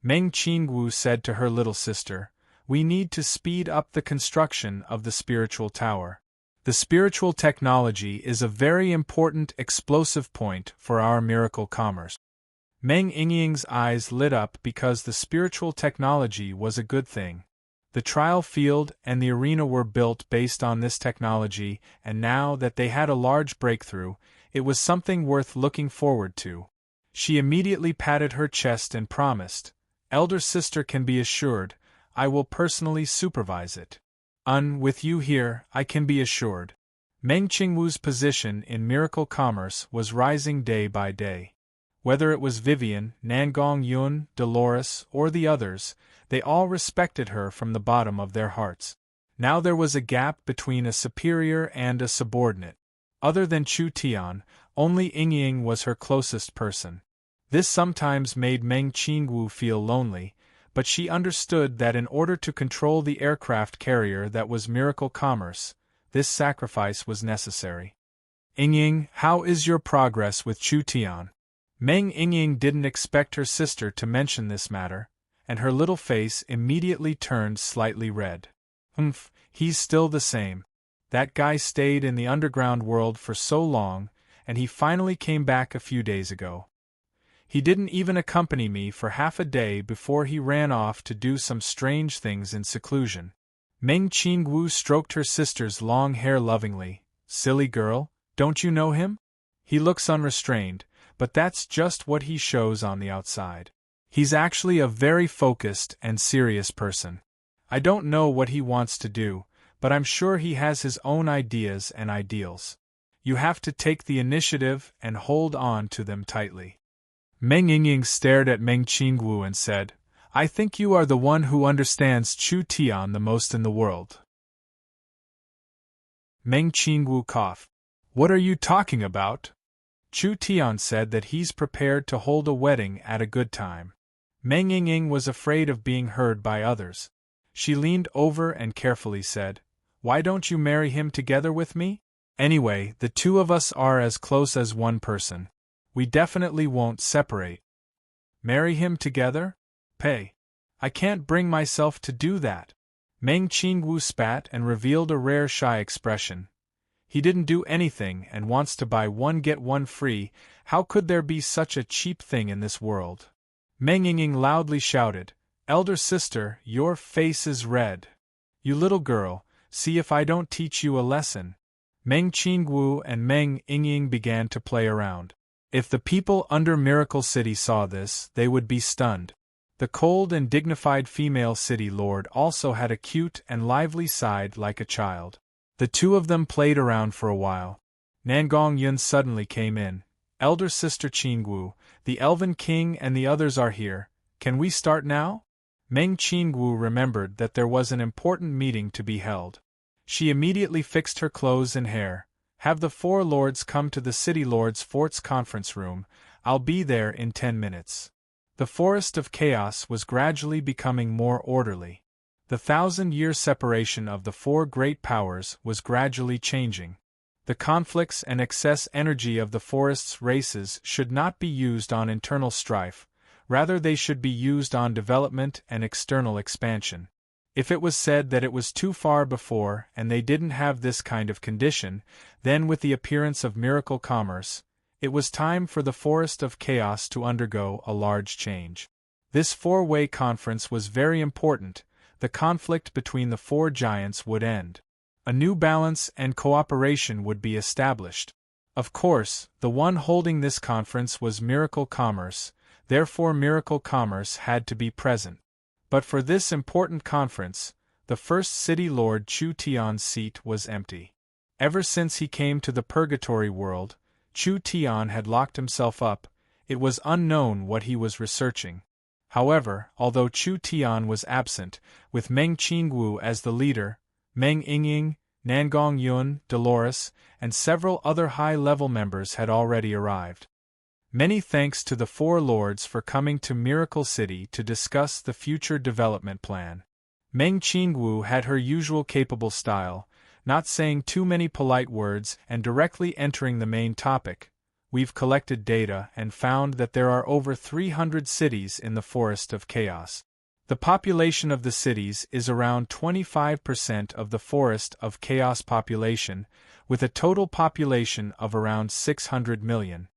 Meng Qingwu said to her little sister, "We need to speed up the construction of the spiritual tower. The spiritual technology is a very important explosive point for our miracle commerce." Meng Yingying's eyes lit up because the spiritual technology was a good thing. The trial field and the arena were built based on this technology, and now that they had a large breakthrough, it was something worth looking forward to. She immediately patted her chest and promised, "Elder sister can be assured, I will personally supervise it. With you here, I can be assured." Meng Qingwu's position in miracle commerce was rising day by day. Whether it was Vivian, Nangong Yun, Dolores, or the others, they all respected her from the bottom of their hearts. Now there was a gap between a superior and a subordinate. Other than Chu Tian, only Yingying was her closest person. This sometimes made Meng Qingwu feel lonely, but she understood that in order to control the aircraft carrier that was Miracle Commerce, this sacrifice was necessary. Yingying, how is your progress with Chu Tian? Meng Yingying didn't expect her sister to mention this matter, and her little face immediately turned slightly red. He's still the same. That guy stayed in the underground world for so long, and he finally came back a few days ago. He didn't even accompany me for half a day before he ran off to do some strange things in seclusion. Meng Qingwu stroked her sister's long hair lovingly. Silly girl, don't you know him? He looks unrestrained, but that's just what he shows on the outside. He's actually a very focused and serious person. I don't know what he wants to do, but I'm sure he has his own ideas and ideals. You have to take the initiative and hold on to them tightly. Meng Yingying stared at Meng Qingwu and said, I think you are the one who understands Chu Tian the most in the world. Meng Qingwu coughed. What are you talking about? Chu Tian said that he's prepared to hold a wedding at a good time. Meng Yingying was afraid of being heard by others. She leaned over and carefully said, Why don't you marry him together with me? Anyway, the two of us are as close as one person. We definitely won't separate. Marry him together? Pei. I can't bring myself to do that. Meng Qingwu spat and revealed a rare shy expression. He didn't do anything and wants to buy one get one free. How could there be such a cheap thing in this world? Meng Yingying loudly shouted, Elder sister, your face is red. You little girl, see if I don't teach you a lesson. Meng Qingwu and Meng Yingying began to play around. If the people under Miracle City saw this, they would be stunned. The cold and dignified female city lord also had a cute and lively side like a child. The two of them played around for a while. Nangong Yun suddenly came in. Elder sister Qingwu, the Elven King and the others are here. Can we start now? Meng Qingwu remembered that there was an important meeting to be held. She immediately fixed her clothes and hair. Have the four lords come to the City Lords' Fort's conference room. I'll be there in 10 minutes. The Forest of Chaos was gradually becoming more orderly. The 1,000-year separation of the four great powers was gradually changing. The conflicts and excess energy of the forest's races should not be used on internal strife, rather they should be used on development and external expansion. If it was said that it was too far before and they didn't have this kind of condition, then with the appearance of Miracle Commerce, it was time for the Forest of Chaos to undergo a large change. This four-way conference was very important. The conflict between the four giants would end. A new balance and cooperation would be established. Of course, the one holding this conference was Miracle Commerce, therefore Miracle Commerce had to be present. But for this important conference, the first city lord Chu Tian's seat was empty. Ever since he came to the Purgatory world, Chu Tian had locked himself up. It was unknown what he was researching. However, although Chu Tian was absent, with Meng Qingwu as the leader, Meng Yingying, Nangong Yun, Dolores, and several other high-level members had already arrived. Many thanks to the four lords for coming to Miracle City to discuss the future development plan. Meng Qingwu had her usual capable style, not saying too many polite words and directly entering the main topic. We've collected data and found that there are over 300 cities in the Forest of Chaos. The population of the cities is around 25% of the Forest of Chaos population, with a total population of around 600 million.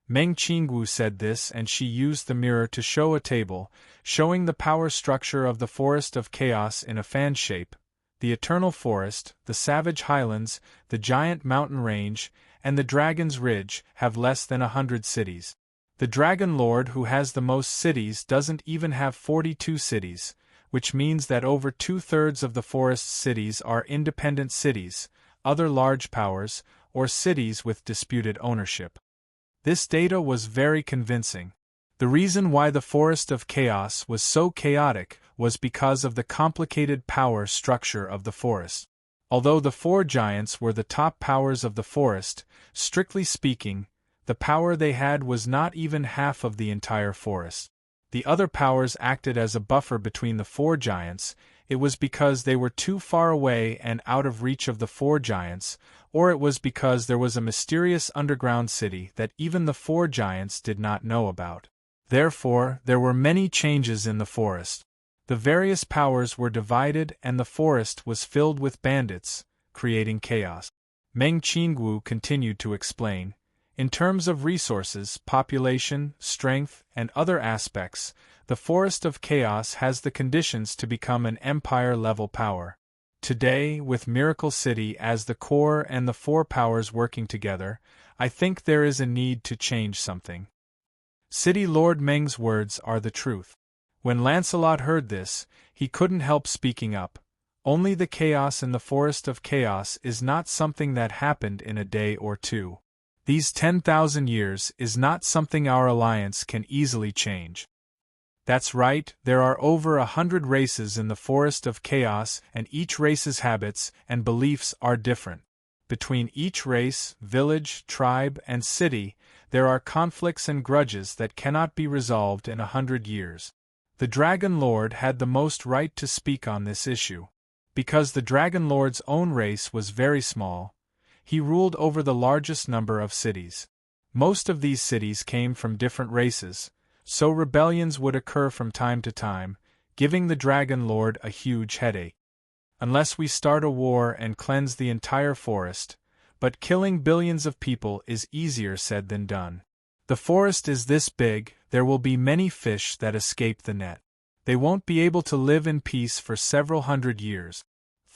Meng Qingwu said this and she used the mirror to show a table, showing the power structure of the Forest of Chaos in a fan shape. The Eternal Forest, the Savage Highlands, the Giant Mountain Range, and the Dragon's Ridge have less than 100 cities. The Dragon Lord who has the most cities doesn't even have 42 cities, which means that over 2/3 of the forest's cities are independent cities, other large powers, or cities with disputed ownership. This data was very convincing. The reason why the Forest of Chaos was so chaotic was because of the complicated power structure of the forest. Although the four giants were the top powers of the forest, strictly speaking, The power they had was not even half of the entire forest. The other powers acted as a buffer between the four giants. It was because they were too far away and out of reach of the four giants, or it was because there was a mysterious underground city that even the four giants did not know about. Therefore, there were many changes in the forest. The various powers were divided and the forest was filled with bandits, creating chaos. Meng Qingwu continued to explain. In terms of resources, population, strength, and other aspects, the Forest of Chaos has the conditions to become an empire-level power. Today, with Miracle City as the core and the four powers working together, I think there is a need to change something. City Lord Meng's words are the truth. When Lancelot heard this, he couldn't help speaking up. Only the chaos in the Forest of Chaos is not something that happened in a day or two. These 10,000 years is not something our alliance can easily change. That's right, there are over 100 races in the Forest of Chaos and each race's habits and beliefs are different. Between each race, village, tribe, and city, there are conflicts and grudges that cannot be resolved in 100 years. The Dragon Lord had the most right to speak on this issue. Because the Dragon Lord's own race was very small, he ruled over the largest number of cities. Most of these cities came from different races, so rebellions would occur from time to time, giving the Dragon Lord a huge headache. Unless we start a war and cleanse the entire forest, but killing billions of people is easier said than done. The forest is this big, there will be many fish that escape the net. They won't be able to live in peace for several hundred years.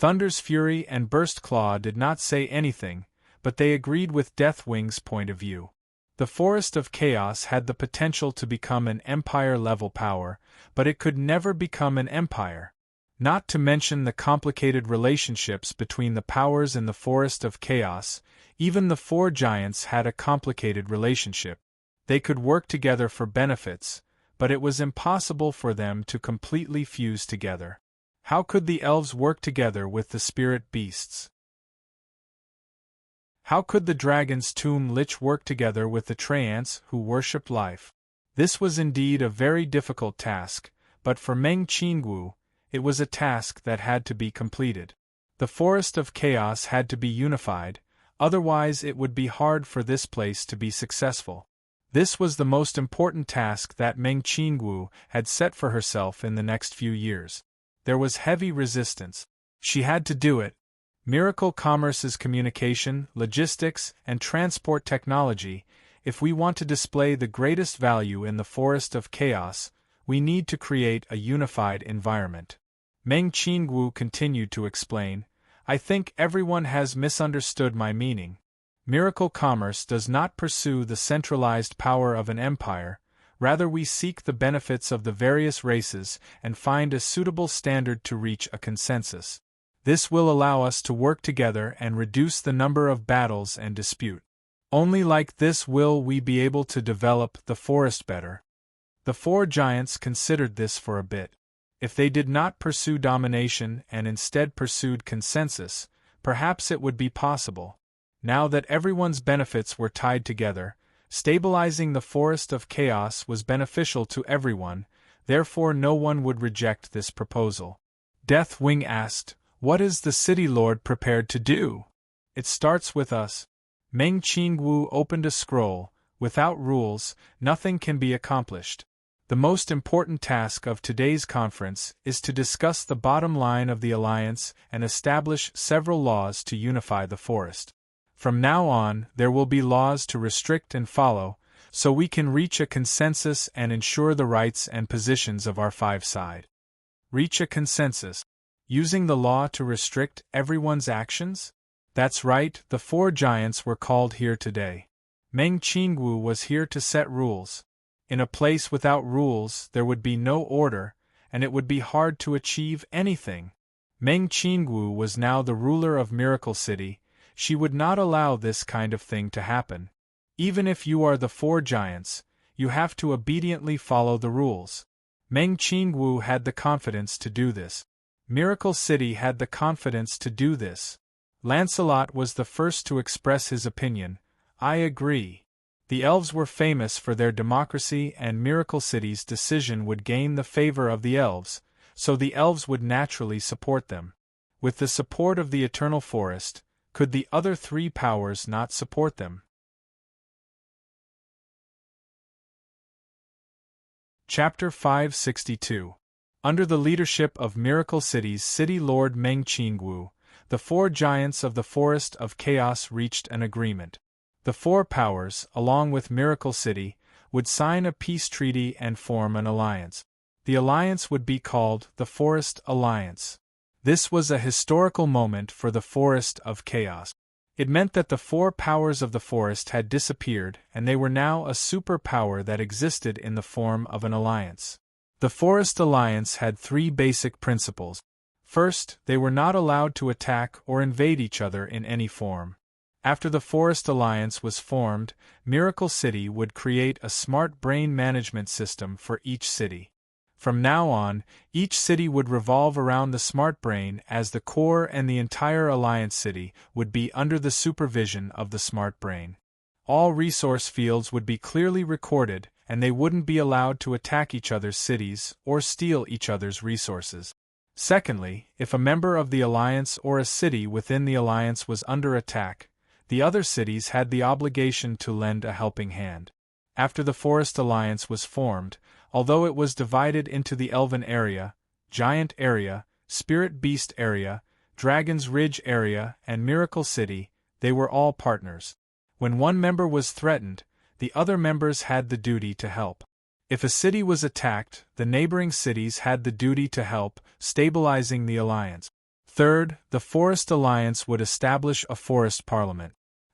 Thunder's Fury and Burst Claw did not say anything, but they agreed with Deathwing's point of view. The Forest of Chaos had the potential to become an empire-level power, but it could never become an empire. Not to mention the complicated relationships between the powers in the Forest of Chaos, even the four giants had a complicated relationship. They could work together for benefits, but it was impossible for them to completely fuse together. How could the elves work together with the spirit beasts? How could the dragon's tomb lich work together with the Treants who worshipped life? This was indeed a very difficult task, but for Meng Qingwu, it was a task that had to be completed. The Forest of Chaos had to be unified, otherwise it would be hard for this place to be successful. This was the most important task that Meng Qingwu had set for herself in the next few years. There was heavy resistance. She had to do it. Miracle Commerce's communication, logistics, and transport technology. If we want to display the greatest value in the Forest of Chaos, we need to create a unified environment. Meng Qingwu continued to explain, I think everyone has misunderstood my meaning. Miracle Commerce does not pursue the centralized power of an empire, rather we seek the benefits of the various races and find a suitable standard to reach a consensus. This will allow us to work together and reduce the number of battles and dispute. Only like this will we be able to develop the forest better. The four giants considered this for a bit. If they did not pursue domination and instead pursued consensus, perhaps it would be possible. Now that everyone's benefits were tied together, stabilizing the Forest of Chaos was beneficial to everyone, therefore no one would reject this proposal. Deathwing asked, What is the City Lord prepared to do? It starts with us. Meng Qingwu opened a scroll. Without rules, nothing can be accomplished. The most important task of today's conference is to discuss the bottom line of the alliance and establish several laws to unify the forest. From now on, there will be laws to restrict and follow, so we can reach a consensus and ensure the rights and positions of our five-side. Reach a consensus. Using the law to restrict everyone's actions? That's right, the four giants were called here today. Meng Qingwu was here to set rules. In a place without rules, there would be no order, and it would be hard to achieve anything. Meng Qingwu was now the ruler of Miracle City. She would not allow this kind of thing to happen. Even if you are the four giants, you have to obediently follow the rules. Meng Qingwu had the confidence to do this. Miracle City had the confidence to do this. Lancelot was the first to express his opinion. I agree. The elves were famous for their democracy, and Miracle City's decision would gain the favor of the elves, so the elves would naturally support them. With the support of the Eternal Forest, could the other three powers not support them? Chapter 562. Under the leadership of Miracle City's City Lord Meng Qingwu, the four giants of the Forest of Chaos reached an agreement. The four powers, along with Miracle City, would sign a peace treaty and form an alliance. The alliance would be called the Forest Alliance. This was a historical moment for the Forest of Chaos. It meant that the four powers of the forest had disappeared, and they were now a superpower that existed in the form of an alliance. The Forest Alliance had three basic principles. First, they were not allowed to attack or invade each other in any form. After the Forest Alliance was formed, Miracle City would create a smart brain management system for each city. From now on, each city would revolve around the smart brain as the core, and the entire Alliance City would be under the supervision of the smart brain. All resource fields would be clearly recorded, and they wouldn't be allowed to attack each other's cities or steal each other's resources. Secondly, if a member of the Alliance or a city within the Alliance was under attack, the other cities had the obligation to lend a helping hand. After the Forest Alliance was formed, although it was divided into the Elven Area, Giant Area, Spirit Beast Area, Dragon's Ridge Area, and Miracle City, they were all partners. When one member was threatened, the other members had the duty to help. If a city was attacked, the neighboring cities had the duty to help, stabilizing the alliance. Third, the Forest Alliance would establish a Forest Parliament.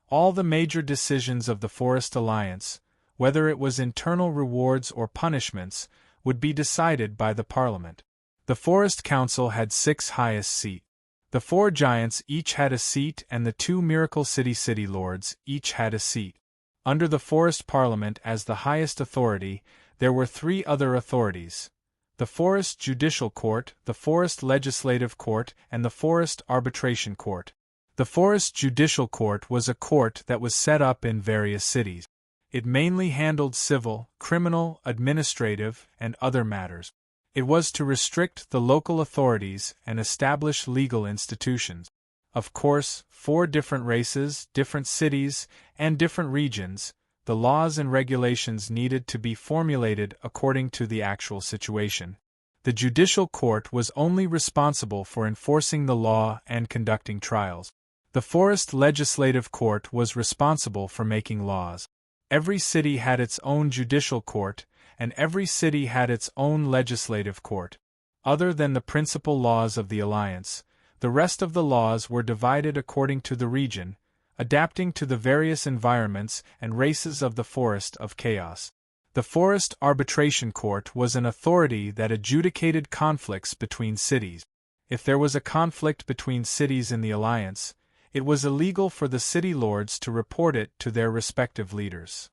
All the major decisions of the Forest Alliance, whether it was internal rewards or punishments, would be decided by the Parliament. The Forest Council had 6 highest seats. The 4 giants each had a seat, and the 2 Miracle City City Lords each had a seat. Under the Forest Parliament as the highest authority, there were 3 other authorities: the Forest Judicial Court, the Forest Legislative Court, and the Forest Arbitration Court. The Forest Judicial Court was a court that was set up in various cities. It mainly handled civil, criminal, administrative, and other matters. It was to restrict the local authorities and establish legal institutions. Of course, for different races, different cities, and different regions, the laws and regulations needed to be formulated according to the actual situation. The judicial court was only responsible for enforcing the law and conducting trials. The Forest Legislative Court was responsible for making laws. Every city had its own judicial court, and every city had its own legislative court. Other than the principal laws of the Alliance, the rest of the laws were divided according to the region, adapting to the various environments and races of the Forest of Chaos. The Forest Arbitration Court was an authority that adjudicated conflicts between cities. If there was a conflict between cities in the Alliance, it was illegal for the city lords to report it to their respective leaders.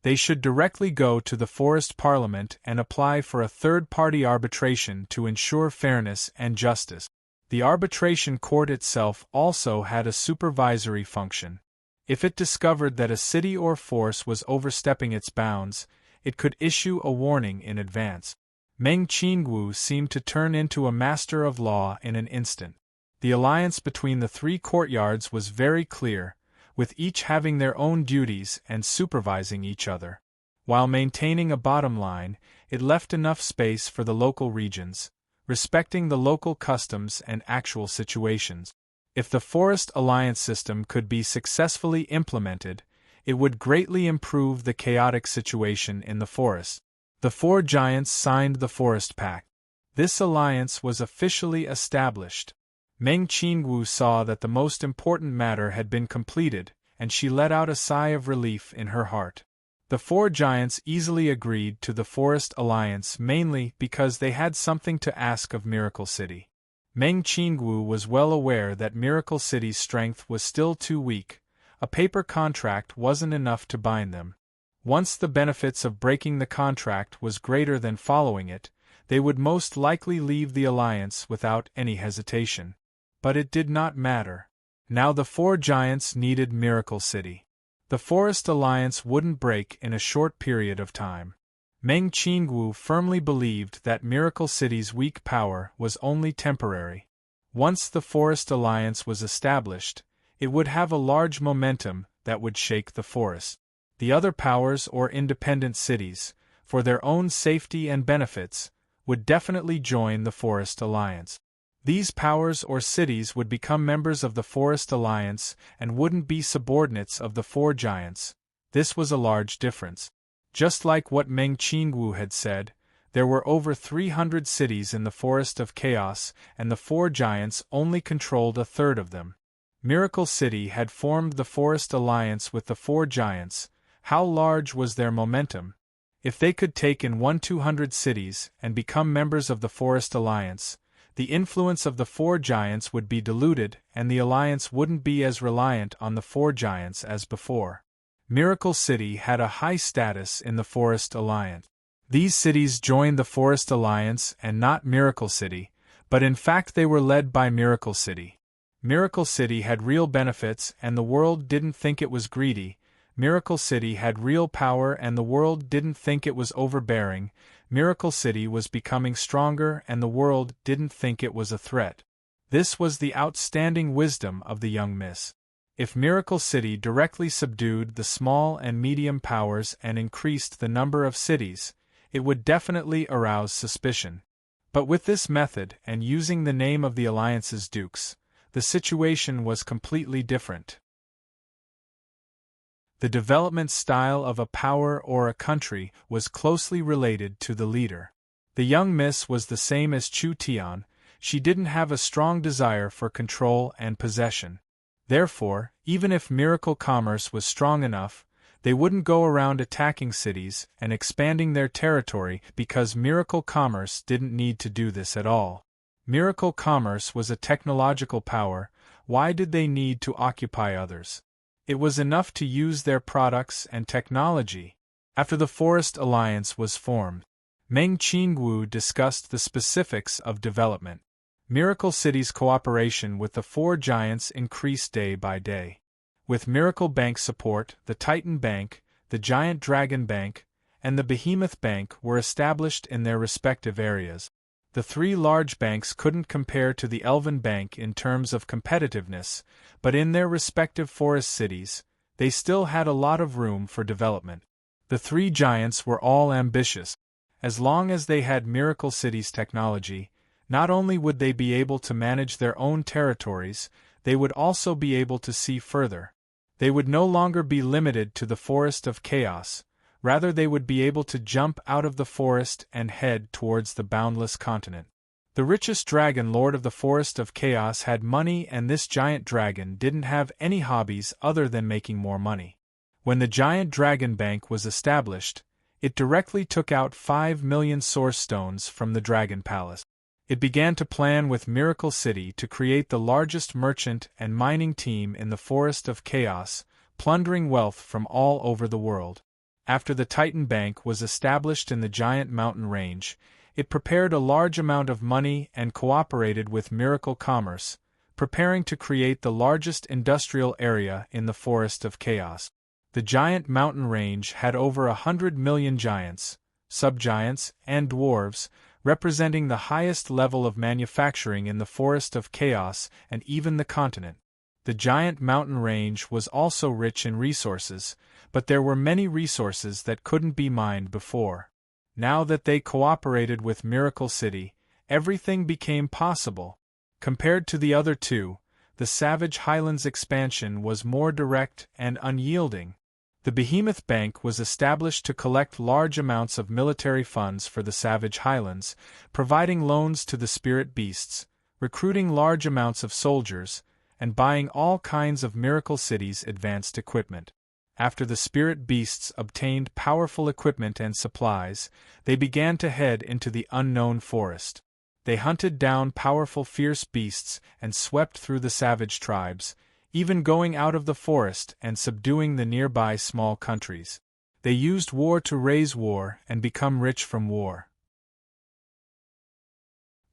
They should directly go to the Forest Parliament and apply for a third-party arbitration to ensure fairness and justice. The arbitration court itself also had a supervisory function. If it discovered that a city or force was overstepping its bounds, it could issue a warning in advance. Meng Qingwu seemed to turn into a master of law in an instant. The alliance between the 3 courtyards was very clear, with each having their own duties and supervising each other. While maintaining a bottom line, it left enough space for the local regions, respecting the local customs and actual situations. If the Forest Alliance system could be successfully implemented, it would greatly improve the chaotic situation in the forest. The 4 giants signed the Forest Pact. This alliance was officially established. Meng Qingwu saw that the most important matter had been completed, and she let out a sigh of relief in her heart. The 4 giants easily agreed to the Forest Alliance mainly because they had something to ask of Miracle City. Meng Qingwu was well aware that Miracle City's strength was still too weak. A paper contract wasn't enough to bind them. Once the benefits of breaking the contract was greater than following it, they would most likely leave the alliance without any hesitation. But it did not matter. Now the 4 giants needed Miracle City. The Forest Alliance wouldn't break in a short period of time. Meng Qingwu firmly believed that Miracle City's weak power was only temporary. Once the Forest Alliance was established, it would have a large momentum that would shake the forest. The other powers or independent cities, for their own safety and benefits, would definitely join the Forest Alliance. These powers or cities would become members of the Forest Alliance and wouldn't be subordinates of the four giants. This was a large difference. Just like what Meng Qingwu had said, there were over 300 cities in the Forest of Chaos, and the four giants only controlled a third of them. Miracle City had formed the Forest Alliance with the four giants. How large was their momentum? If they could take in 200 cities and become members of the Forest Alliance, the influence of the four giants would be diluted and the alliance wouldn't be as reliant on the four giants as before. Miracle City had a high status in the Forest Alliance. These cities joined the Forest Alliance and not Miracle City, but in fact they were led by Miracle City. Miracle City had real benefits and the world didn't think it was greedy. Miracle City had real power and the world didn't think it was overbearing. Miracle City was becoming stronger and the world didn't think it was a threat. This was the outstanding wisdom of the young miss. If Miracle City directly subdued the small and medium powers and increased the number of cities, it would definitely arouse suspicion. But with this method and using the name of the alliance's dukes, the situation was completely different. The development style of a power or a country was closely related to the leader. The young miss was the same as Chu Tian. She didn't have a strong desire for control and possession. Therefore, even if miracle commerce was strong enough, they wouldn't go around attacking cities and expanding their territory because miracle commerce didn't need to do this at all. Miracle commerce was a technological power. Why did they need to occupy others? It was enough to use their products and technology. After the Forest Alliance was formed, Meng Qingwu discussed the specifics of development. Miracle City's cooperation with the four giants increased day by day. With Miracle Bank's support, the Titan Bank, the Giant Dragon Bank, and the Behemoth Bank were established in their respective areas. The three large banks couldn't compare to the Elven Bank in terms of competitiveness, but in their respective forest cities, they still had a lot of room for development. The three giants were all ambitious. As long as they had Miracle City's technology, not only would they be able to manage their own territories, they would also be able to see further. They would no longer be limited to the Forest of Chaos. Rather, they would be able to jump out of the forest and head towards the boundless continent. The richest dragon lord of the Forest of Chaos had money, and this giant dragon didn't have any hobbies other than making more money. When the Giant Dragon Bank was established, it directly took out 5 million source stones from the Dragon Palace. It began to plan with Miracle City to create the largest merchant and mining team in the Forest of Chaos, plundering wealth from all over the world. After the Titan Bank was established in the Giant Mountain Range, it prepared a large amount of money and cooperated with Miracle Commerce, preparing to create the largest industrial area in the Forest of Chaos. The Giant Mountain Range had over 100 million giants, subgiants, and dwarves, representing the highest level of manufacturing in the Forest of Chaos and even the continent. The Giant Mountain Range was also rich in resources, but there were many resources that couldn't be mined before. Now that they cooperated with Miracle City, everything became possible. Compared to the other two, the Savage Highlands expansion was more direct and unyielding. The Behemoth Bank was established to collect large amounts of military funds for the Savage Highlands, providing loans to the spirit beasts, recruiting large amounts of soldiers, and buying all kinds of Miracle City's advanced equipment. After the spirit beasts obtained powerful equipment and supplies, they began to head into the unknown forest. They hunted down powerful fierce beasts and swept through the savage tribes, even going out of the forest and subduing the nearby small countries. They used war to raise war and become rich from war.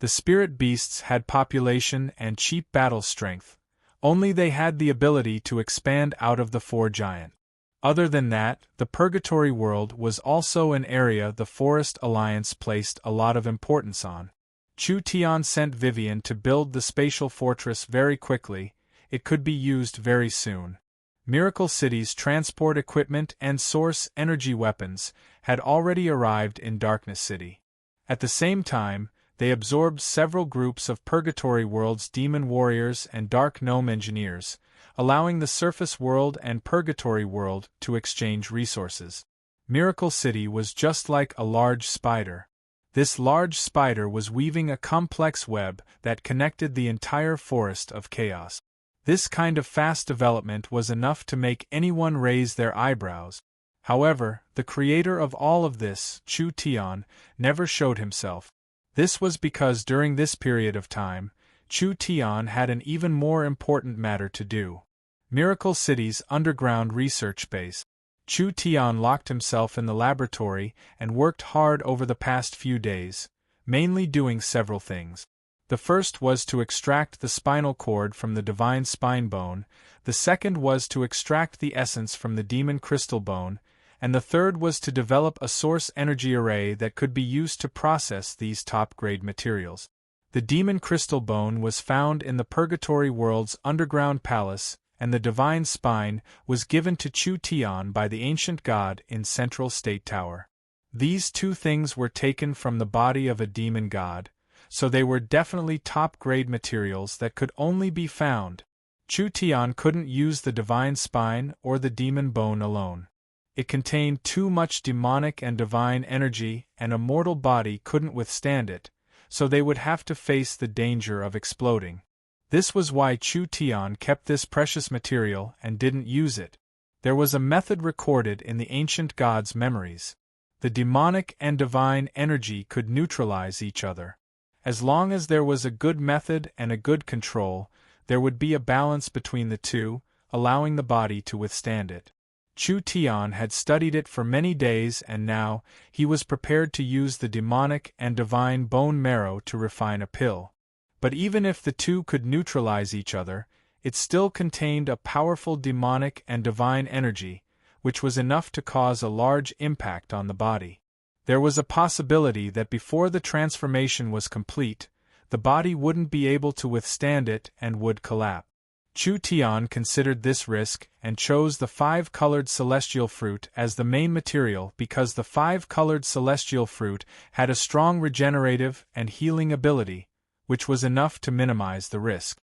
The spirit beasts had population and cheap battle strength, only they had the ability to expand out of the four giants. Other than that, the Purgatory World was also an area the Forest Alliance placed a lot of importance on. Chu Tian sent Vivian to build the spatial fortress very quickly. It could be used very soon. Miracle City's transport equipment and source energy weapons had already arrived in Darkness City. At the same time, they absorbed several groups of Purgatory World's demon warriors and dark gnome engineers, allowing the Surface World and Purgatory World to exchange resources. Miracle City was just like a large spider. This large spider was weaving a complex web that connected the entire forest of chaos. This kind of fast development was enough to make anyone raise their eyebrows. However, the creator of all of this, Chu Tian, never showed himself. This was because during this period of time, Chu Tian had an even more important matter to do. Miracle City's underground research base. Chu Tian locked himself in the laboratory and worked hard over the past few days, mainly doing several things. The first was to extract the spinal cord from the divine spine bone, the second was to extract the essence from the demon crystal bone, and the third was to develop a source energy array that could be used to process these top-grade materials. The demon crystal bone was found in the Purgatory World's underground palace, and the divine spine was given to Chu Tian by the ancient god in Central State Tower. These two things were taken from the body of a demon god, so they were definitely top-grade materials that could only be found. Chu Tian couldn't use the divine spine or the demon bone alone. It contained too much demonic and divine energy, and a mortal body couldn't withstand it, so they would have to face the danger of exploding. This was why Chu Tian kept this precious material and didn't use it. There was a method recorded in the ancient gods' memories. The demonic and divine energy could neutralize each other. As long as there was a good method and a good control, there would be a balance between the two, allowing the body to withstand it. Chu Tian had studied it for many days and now he was prepared to use the demonic and divine bone marrow to refine a pill. But even if the two could neutralize each other, it still contained a powerful demonic and divine energy, which was enough to cause a large impact on the body. There was a possibility that before the transformation was complete, the body wouldn't be able to withstand it and would collapse. Chu Tian considered this risk and chose the 5-colored celestial fruit as the main material because the 5-colored celestial fruit had a strong regenerative and healing ability, which was enough to minimize the risk.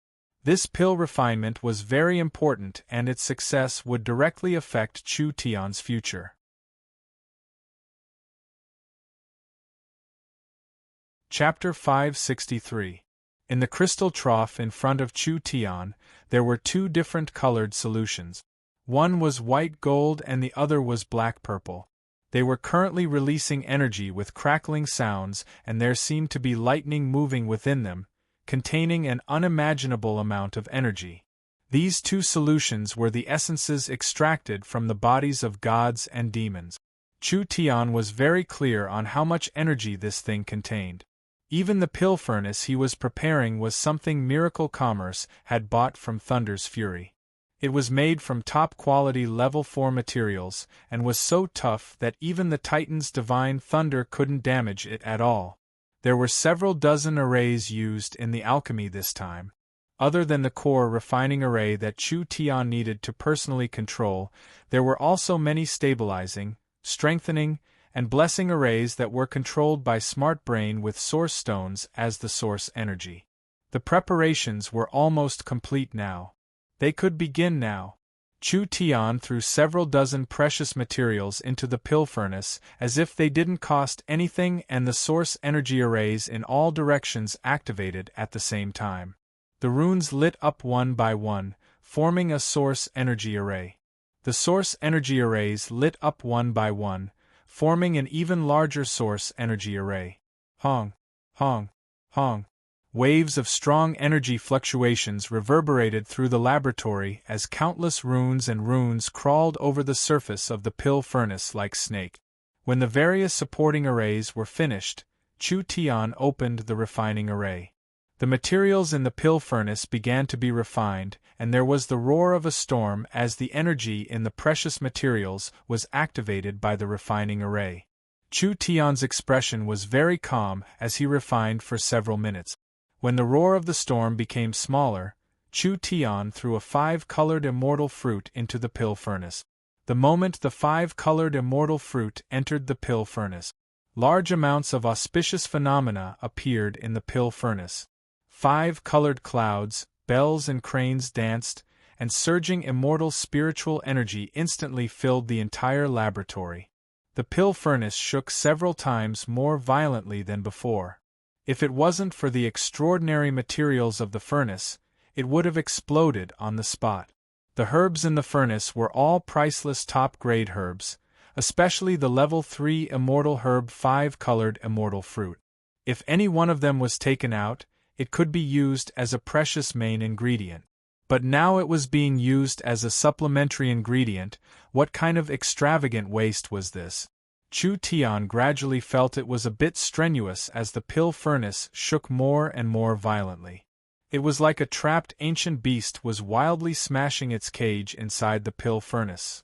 This pill refinement was very important and its success would directly affect Chu Tian's future. Chapter 563. In the crystal trough in front of Chu Tian, there were 2 different colored solutions. One was white gold and the other was black purple. They were currently releasing energy with crackling sounds and there seemed to be lightning moving within them, containing an unimaginable amount of energy. These 2 solutions were the essences extracted from the bodies of gods and demons. Chu Tian was very clear on how much energy this thing contained. Even the pill furnace he was preparing was something Miracle Commerce had bought from Thunder's Fury. It was made from top-quality Level 4 materials, and was so tough that even the Titan's divine thunder couldn't damage it at all. There were several dozen arrays used in the alchemy this time. Other than the core refining array that Chu Tian needed to personally control, there were also many stabilizing, strengthening, and blessing arrays that were controlled by Smart Brain with source stones as the source energy. The preparations were almost complete now. They could begin now. Chu Tian threw several dozen precious materials into the pill furnace as if they didn't cost anything and the source energy arrays in all directions activated at the same time. The runes lit up one by one, forming a source energy array. The source energy arrays lit up one by one, forming an even larger source energy array. Hong, hong, hong. Waves of strong energy fluctuations reverberated through the laboratory as countless runes and runes crawled over the surface of the pill furnace like snake. When the various supporting arrays were finished, Chu Tian opened the refining array. The materials in the pill furnace began to be refined, and there was the roar of a storm as the energy in the precious materials was activated by the refining array. Chu Tian's expression was very calm as he refined for several minutes. When the roar of the storm became smaller, Chu Tian threw a 5-colored immortal fruit into the pill furnace. The moment the 5-colored immortal fruit entered the pill furnace, large amounts of auspicious phenomena appeared in the pill furnace. 5-colored clouds, bells and cranes danced, and surging immortal spiritual energy instantly filled the entire laboratory. The pill furnace shook several times more violently than before. If it wasn't for the extraordinary materials of the furnace, it would have exploded on the spot. The herbs in the furnace were all priceless top-grade herbs, especially the level 3 immortal herb 5-colored immortal fruit. If any one of them was taken out, it could be used as a precious main ingredient. But now it was being used as a supplementary ingredient. What kind of extravagant waste was this? Chu Tian gradually felt it was a bit strenuous as the pill furnace shook more and more violently. It was like a trapped ancient beast was wildly smashing its cage inside the pill furnace.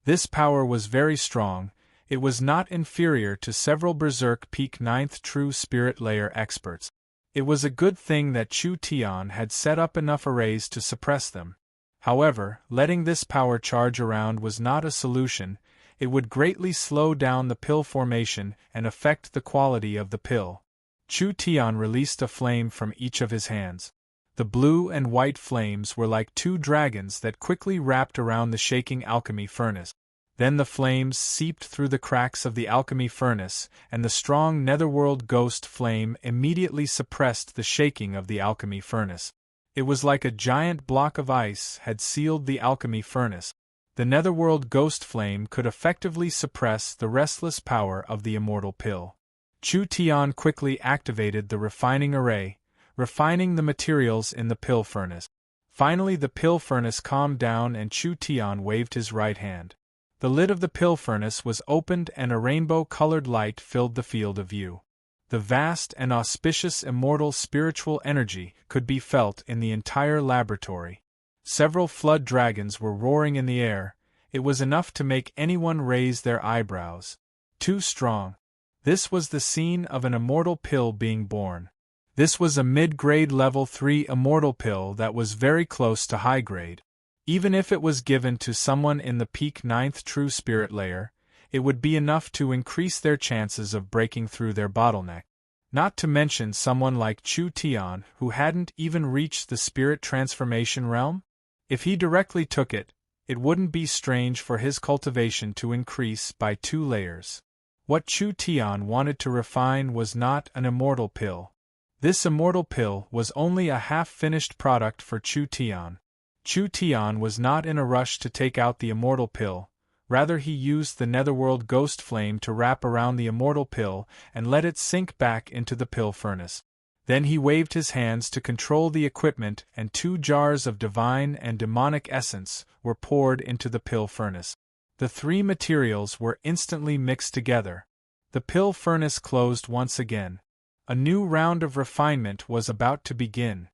This power was very strong. It was not inferior to several Berserk Peak 9th True Spirit Layer experts. It was a good thing that Chu Tian had set up enough arrays to suppress them. However, letting this power charge around was not a solution. It would greatly slow down the pill formation and affect the quality of the pill. Chu Tian released a flame from each of his hands. The blue and white flames were like 2 dragons that quickly wrapped around the shaking alchemy furnace. Then the flames seeped through the cracks of the alchemy furnace, and the strong netherworld ghost flame immediately suppressed the shaking of the alchemy furnace. It was like a giant block of ice had sealed the alchemy furnace. The netherworld ghost flame could effectively suppress the restless power of the immortal pill. Chu Tian quickly activated the refining array, refining the materials in the pill furnace. Finally the pill furnace calmed down and Chu Tian waved his right hand. The lid of the pill furnace was opened and a rainbow-colored light filled the field of view. The vast and auspicious immortal spiritual energy could be felt in the entire laboratory. Several flood dragons were roaring in the air. It was enough to make anyone raise their eyebrows. Too strong. This was the scene of an immortal pill being born. This was a mid-grade level 3 immortal pill that was very close to high grade. Even if it was given to someone in the peak 9th True Spirit Layer, it would be enough to increase their chances of breaking through their bottleneck. Not to mention someone like Chu Tian who hadn't even reached the spirit transformation realm? If he directly took it, it wouldn't be strange for his cultivation to increase by 2 layers. What Chu Tian wanted to refine was not an immortal pill. This immortal pill was only a half-finished product for Chu Tian. Chu Tian was not in a rush to take out the immortal pill, rather he used the netherworld ghost flame to wrap around the immortal pill and let it sink back into the pill furnace. Then he waved his hands to control the equipment and 2 jars of divine and demonic essence were poured into the pill furnace. The 3 materials were instantly mixed together. The pill furnace closed once again. A new round of refinement was about to begin.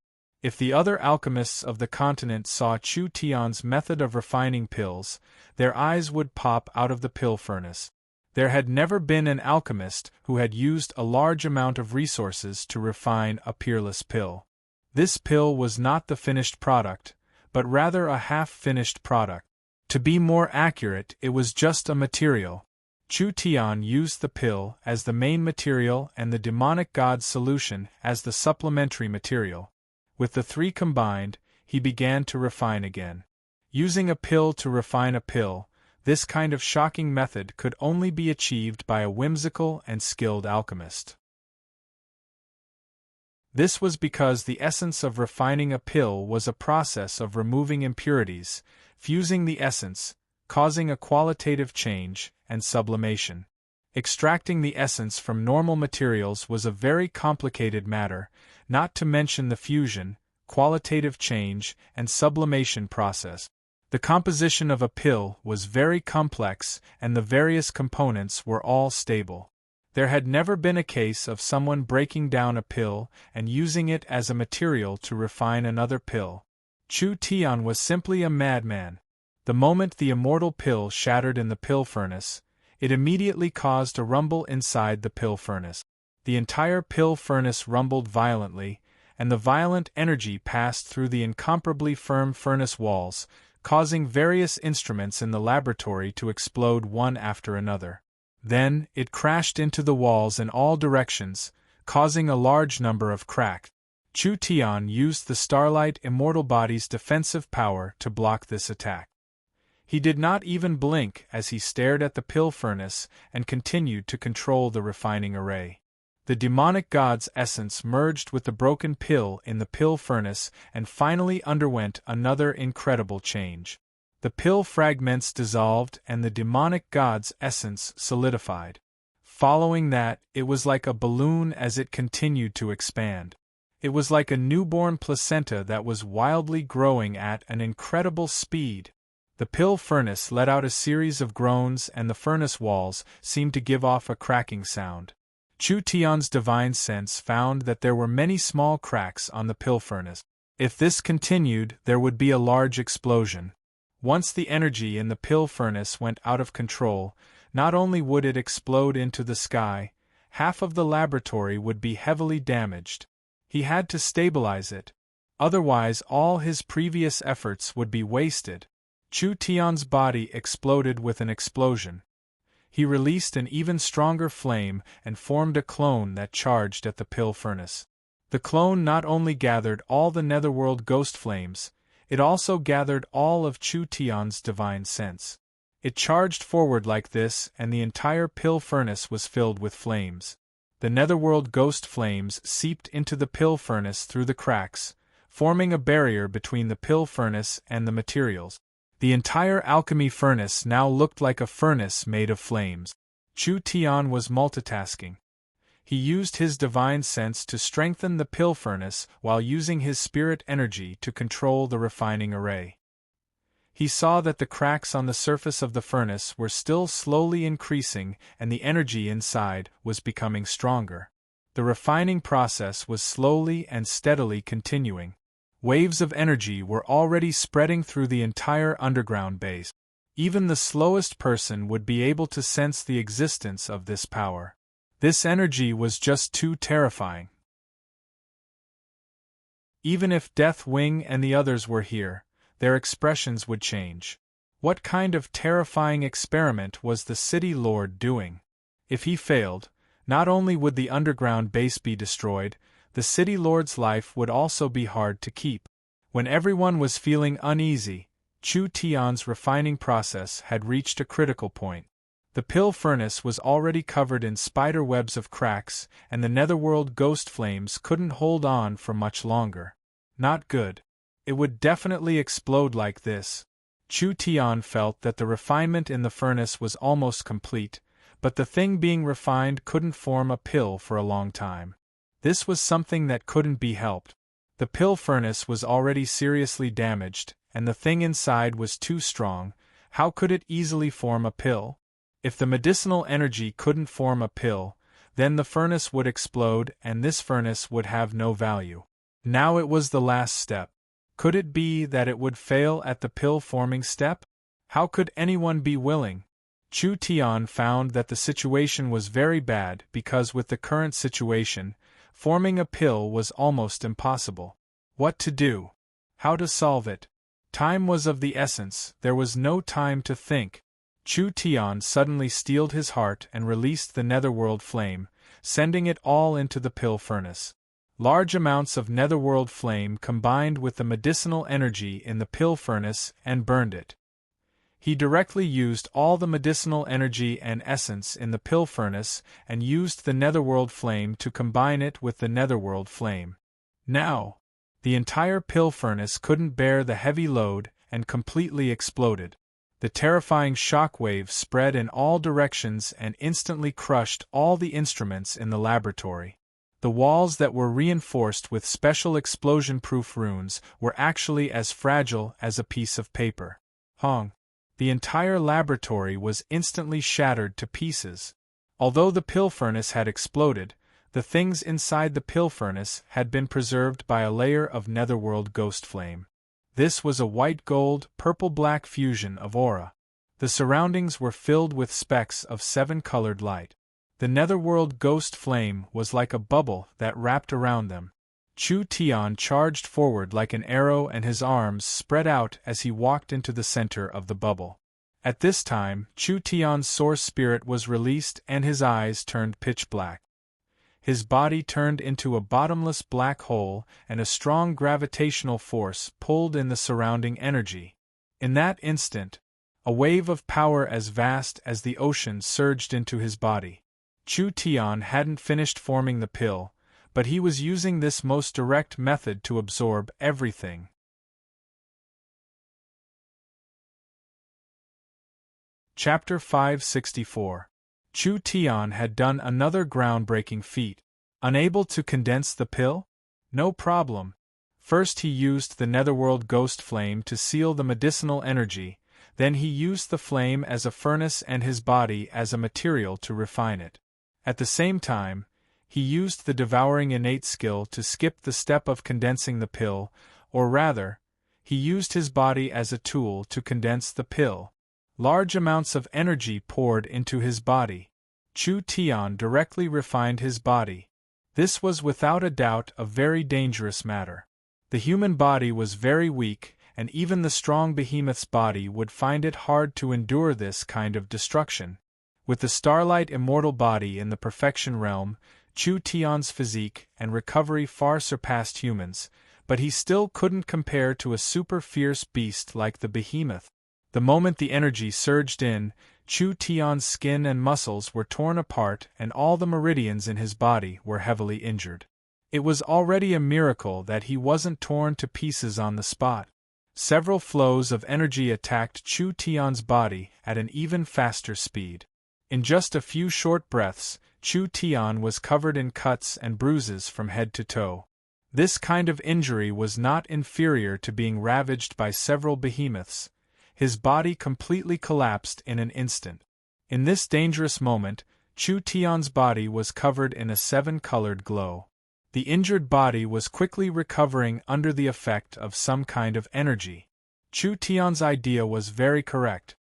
If the other alchemists of the continent saw Chu Tian's method of refining pills, their eyes would pop out of the pill furnace. There had never been an alchemist who had used a large amount of resources to refine a peerless pill. This pill was not the finished product, but rather a half-finished product. To be more accurate, it was just a material. Chu Tian used the pill as the main material and the demonic god's solution as the supplementary material. With the 3 combined, he began to refine again. Using a pill to refine a pill, this kind of shocking method could only be achieved by a whimsical and skilled alchemist. This was because the essence of refining a pill was a process of removing impurities, fusing the essence, causing a qualitative change, and sublimation. Extracting the essence from normal materials was a very complicated matter, not to mention the fusion, qualitative change, and sublimation process. The composition of a pill was very complex and the various components were all stable. There had never been a case of someone breaking down a pill and using it as a material to refine another pill. Chu Tian was simply a madman. The moment the immortal pill shattered in the pill furnace, it immediately caused a rumble inside the pill furnace. The entire pill furnace rumbled violently, and the violent energy passed through the incomparably firm furnace walls, causing various instruments in the laboratory to explode one after another. Then, it crashed into the walls in all directions, causing a large number of cracks. Chu Tian used the Starlight Immortal Body's defensive power to block this attack. He did not even blink as he stared at the pill furnace and continued to control the refining array. The demonic god's essence merged with the broken pill in the pill furnace and finally underwent another incredible change. The pill fragments dissolved and the demonic god's essence solidified. Following that, it was like a balloon as it continued to expand. It was like a newborn placenta that was wildly growing at an incredible speed. The pill furnace let out a series of groans and the furnace walls seemed to give off a cracking sound. Chu Tian's divine sense found that there were many small cracks on the pill furnace. If this continued, there would be a large explosion. Once the energy in the pill furnace went out of control, not only would it explode into the sky, half of the laboratory would be heavily damaged. He had to stabilize it. Otherwise, all his previous efforts would be wasted. Chu Tian's body exploded with an explosion. He released an even stronger flame and formed a clone that charged at the pill furnace. The clone not only gathered all the netherworld ghost flames, it also gathered all of Chu Tian's divine sense. It charged forward like this and the entire pill furnace was filled with flames. The netherworld ghost flames seeped into the pill furnace through the cracks, forming a barrier between the pill furnace and the materials. The entire alchemy furnace now looked like a furnace made of flames. Chu Tian was multitasking. He used his divine sense to strengthen the pill furnace while using his spirit energy to control the refining array. He saw that the cracks on the surface of the furnace were still slowly increasing and the energy inside was becoming stronger. The refining process was slowly and steadily continuing. Waves of energy were already spreading through the entire underground base. Even the slowest person would be able to sense the existence of this power. This energy was just too terrifying. Even if Deathwing and the others were here, their expressions would change. What kind of terrifying experiment was the City Lord doing? If he failed, not only would the underground base be destroyed, the City Lord's life would also be hard to keep. When everyone was feeling uneasy, Chu Tian's refining process had reached a critical point. The pill furnace was already covered in spider webs of cracks, and the netherworld ghost flames couldn't hold on for much longer. Not good. It would definitely explode like this. Chu Tian felt that the refinement in the furnace was almost complete, but the thing being refined couldn't form a pill for a long time. This was something that couldn't be helped. The pill furnace was already seriously damaged, and the thing inside was too strong. How could it easily form a pill? If the medicinal energy couldn't form a pill, then the furnace would explode and this furnace would have no value. Now it was the last step. Could it be that it would fail at the pill-forming step? How could anyone be willing? Chu Tian found that the situation was very bad because with the current situation, forming a pill was almost impossible. What to do? How to solve it? Time was of the essence, there was no time to think. Chu Tian suddenly steeled his heart and released the netherworld flame, sending it all into the pill furnace. Large amounts of netherworld flame combined with the medicinal energy in the pill furnace and burned it. He directly used all the medicinal energy and essence in the pill furnace and used the netherworld flame to combine it with the netherworld flame. Now, the entire pill furnace couldn't bear the heavy load and completely exploded. The terrifying shock wave spread in all directions and instantly crushed all the instruments in the laboratory. The walls that were reinforced with special explosion-proof runes were actually as fragile as a piece of paper. The entire laboratory was instantly shattered to pieces. Although the pill furnace had exploded, the things inside the pill furnace had been preserved by a layer of netherworld ghost flame. This was a white-gold, purple-black fusion of aura. The surroundings were filled with specks of seven-colored light. The netherworld ghost flame was like a bubble that wrapped around them. Chu Tian charged forward like an arrow and his arms spread out as he walked into the center of the bubble. At this time, Chu Tian's source spirit was released and his eyes turned pitch black. His body turned into a bottomless black hole and a strong gravitational force pulled in the surrounding energy. In that instant, a wave of power as vast as the ocean surged into his body. Chu Tian hadn't finished forming the pill, but he was using this most direct method to absorb everything. Chapter 564. Chu Tian had done another groundbreaking feat. Unable to condense the pill? No problem. First he used the netherworld ghost flame to seal the medicinal energy, then he used the flame as a furnace and his body as a material to refine it. At the same time, he used the devouring innate skill to skip the step of condensing the pill, or rather, he used his body as a tool to condense the pill. Large amounts of energy poured into his body. Chu Tian directly refined his body. This was without a doubt a very dangerous matter. The human body was very weak, and even the strong behemoth's body would find it hard to endure this kind of destruction. With the starlight immortal body in the perfection realm, Chu Tian's physique and recovery far surpassed humans, but he still couldn't compare to a super fierce beast like the behemoth. The moment the energy surged in, Chu Tian's skin and muscles were torn apart and all the meridians in his body were heavily injured. It was already a miracle that he wasn't torn to pieces on the spot. Several flows of energy attacked Chu Tian's body at an even faster speed. In just a few short breaths, Chu Tian was covered in cuts and bruises from head to toe. This kind of injury was not inferior to being ravaged by several behemoths. His body completely collapsed in an instant. In this dangerous moment, Chu Tian's body was covered in a seven-colored glow. The injured body was quickly recovering under the effect of some kind of energy. Chu Tian's idea was very correct.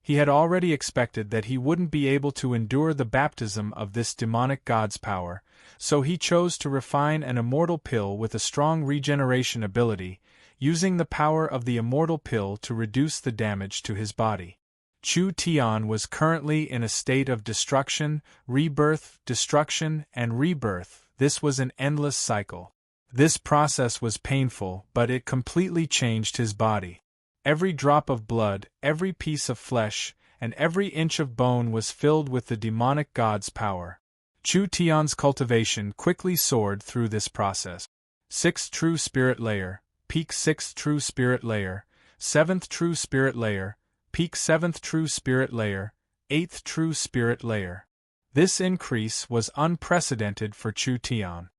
He had already expected that he wouldn't be able to endure the baptism of this demonic god's power, so he chose to refine an immortal pill with a strong regeneration ability, using the power of the immortal pill to reduce the damage to his body. Chu Tian was currently in a state of destruction, rebirth, destruction, and rebirth. This was an endless cycle. This process was painful, but it completely changed his body. Every drop of blood, every piece of flesh, and every inch of bone was filled with the demonic god's power. Chu Tian's cultivation quickly soared through this process. 6th True Spirit Layer, Peak 6th True Spirit Layer, 7th True Spirit Layer, Peak 7th True Spirit Layer, 8th True Spirit Layer. This increase was unprecedented for Chu Tian.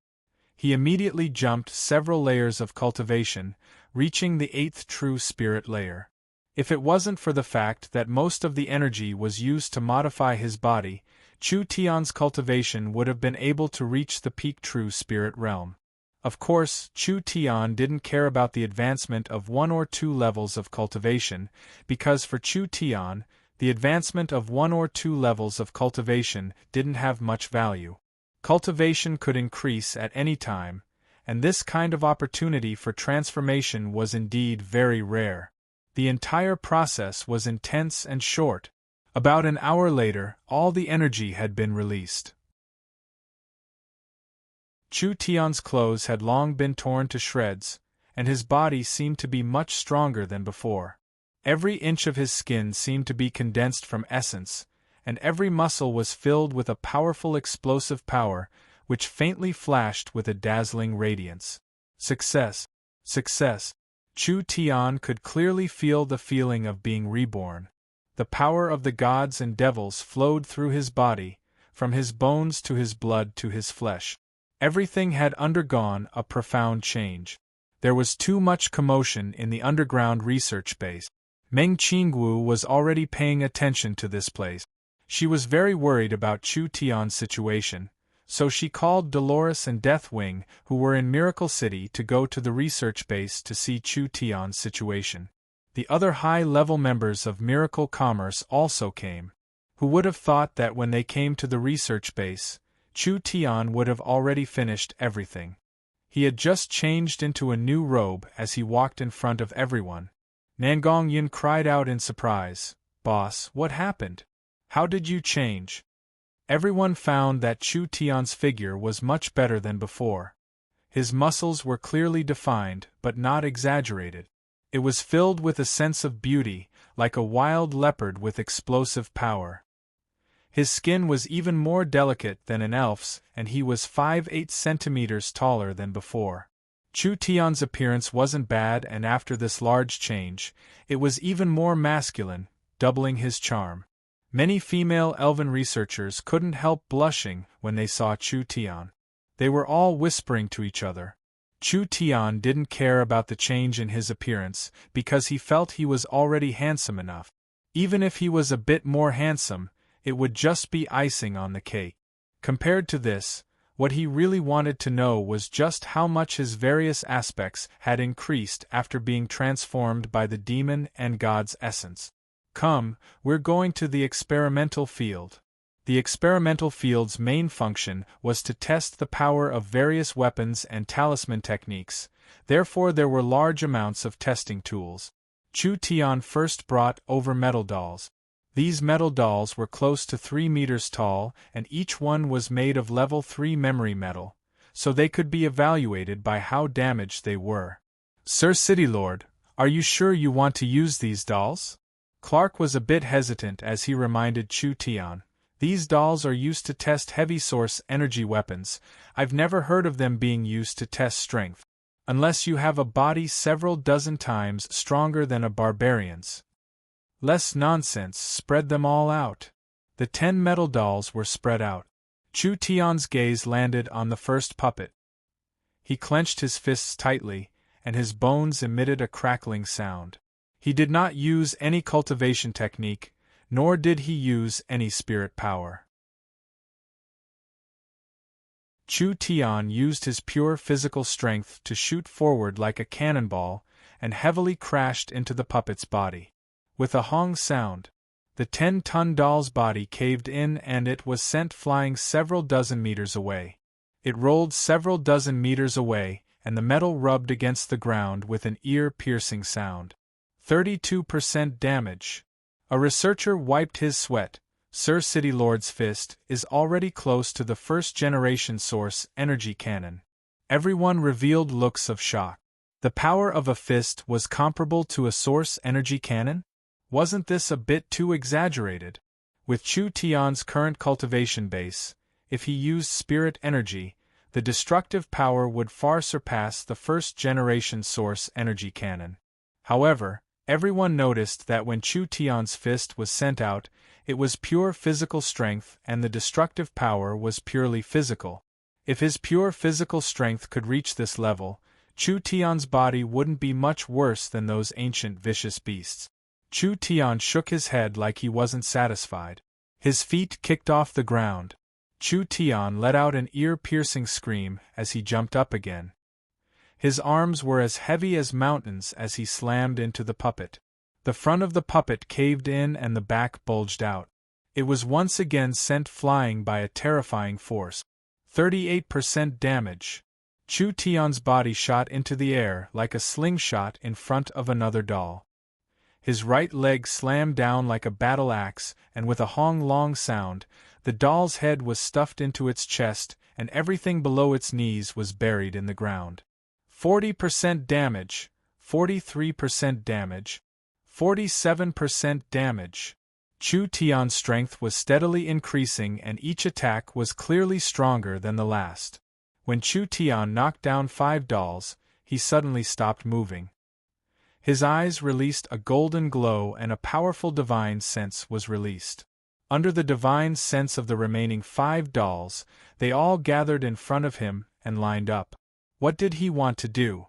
He immediately jumped several layers of cultivation, reaching the 8th True Spirit Layer. If it wasn't for the fact that most of the energy was used to modify his body, Chu Tian's cultivation would have been able to reach the peak True Spirit realm. Of course, Chu Tian didn't care about the advancement of 1 or 2 levels of cultivation, because for Chu Tian, the advancement of 1 or 2 levels of cultivation didn't have much value. Cultivation could increase at any time, and this kind of opportunity for transformation was indeed very rare. The entire process was intense and short. About an hour later, all the energy had been released. Chu Tian's clothes had long been torn to shreds, and his body seemed to be much stronger than before. Every inch of his skin seemed to be condensed from essence, and every muscle was filled with a powerful explosive power, which faintly flashed with a dazzling radiance. Success! Success! Chu Tian could clearly feel the feeling of being reborn. The power of the gods and devils flowed through his body, from his bones to his blood to his flesh. Everything had undergone a profound change. There was too much commotion in the underground research base. Meng Qingwu was already paying attention to this place. She was very worried about Chu Tian's situation, so she called Dolores and Deathwing, who were in Miracle City, to go to the research base to see Chu Tian's situation. The other high-level members of Miracle Commerce also came. Who would have thought that when they came to the research base, Chu Tian would have already finished everything. He had just changed into a new robe as he walked in front of everyone. Nangong Yin cried out in surprise, "Boss, what happened? How did you change?" Everyone found that Chu Tian's figure was much better than before. His muscles were clearly defined, but not exaggerated. It was filled with a sense of beauty, like a wild leopard with explosive power. His skin was even more delicate than an elf's, and he was 5-8 centimeters taller than before. Chu Tian's appearance wasn't bad, and after this large change, it was even more masculine, doubling his charm. Many female elven researchers couldn't help blushing when they saw Chu Tian. They were all whispering to each other. Chu Tian didn't care about the change in his appearance because he felt he was already handsome enough. Even if he was a bit more handsome, it would just be icing on the cake. Compared to this, what he really wanted to know was just how much his various aspects had increased after being transformed by the demon and god's essence. "Come, we're going to the experimental field." The experimental field's main function was to test the power of various weapons and talisman techniques, therefore there were large amounts of testing tools. Chu Tian first brought over metal dolls. These metal dolls were close to 3 meters tall, and each one was made of level 3 memory metal, so they could be evaluated by how damaged they were. "Sir City Lord, are you sure you want to use these dolls?" Clark was a bit hesitant as he reminded Chu Tian. "These dolls are used to test heavy source energy weapons. I've never heard of them being used to test strength. Unless you have a body several dozen times stronger than a barbarian's." "Less nonsense, spread them all out." The 10 metal dolls were spread out. Chu Tian's gaze landed on the first puppet. He clenched his fists tightly, and his bones emitted a crackling sound. He did not use any cultivation technique, nor did he use any spirit power. Chu Tian used his pure physical strength to shoot forward like a cannonball, and heavily crashed into the puppet's body. With a hong sound, the 10-ton doll's body caved in and it was sent flying several dozen meters away. It rolled several dozen meters away, and the metal rubbed against the ground with an ear-piercing sound. 32% damage. A researcher wiped his sweat. Sir City Lord's fist is already close to the first-generation source energy cannon. Everyone revealed looks of shock. The power of a fist was comparable to a source energy cannon? Wasn't this a bit too exaggerated? With Chu Tian's current cultivation base, if he used spirit energy, the destructive power would far surpass the first-generation source energy cannon. However, everyone noticed that when Chu Tian's fist was sent out, it was pure physical strength and the destructive power was purely physical. If his pure physical strength could reach this level, Chu Tian's body wouldn't be much worse than those ancient vicious beasts. Chu Tian shook his head like he wasn't satisfied. His feet kicked off the ground. Chu Tian let out an ear-piercing scream as he jumped up again. His arms were as heavy as mountains as he slammed into the puppet. The front of the puppet caved in and the back bulged out. It was once again sent flying by a terrifying force. 38% damage. Chu Tian's body shot into the air like a slingshot in front of another doll. His right leg slammed down like a battle axe, and with a hong-long sound, the doll's head was stuffed into its chest, and everything below its knees was buried in the ground. 40% damage, 43% damage, 47% damage. Chu Tian's strength was steadily increasing and each attack was clearly stronger than the last. When Chu Tian knocked down 5 dolls, he suddenly stopped moving. His eyes released a golden glow and a powerful divine sense was released. Under the divine sense of the remaining 5 dolls, they all gathered in front of him and lined up. What did he want to do?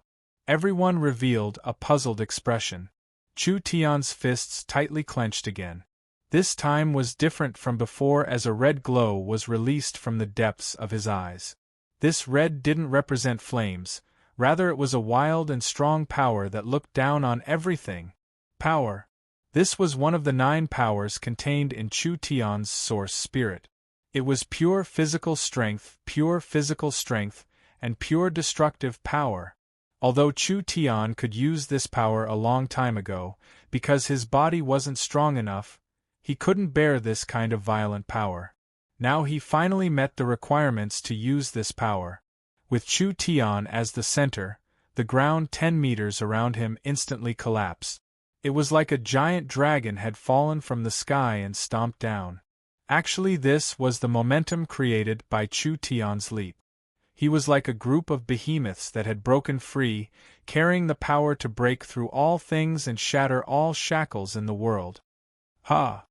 Everyone revealed a puzzled expression. Chu Tian's fists tightly clenched again. This time was different from before, as a red glow was released from the depths of his eyes. This red didn't represent flames, rather it was a wild and strong power that looked down on everything. Power. This was one of the 9 powers contained in Chu Tian's source spirit. It was pure physical strength, and pure destructive power. Although Chu Tian could use this power a long time ago, because his body wasn't strong enough, he couldn't bear this kind of violent power. Now he finally met the requirements to use this power. With Chu Tian as the center, the ground 10 meters around him instantly collapsed. It was like a giant dragon had fallen from the sky and stomped down. Actually, this was the momentum created by Chu Tian's leap. He was like a group of behemoths that had broken free, carrying the power to break through all things and shatter all shackles in the world. Ha!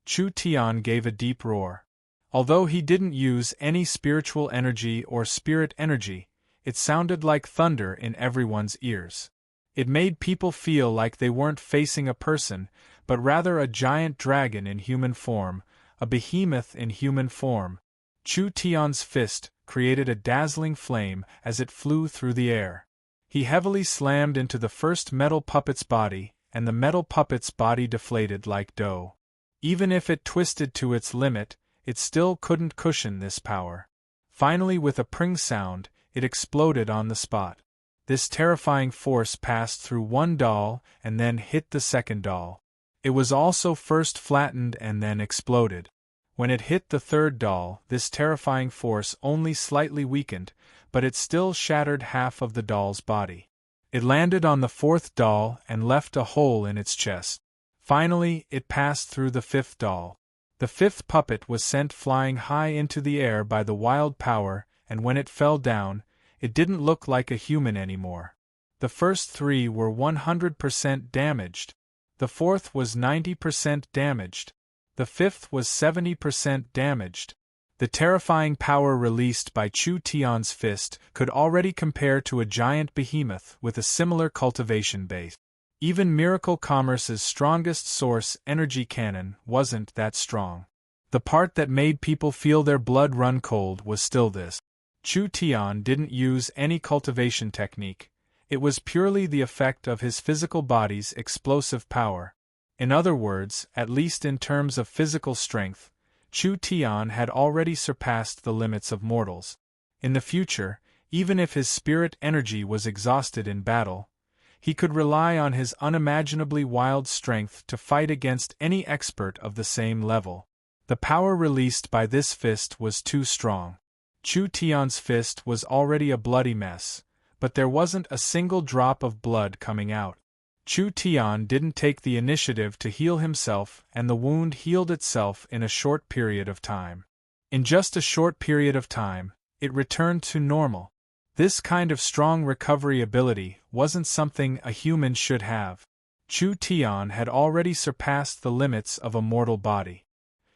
Chu Tian gave a deep roar. Although he didn't use any spiritual energy or spirit energy, it sounded like thunder in everyone's ears. It made people feel like they weren't facing a person, but rather a giant dragon in human form, a behemoth in human form. Chu Tian's fist created a dazzling flame as it flew through the air. He heavily slammed into the first metal puppet's body, and the metal puppet's body deflated like dough. Even if it twisted to its limit, it still couldn't cushion this power. Finally, with a pring sound, it exploded on the spot. This terrifying force passed through one doll and then hit the second doll. It was also first flattened and then exploded. When it hit the third doll, this terrifying force only slightly weakened, but it still shattered half of the doll's body. It landed on the fourth doll and left a hole in its chest. Finally, it passed through the fifth doll. The fifth puppet was sent flying high into the air by the wild power, and when it fell down, it didn't look like a human anymore. The first 3 were 100% damaged. The fourth was 90% damaged. The fifth was 70% damaged. The terrifying power released by Chu Tian's fist could already compare to a giant behemoth with a similar cultivation base. Even Miracle Commerce's strongest source energy cannon wasn't that strong. The part that made people feel their blood run cold was still this. Chu Tian didn't use any cultivation technique. It was purely the effect of his physical body's explosive power. In other words, at least in terms of physical strength, Chu Tian had already surpassed the limits of mortals. In the future, even if his spirit energy was exhausted in battle, he could rely on his unimaginably wild strength to fight against any expert of the same level. The power released by this fist was too strong. Chu Tian's fist was already a bloody mess, but there wasn't a single drop of blood coming out. Chu Tian didn't take the initiative to heal himself, and the wound healed itself in a short period of time. In just a short period of time, it returned to normal. This kind of strong recovery ability wasn't something a human should have. Chu Tian had already surpassed the limits of a mortal body.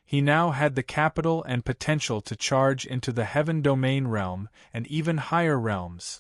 He now had the capital and potential to charge into the heaven domain realm and even higher realms.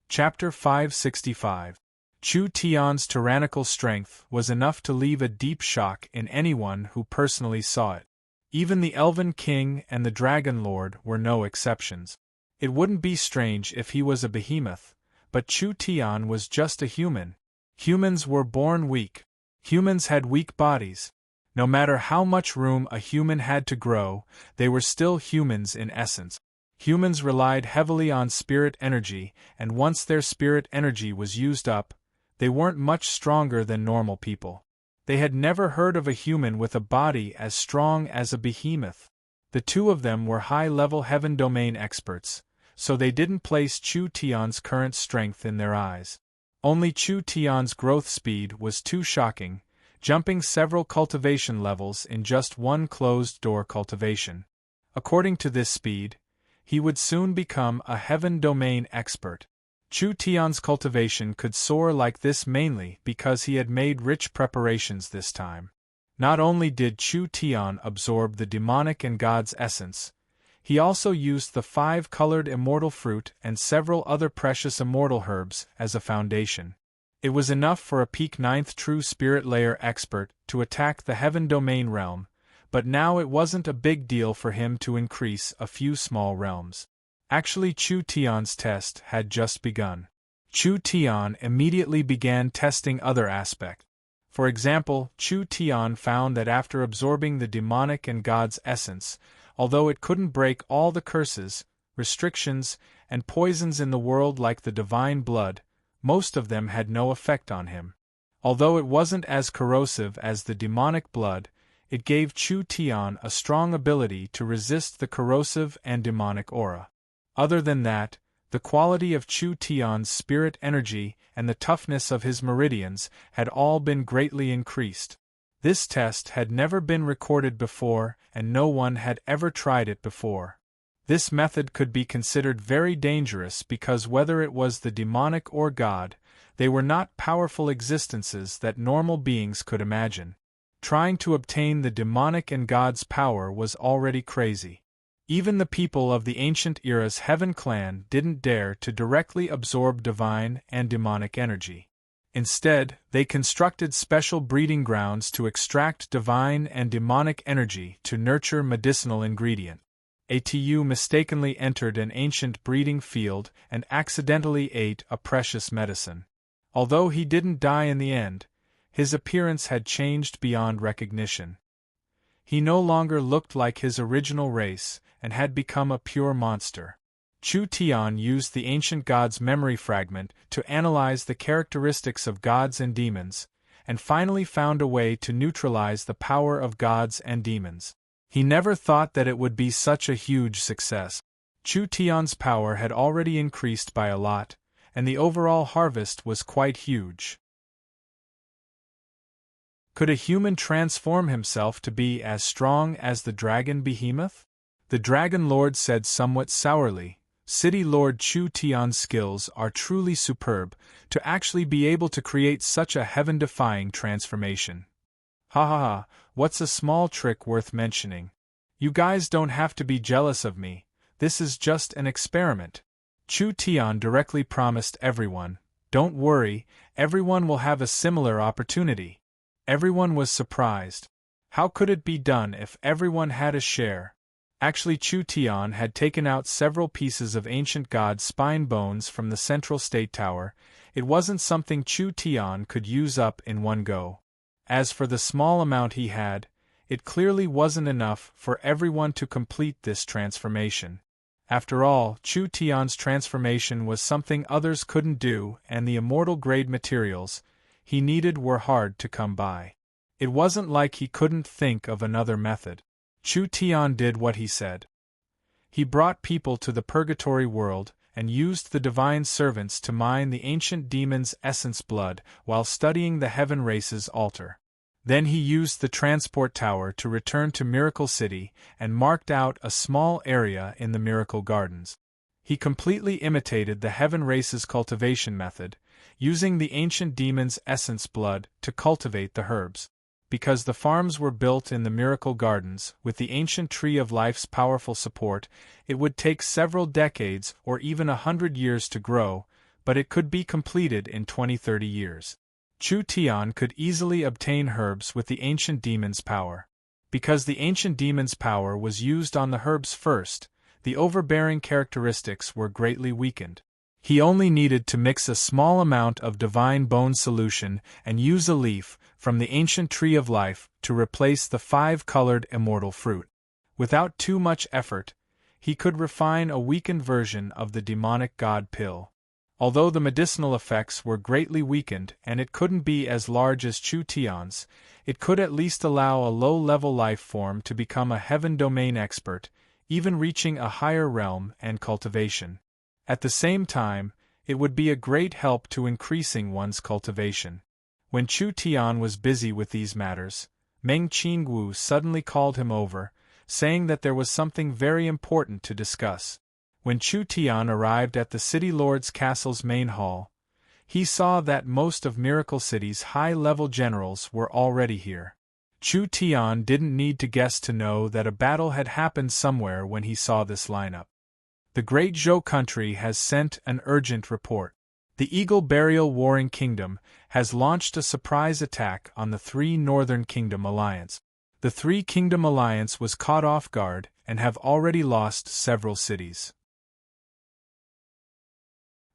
Chapter 565. Chu Tian's tyrannical strength was enough to leave a deep shock in anyone who personally saw it. Even the Elven King and the Dragon Lord were no exceptions. It wouldn't be strange if he was a behemoth, but Chu Tian was just a human. Humans were born weak. Humans had weak bodies. No matter how much room a human had to grow, they were still humans in essence. Humans relied heavily on spirit energy, and once their spirit energy was used up, they weren't much stronger than normal people. They had never heard of a human with a body as strong as a behemoth. The two of them were high-level heaven domain experts, so they didn't place Chu Tian's current strength in their eyes. Only Chu Tian's growth speed was too shocking, jumping several cultivation levels in just one closed-door cultivation. According to this speed, he would soon become a heaven domain expert. Chu Tian's cultivation could soar like this mainly because he had made rich preparations this time. Not only did Chu Tian absorb the demonic and God's essence, He also used the 5-colored immortal fruit and several other precious immortal herbs as a foundation. It was enough for a peak 9th true spirit layer expert to attack the heaven domain realm, but now it wasn't a big deal for him to increase a few small realms. Actually, Chu Tian's test had just begun. Chu Tian immediately began testing other aspects. For example, Chu Tian found that after absorbing the demonic and God's essence, although it couldn't break all the curses, restrictions, and poisons in the world like the divine blood, most of them had no effect on him. Although it wasn't as corrosive as the demonic blood, it gave Chu Tian a strong ability to resist the corrosive and demonic aura. Other than that, the quality of Chu Tian's spirit energy and the toughness of his meridians had all been greatly increased. This test had never been recorded before, and no one had ever tried it before. This method could be considered very dangerous because whether it was the demonic or God, they were not powerful existences that normal beings could imagine. Trying to obtain the demonic and God's power was already crazy. Even the people of the ancient era's Heaven clan didn't dare to directly absorb divine and demonic energy. Instead, they constructed special breeding grounds to extract divine and demonic energy to nurture medicinal ingredient. Atu mistakenly entered an ancient breeding field and accidentally ate a precious medicine. Although he didn't die in the end, his appearance had changed beyond recognition. He no longer looked like his original race and had become a pure monster. Chu Tian used the ancient god's memory fragment to analyze the characteristics of gods and demons, and finally found a way to neutralize the power of gods and demons. He never thought that it would be such a huge success. Chu Tian's power had already increased by a lot, and the overall harvest was quite huge. Could a human transform himself to be as strong as the dragon behemoth? The Dragon Lord said somewhat sourly, City Lord Chu Tian's skills are truly superb, to actually be able to create such a heaven-defying transformation. Ha ha ha, what's a small trick worth mentioning? You guys don't have to be jealous of me, this is just an experiment. Chu Tian directly promised everyone, don't worry, everyone will have a similar opportunity. Everyone was surprised. How could it be done if everyone had a share? Actually, Chu Tian had taken out several pieces of ancient god spine bones from the central state tower. It wasn't something Chu Tian could use up in one go. As for the small amount he had, it clearly wasn't enough for everyone to complete this transformation. After all, Chu Tian's transformation was something others couldn't do, and the immortal-grade materials he needed were hard to come by. It wasn't like he couldn't think of another method. Chu Tian did what he said. He brought people to the purgatory world and used the divine servants to mine the ancient demon's essence blood while studying the heaven race's altar. Then he used the transport tower to return to Miracle City and marked out a small area in the Miracle Gardens. He completely imitated the heaven race's cultivation method, using the ancient demon's essence blood to cultivate the herbs. Because the farms were built in the Miracle Gardens, with the ancient Tree of Life's powerful support, it would take several decades or even 100 years to grow, but it could be completed in 20-30 years. Chu Tian could easily obtain herbs with the ancient demon's power. Because the ancient demon's power was used on the herbs first, the overbearing characteristics were greatly weakened. He only needed to mix a small amount of divine bone solution and use a leaf from the ancient Tree of Life to replace the 5-colored immortal fruit. Without too much effort, he could refine a weakened version of the demonic god pill. Although the medicinal effects were greatly weakened and it couldn't be as large as Chu Tian's, it could at least allow a low-level life form to become a heaven domain expert, even reaching a higher realm and cultivation. At the same time, it would be a great help to increasing one's cultivation. When Chu Tian was busy with these matters, Meng Qingwu suddenly called him over, saying that there was something very important to discuss. When Chu Tian arrived at the City Lord's castle's main hall, he saw that most of Miracle City's high-level generals were already here. Chu Tian didn't need to guess to know that a battle had happened somewhere when he saw this lineup. The Great Zhou country has sent an urgent report. The Eagle Burial Warring Kingdom has launched a surprise attack on the Three Northern Kingdom Alliance. The Three Kingdom Alliance was caught off guard and have already lost several cities.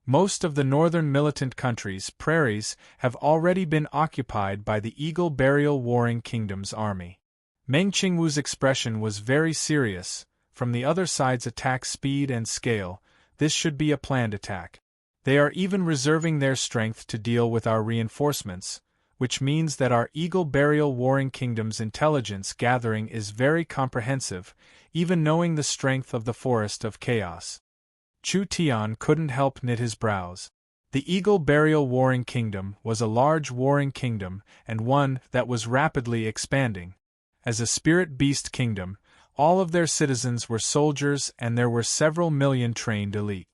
Most of the northern militant countries' prairies have already been occupied by the Eagle Burial Warring Kingdom's army. Meng Qingwu's expression was very serious. From the other side's attack speed and scale, this should be a planned attack. They are even reserving their strength to deal with our reinforcements, which means that our Eagle Burial Warring Kingdom's intelligence gathering is very comprehensive, even knowing the strength of the Forest of Chaos. Chu Tian couldn't help knit his brows. The Eagle Burial Warring Kingdom was a large warring kingdom and one that was rapidly expanding. As a spirit beast kingdom, all of their citizens were soldiers and there were several million trained elite.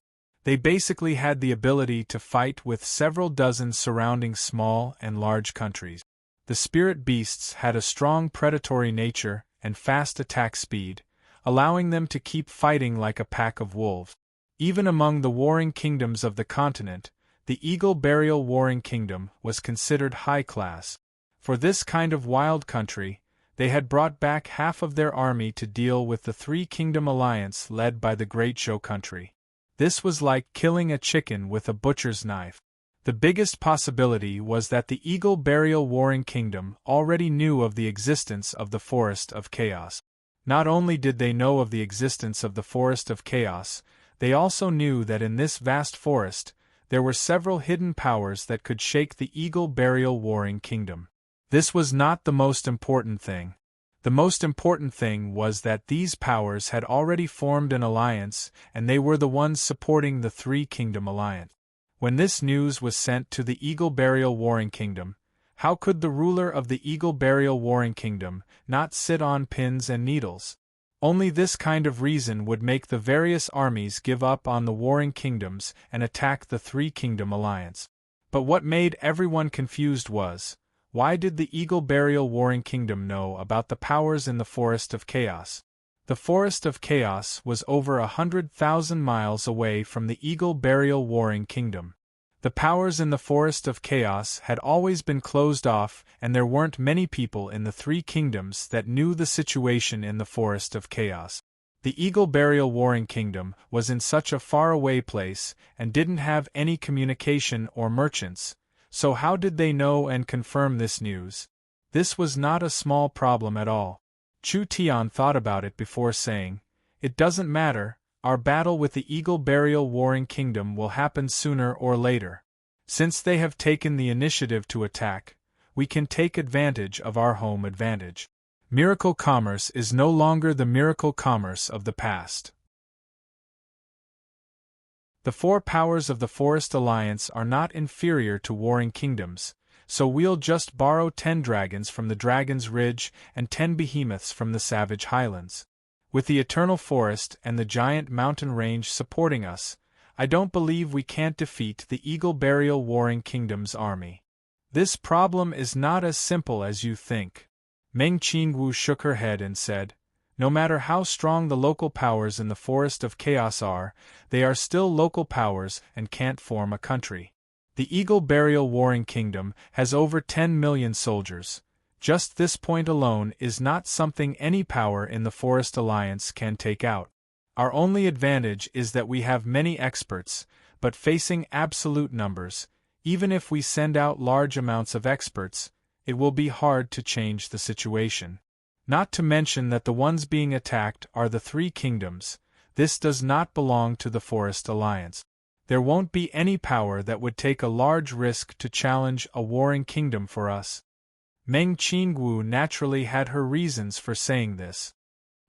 They basically had the ability to fight with several dozen surrounding small and large countries. The spirit beasts had a strong predatory nature and fast attack speed, allowing them to keep fighting like a pack of wolves. Even among the warring kingdoms of the continent, the Eagle Burial Warring Kingdom was considered high class. For this kind of wild country, they had brought back half of their army to deal with the Three Kingdom Alliance led by the Great Zhou country. This was like killing a chicken with a butcher's knife. The biggest possibility was that the Eagle Burial Warring Kingdom already knew of the existence of the Forest of Chaos. Not only did they know of the existence of the Forest of Chaos, they also knew that in this vast forest, there were several hidden powers that could shake the Eagle Burial Warring Kingdom. This was not the most important thing. The most important thing was that these powers had already formed an alliance and they were the ones supporting the Three Kingdom Alliance. When this news was sent to the Eagle Burial Warring Kingdom, how could the ruler of the Eagle Burial Warring Kingdom not sit on pins and needles? Only this kind of reason would make the various armies give up on the warring kingdoms and attack the Three Kingdom Alliance. But what made everyone confused was, why did the Eagle Burial Warring Kingdom know about the powers in the Forest of Chaos? The Forest of Chaos was over 100,000 miles away from the Eagle Burial Warring Kingdom. The powers in the Forest of Chaos had always been closed off and there weren't many people in the Three Kingdoms that knew the situation in the Forest of Chaos. The Eagle Burial Warring Kingdom was in such a far-away place and didn't have any communication or merchants, so how did they know and confirm this news? This was not a small problem at all. Chu Tian thought about it before saying, "It doesn't matter, our battle with the Eagle Burial Warring Kingdom will happen sooner or later. Since they have taken the initiative to attack, we can take advantage of our home advantage. Miracle commerce is no longer the miracle commerce of the past." The four powers of the Forest Alliance are not inferior to warring kingdoms, so we'll just borrow 10 dragons from the Dragon's Ridge and 10 behemoths from the Savage Highlands. With the Eternal Forest and the giant mountain range supporting us, I don't believe we can't defeat the Eagle Burial Warring Kingdom's army. This problem is not as simple as you think. Meng Qingwu shook her head and said, "No matter how strong the local powers in the Forest of Chaos are, they are still local powers and can't form a country. The Eagle Burial Warring Kingdom has over 10 million soldiers. Just this point alone is not something any power in the Forest Alliance can take out. Our only advantage is that we have many experts, but facing absolute numbers, even if we send out large amounts of experts, it will be hard to change the situation. Not to mention that the ones being attacked are the Three Kingdoms. This does not belong to the Forest Alliance. There won't be any power that would take a large risk to challenge a warring kingdom for us." Meng Qingwu naturally had her reasons for saying this.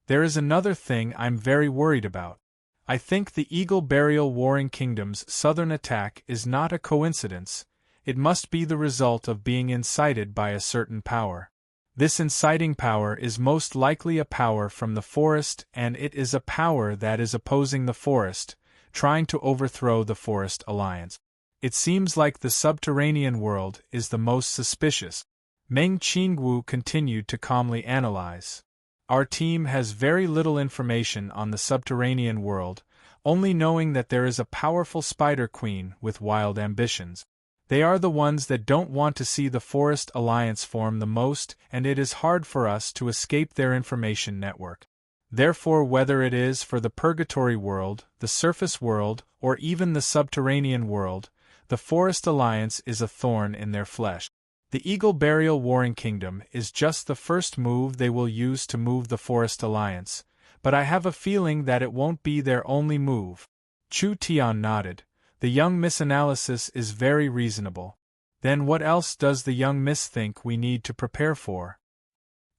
"There is another thing I'm very worried about. I think the Eagle Burial Warring Kingdom's southern attack is not a coincidence, it must be the result of being incited by a certain power. This inciting power is most likely a power from the forest and it is a power that is opposing the forest, trying to overthrow the Forest Alliance. It seems like the subterranean world is the most suspicious. Meng Qingwu continued to calmly analyze. Our team has very little information on the subterranean world, only knowing that there is a powerful spider queen with wild ambitions. They are the ones that don't want to see the Forest Alliance form the most, and it is hard for us to escape their information network. Therefore, whether it is for the Purgatory world, the Surface world, or even the Subterranean world, the Forest Alliance is a thorn in their flesh. The Eagle Burial Warring Kingdom is just the first move they will use to move the Forest Alliance, but I have a feeling that it won't be their only move. Chu Tian nodded. The young Miss analysis is very reasonable. Then what else does the young Miss think we need to prepare for?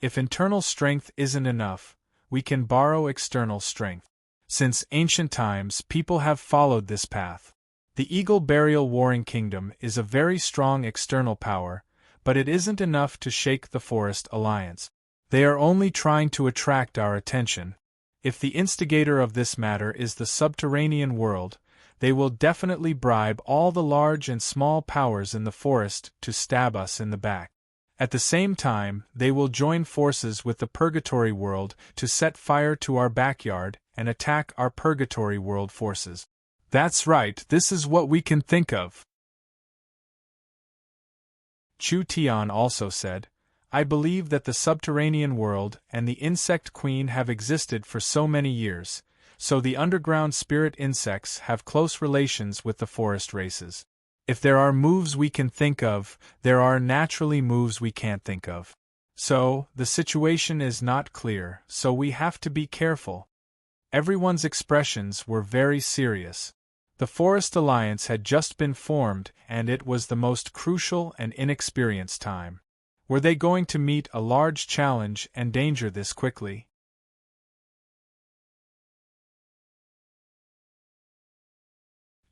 If internal strength isn't enough, we can borrow external strength. Since ancient times, people have followed this path. The Eagle Burial Warring Kingdom is a very strong external power, but it isn't enough to shake the Forest Alliance. They are only trying to attract our attention. If the instigator of this matter is the subterranean world, they will definitely bribe all the large and small powers in the forest to stab us in the back. At the same time, they will join forces with the Purgatory world to set fire to our backyard and attack our Purgatory world forces. That's right, this is what we can think of. Chu Tian also said, I believe that the subterranean world and the insect queen have existed for so many years, so the underground spirit insects have close relations with the forest races. If there are moves we can think of, there are naturally moves we can't think of. So, the situation is not clear, so we have to be careful. Everyone's expressions were very serious. The Forest Alliance had just been formed, and it was the most crucial and inexperienced time. Were they going to meet a large challenge and danger this quickly?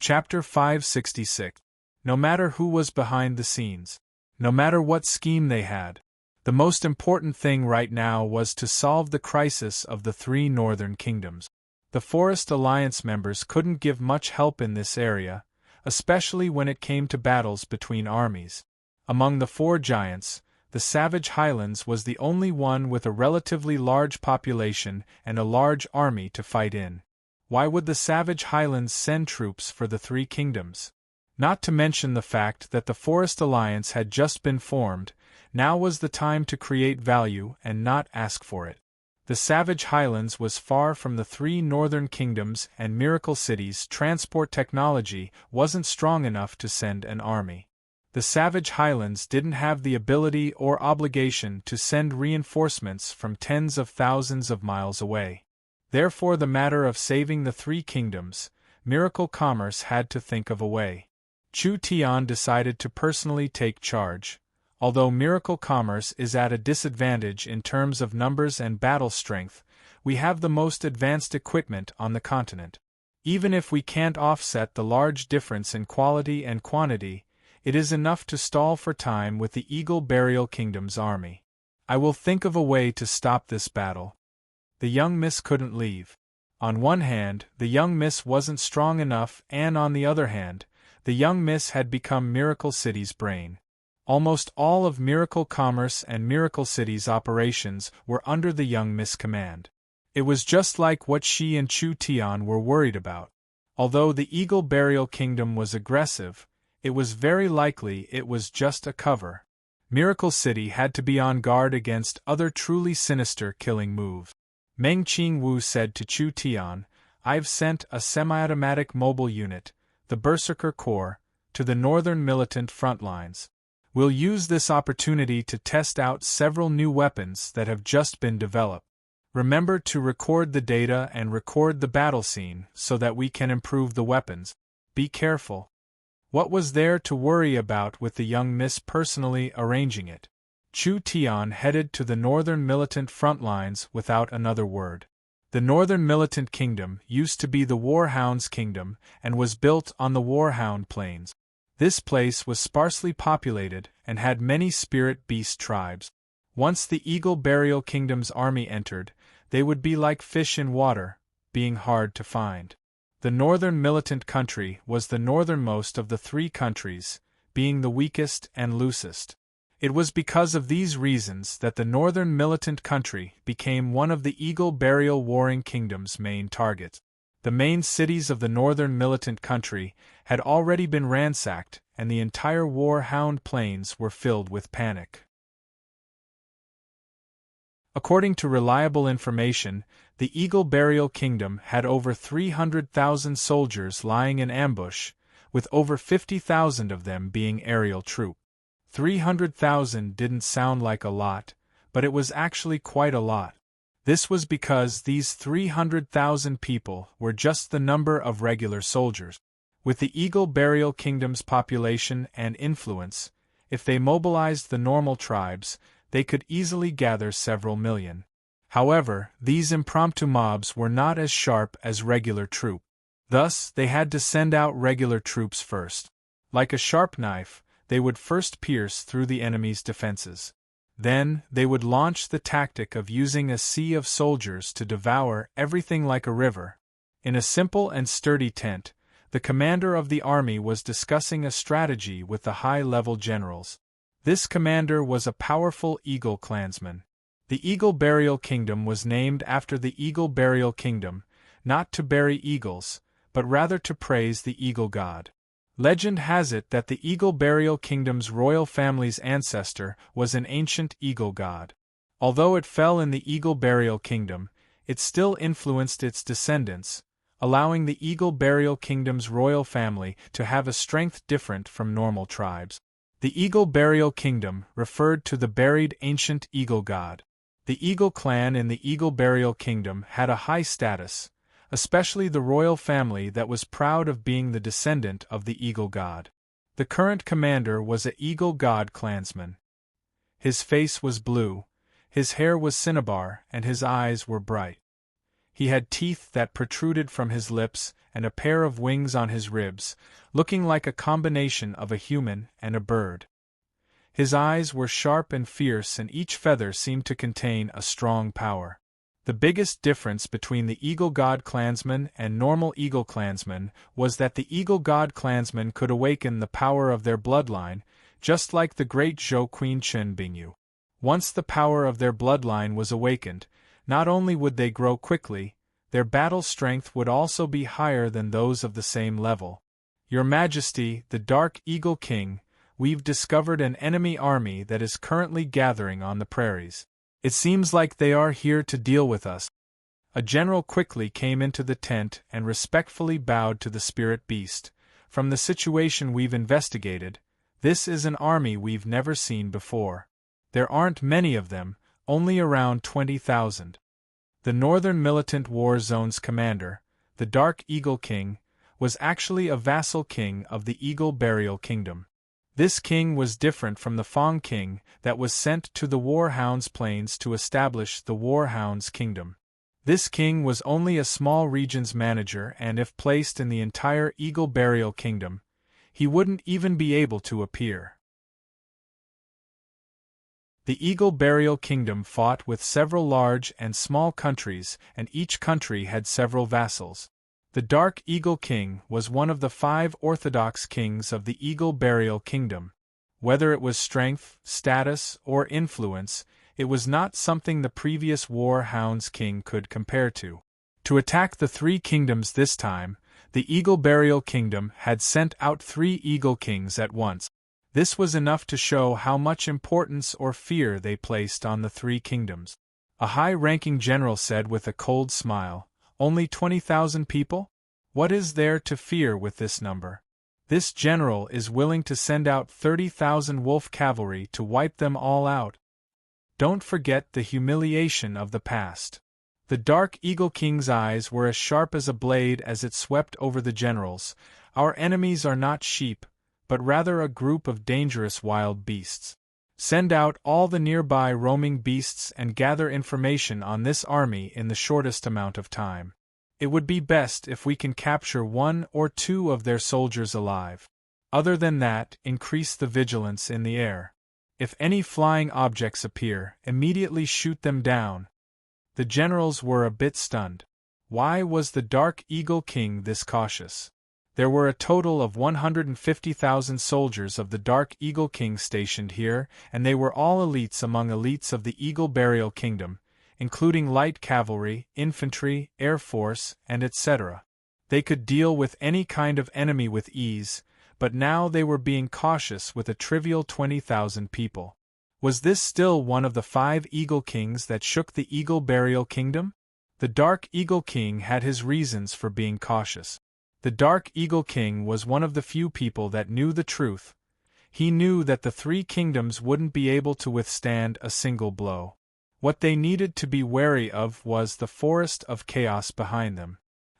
Chapter 566. No matter who was behind the scenes, no matter what scheme they had, the most important thing right now was to solve the crisis of the three northern kingdoms. The Forest Alliance members couldn't give much help in this area, especially when it came to battles between armies. Among the four giants, the Savage Highlands was the only one with a relatively large population and a large army to fight in. Why would the Savage Highlands send troops for the three kingdoms? Not to mention the fact that the Forest Alliance had just been formed, now was the time to create value and not ask for it. The Savage Highlands was far from the three northern kingdoms, and Miracle City's transport technology wasn't strong enough to send an army. The Savage Highlands didn't have the ability or obligation to send reinforcements from tens of thousands of miles away. Therefore, the matter of saving the three kingdoms, Miracle Commerce had to think of a way. Chu Tian decided to personally take charge. Although Miracle Commerce is at a disadvantage in terms of numbers and battle strength, we have the most advanced equipment on the continent. Even if we can't offset the large difference in quality and quantity, it is enough to stall for time with the Eagle Burial Kingdom's army. I will think of a way to stop this battle. The young miss couldn't leave. On one hand, the young miss wasn't strong enough, and on the other hand, the young miss had become Miracle City's brain. Almost all of Miracle Commerce and Miracle City's operations were under the young miss command. It was just like what she and Chu Tian were worried about. Although the Eagle Burial Kingdom was aggressive, it was very likely it was just a cover. Miracle City had to be on guard against other truly sinister killing moves. Meng Qingwu said to Chu Tian, I've sent a semi-automatic mobile unit, the Berserker Corps, to the northern militant front lines. We'll use this opportunity to test out several new weapons that have just been developed. Remember to record the data and record the battle scene so that we can improve the weapons. Be careful. What was there to worry about with the young miss personally arranging it? Chu Tian headed to the northern militant front lines without another word. The northern militant kingdom used to be the Warhound's kingdom and was built on the Warhound plains. This place was sparsely populated and had many spirit beast tribes. Once the Eagle Burial Kingdom's army entered, they would be like fish in water, being hard to find. The northern militant country was the northernmost of the three countries, being the weakest and loosest. It was because of these reasons that the northern militant country became one of the Eagle-Burial warring kingdom's main targets. The main cities of the northern militant country had already been ransacked, and the entire war-hound plains were filled with panic. According to reliable information, the Eagle-Burial Kingdom had over 300,000 soldiers lying in ambush, with over 50,000 of them being aerial troops. 300,000 didn't sound like a lot, but it was actually quite a lot. This was because these 300,000 people were just the number of regular soldiers. With the Eagle-Burial Kingdom's population and influence, if they mobilized the normal tribes, they could easily gather several million. However, these impromptu mobs were not as sharp as regular troops. Thus, they had to send out regular troops first. Like a sharp knife, they would first pierce through the enemy's defenses. Then, they would launch the tactic of using a sea of soldiers to devour everything like a river. In a simple and sturdy tent, the commander of the army was discussing a strategy with the high-level generals. This commander was a powerful Eagle clansman. The Eagle-Burial Kingdom was named after the Eagle-Burial Kingdom, not to bury eagles, but rather to praise the eagle god. Legend has it that the Eagle-Burial Kingdom's royal family's ancestor was an ancient eagle god. Although it fell in the Eagle-Burial Kingdom, it still influenced its descendants, allowing the Eagle-Burial Kingdom's royal family to have a strength different from normal tribes. The Eagle-Burial Kingdom referred to the buried ancient eagle god. The Eagle clan in the Eagle-Burial Kingdom had a high status, especially the royal family that was proud of being the descendant of the eagle god. The current commander was a eagle god clansman. His face was blue, his hair was cinnabar, and his eyes were bright. He had teeth that protruded from his lips and a pair of wings on his ribs, looking like a combination of a human and a bird. His eyes were sharp and fierce, and each feather seemed to contain a strong power. The biggest difference between the Eagle God clansmen and normal Eagle clansmen was that the Eagle God clansmen could awaken the power of their bloodline, just like the great Zhou Queen Chen Bingyu. Once the power of their bloodline was awakened, not only would they grow quickly, their battle strength would also be higher than those of the same level. Your Majesty, the Dark Eagle King, we've discovered an enemy army that is currently gathering on the prairies. It seems like they are here to deal with us. A general quickly came into the tent and respectfully bowed to the spirit beast. From the situation we've investigated, this is an army we've never seen before. There aren't many of them, only around 20,000. The Northern Militant War Zone's commander, the Dark Eagle King, was actually a vassal king of the Eagle-Burial Kingdom. This king was different from the Fang king that was sent to the Warhounds Plains to establish the Warhounds Kingdom. This king was only a small region's manager, and if placed in the entire Eagle-Burial Kingdom, he wouldn't even be able to appear. The Eagle-Burial Kingdom fought with several large and small countries, and each country had several vassals. The Dark Eagle King was one of the 5 orthodox kings of the Eagle-Burial Kingdom. Whether it was strength, status, or influence, it was not something the previous War-Hounds king could compare to. To attack the 3 kingdoms this time, the Eagle-Burial Kingdom had sent out 3 Eagle Kings at once. This was enough to show how much importance or fear they placed on the 3 kingdoms. A high-ranking general said with a cold smile, "Only 20,000 people? What is there to fear with this number? This general is willing to send out 30,000 wolf cavalry to wipe them all out. Don't forget the humiliation of the past." The Dark Eagle King's eyes were as sharp as a blade as it swept over the generals. "Our enemies are not sheep, but rather a group of dangerous wild beasts. Send out all the nearby roaming beasts and gather information on this army in the shortest amount of time. It would be best if we can capture 1 or 2 of their soldiers alive. Other than that, increase the vigilance in the air. If any flying objects appear, immediately shoot them down." The generals were a bit stunned. Why was the Dark Eagle King this cautious? There were a total of 150,000 soldiers of the Dark Eagle King stationed here, and they were all elites among elites of the Eagle Burial Kingdom, including light cavalry, infantry, air force, and etc. They could deal with any kind of enemy with ease, but now they were being cautious with a trivial 20,000 people. Was this still one of the 5 Eagle Kings that shook the Eagle Burial Kingdom? The Dark Eagle King had his reasons for being cautious. The Dark Eagle King was one of the few people that knew the truth. He knew that the 3 kingdoms wouldn't be able to withstand a single blow. What they needed to be wary of was the forest of chaos behind them.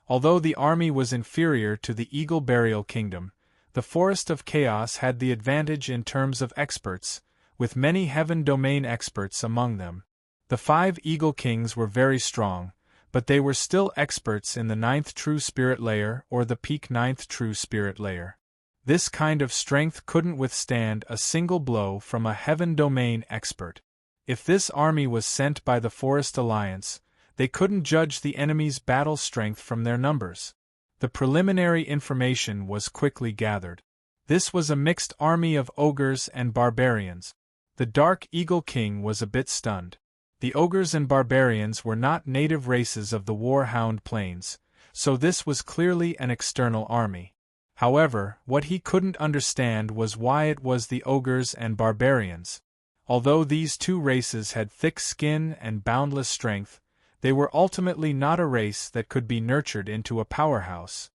Although the army was inferior to the Eagle Burial Kingdom, the forest of chaos had the advantage in terms of experts, with many heaven domain experts among them. The 5 Eagle Kings were very strong, but they were still experts in the 9th True Spirit layer or the peak 9th True Spirit layer. This kind of strength couldn't withstand a single blow from a heaven domain expert. If this army was sent by the Forest Alliance, they couldn't judge the enemy's battle strength from their numbers. The preliminary information was quickly gathered. This was a mixed army of ogres and barbarians. The Dark Eagle King was a bit stunned. The ogres and barbarians were not native races of the Warhound Plains, so this was clearly an external army. However, what he couldn't understand was why it was the ogres and barbarians. Although these 2 races had thick skin and boundless strength, they were ultimately not a race that could be nurtured into a powerhouse.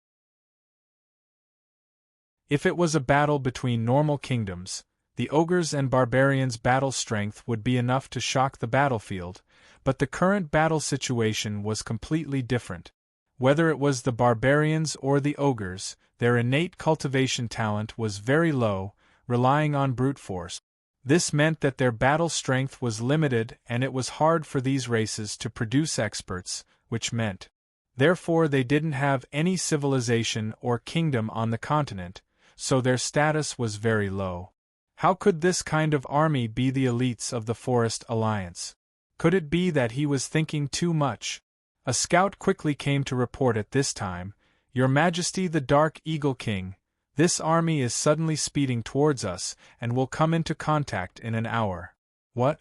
If it was a battle between normal kingdoms, the ogres and barbarians' battle strength would be enough to shock the battlefield, but the current battle situation was completely different. Whether it was the barbarians or the ogres, their innate cultivation talent was very low, relying on brute force. This meant that their battle strength was limited and it was hard for these races to produce experts, which meant, therefore, they didn't have any civilization or kingdom on the continent, so their status was very low. How could this kind of army be the elites of the Forest Alliance? Could it be that he was thinking too much? A scout quickly came to report at this time, "Your Majesty the Dark Eagle King, this army is suddenly speeding towards us and will come into contact in an hour." What?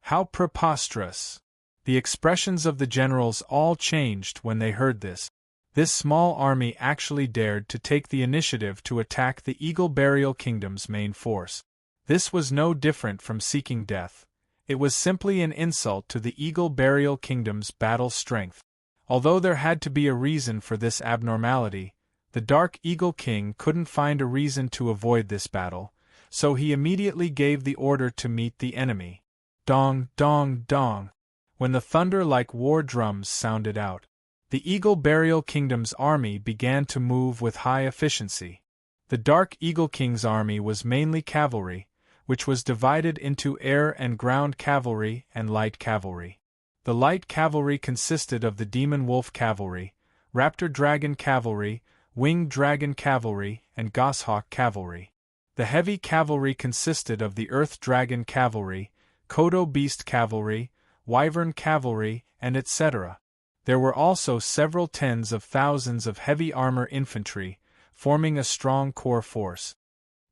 How preposterous! The expressions of the generals all changed when they heard this. This small army actually dared to take the initiative to attack the Eagle Burial Kingdom's main force. This was no different from seeking death. It was simply an insult to the Eagle Burial Kingdom's battle strength. Although there had to be a reason for this abnormality, the Dark Eagle King couldn't find a reason to avoid this battle, so he immediately gave the order to meet the enemy. Dong, dong, dong. When the thunder-like war drums sounded out, the Eagle Burial Kingdom's army began to move with high efficiency. The Dark Eagle King's army was mainly cavalry, which was divided into air and ground cavalry and light cavalry. The light cavalry consisted of the Demon Wolf Cavalry, Raptor Dragon Cavalry, Winged Dragon Cavalry, and Goshawk Cavalry. The heavy cavalry consisted of the Earth Dragon Cavalry, Kodo Beast Cavalry, Wyvern Cavalry, and etc. There were also several tens of thousands of heavy armor infantry, forming a strong core force.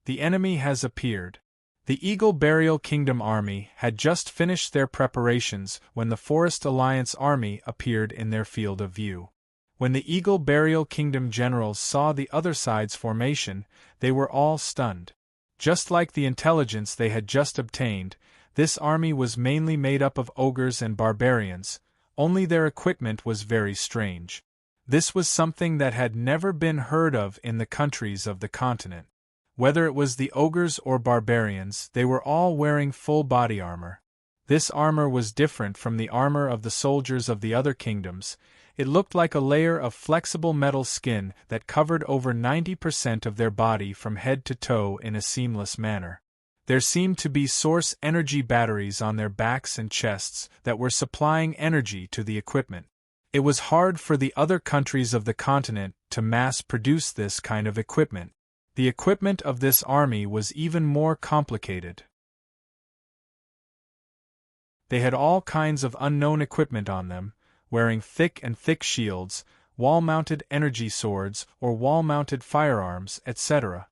The enemy has appeared. The Eagle Burial Kingdom army had just finished their preparations when the Forest Alliance army appeared in their field of view. When the Eagle Burial Kingdom generals saw the other side's formation, they were all stunned. Just like the intelligence they had just obtained, this army was mainly made up of ogres and barbarians, only their equipment was very strange. This was something that had never been heard of in the countries of the continent. Whether it was the ogres or barbarians, they were all wearing full body armor. This armor was different from the armor of the soldiers of the other kingdoms. It looked like a layer of flexible metal skin that covered over 90% of their body from head to toe in a seamless manner. There seemed to be source energy batteries on their backs and chests that were supplying energy to the equipment. It was hard for the other countries of the continent to mass-produce this kind of equipment. The equipment of this army was even more complicated. They had all kinds of unknown equipment on them, wearing thick shields, wall-mounted energy swords or wall-mounted firearms, etc.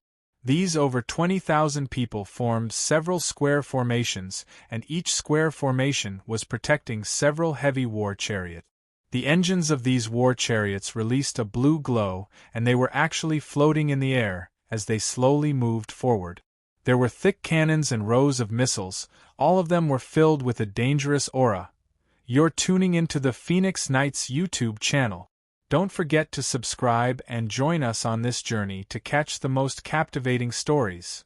These over 20,000 people formed several square formations, and each square formation was protecting several heavy war chariots. The engines of these war chariots released a blue glow, and they were actually floating in the air as they slowly moved forward. There were thick cannons and rows of missiles, all of them were filled with a dangerous aura. You're tuning into the Phoenix Knights YouTube channel. Don't forget to subscribe and join us on this journey to catch the most captivating stories.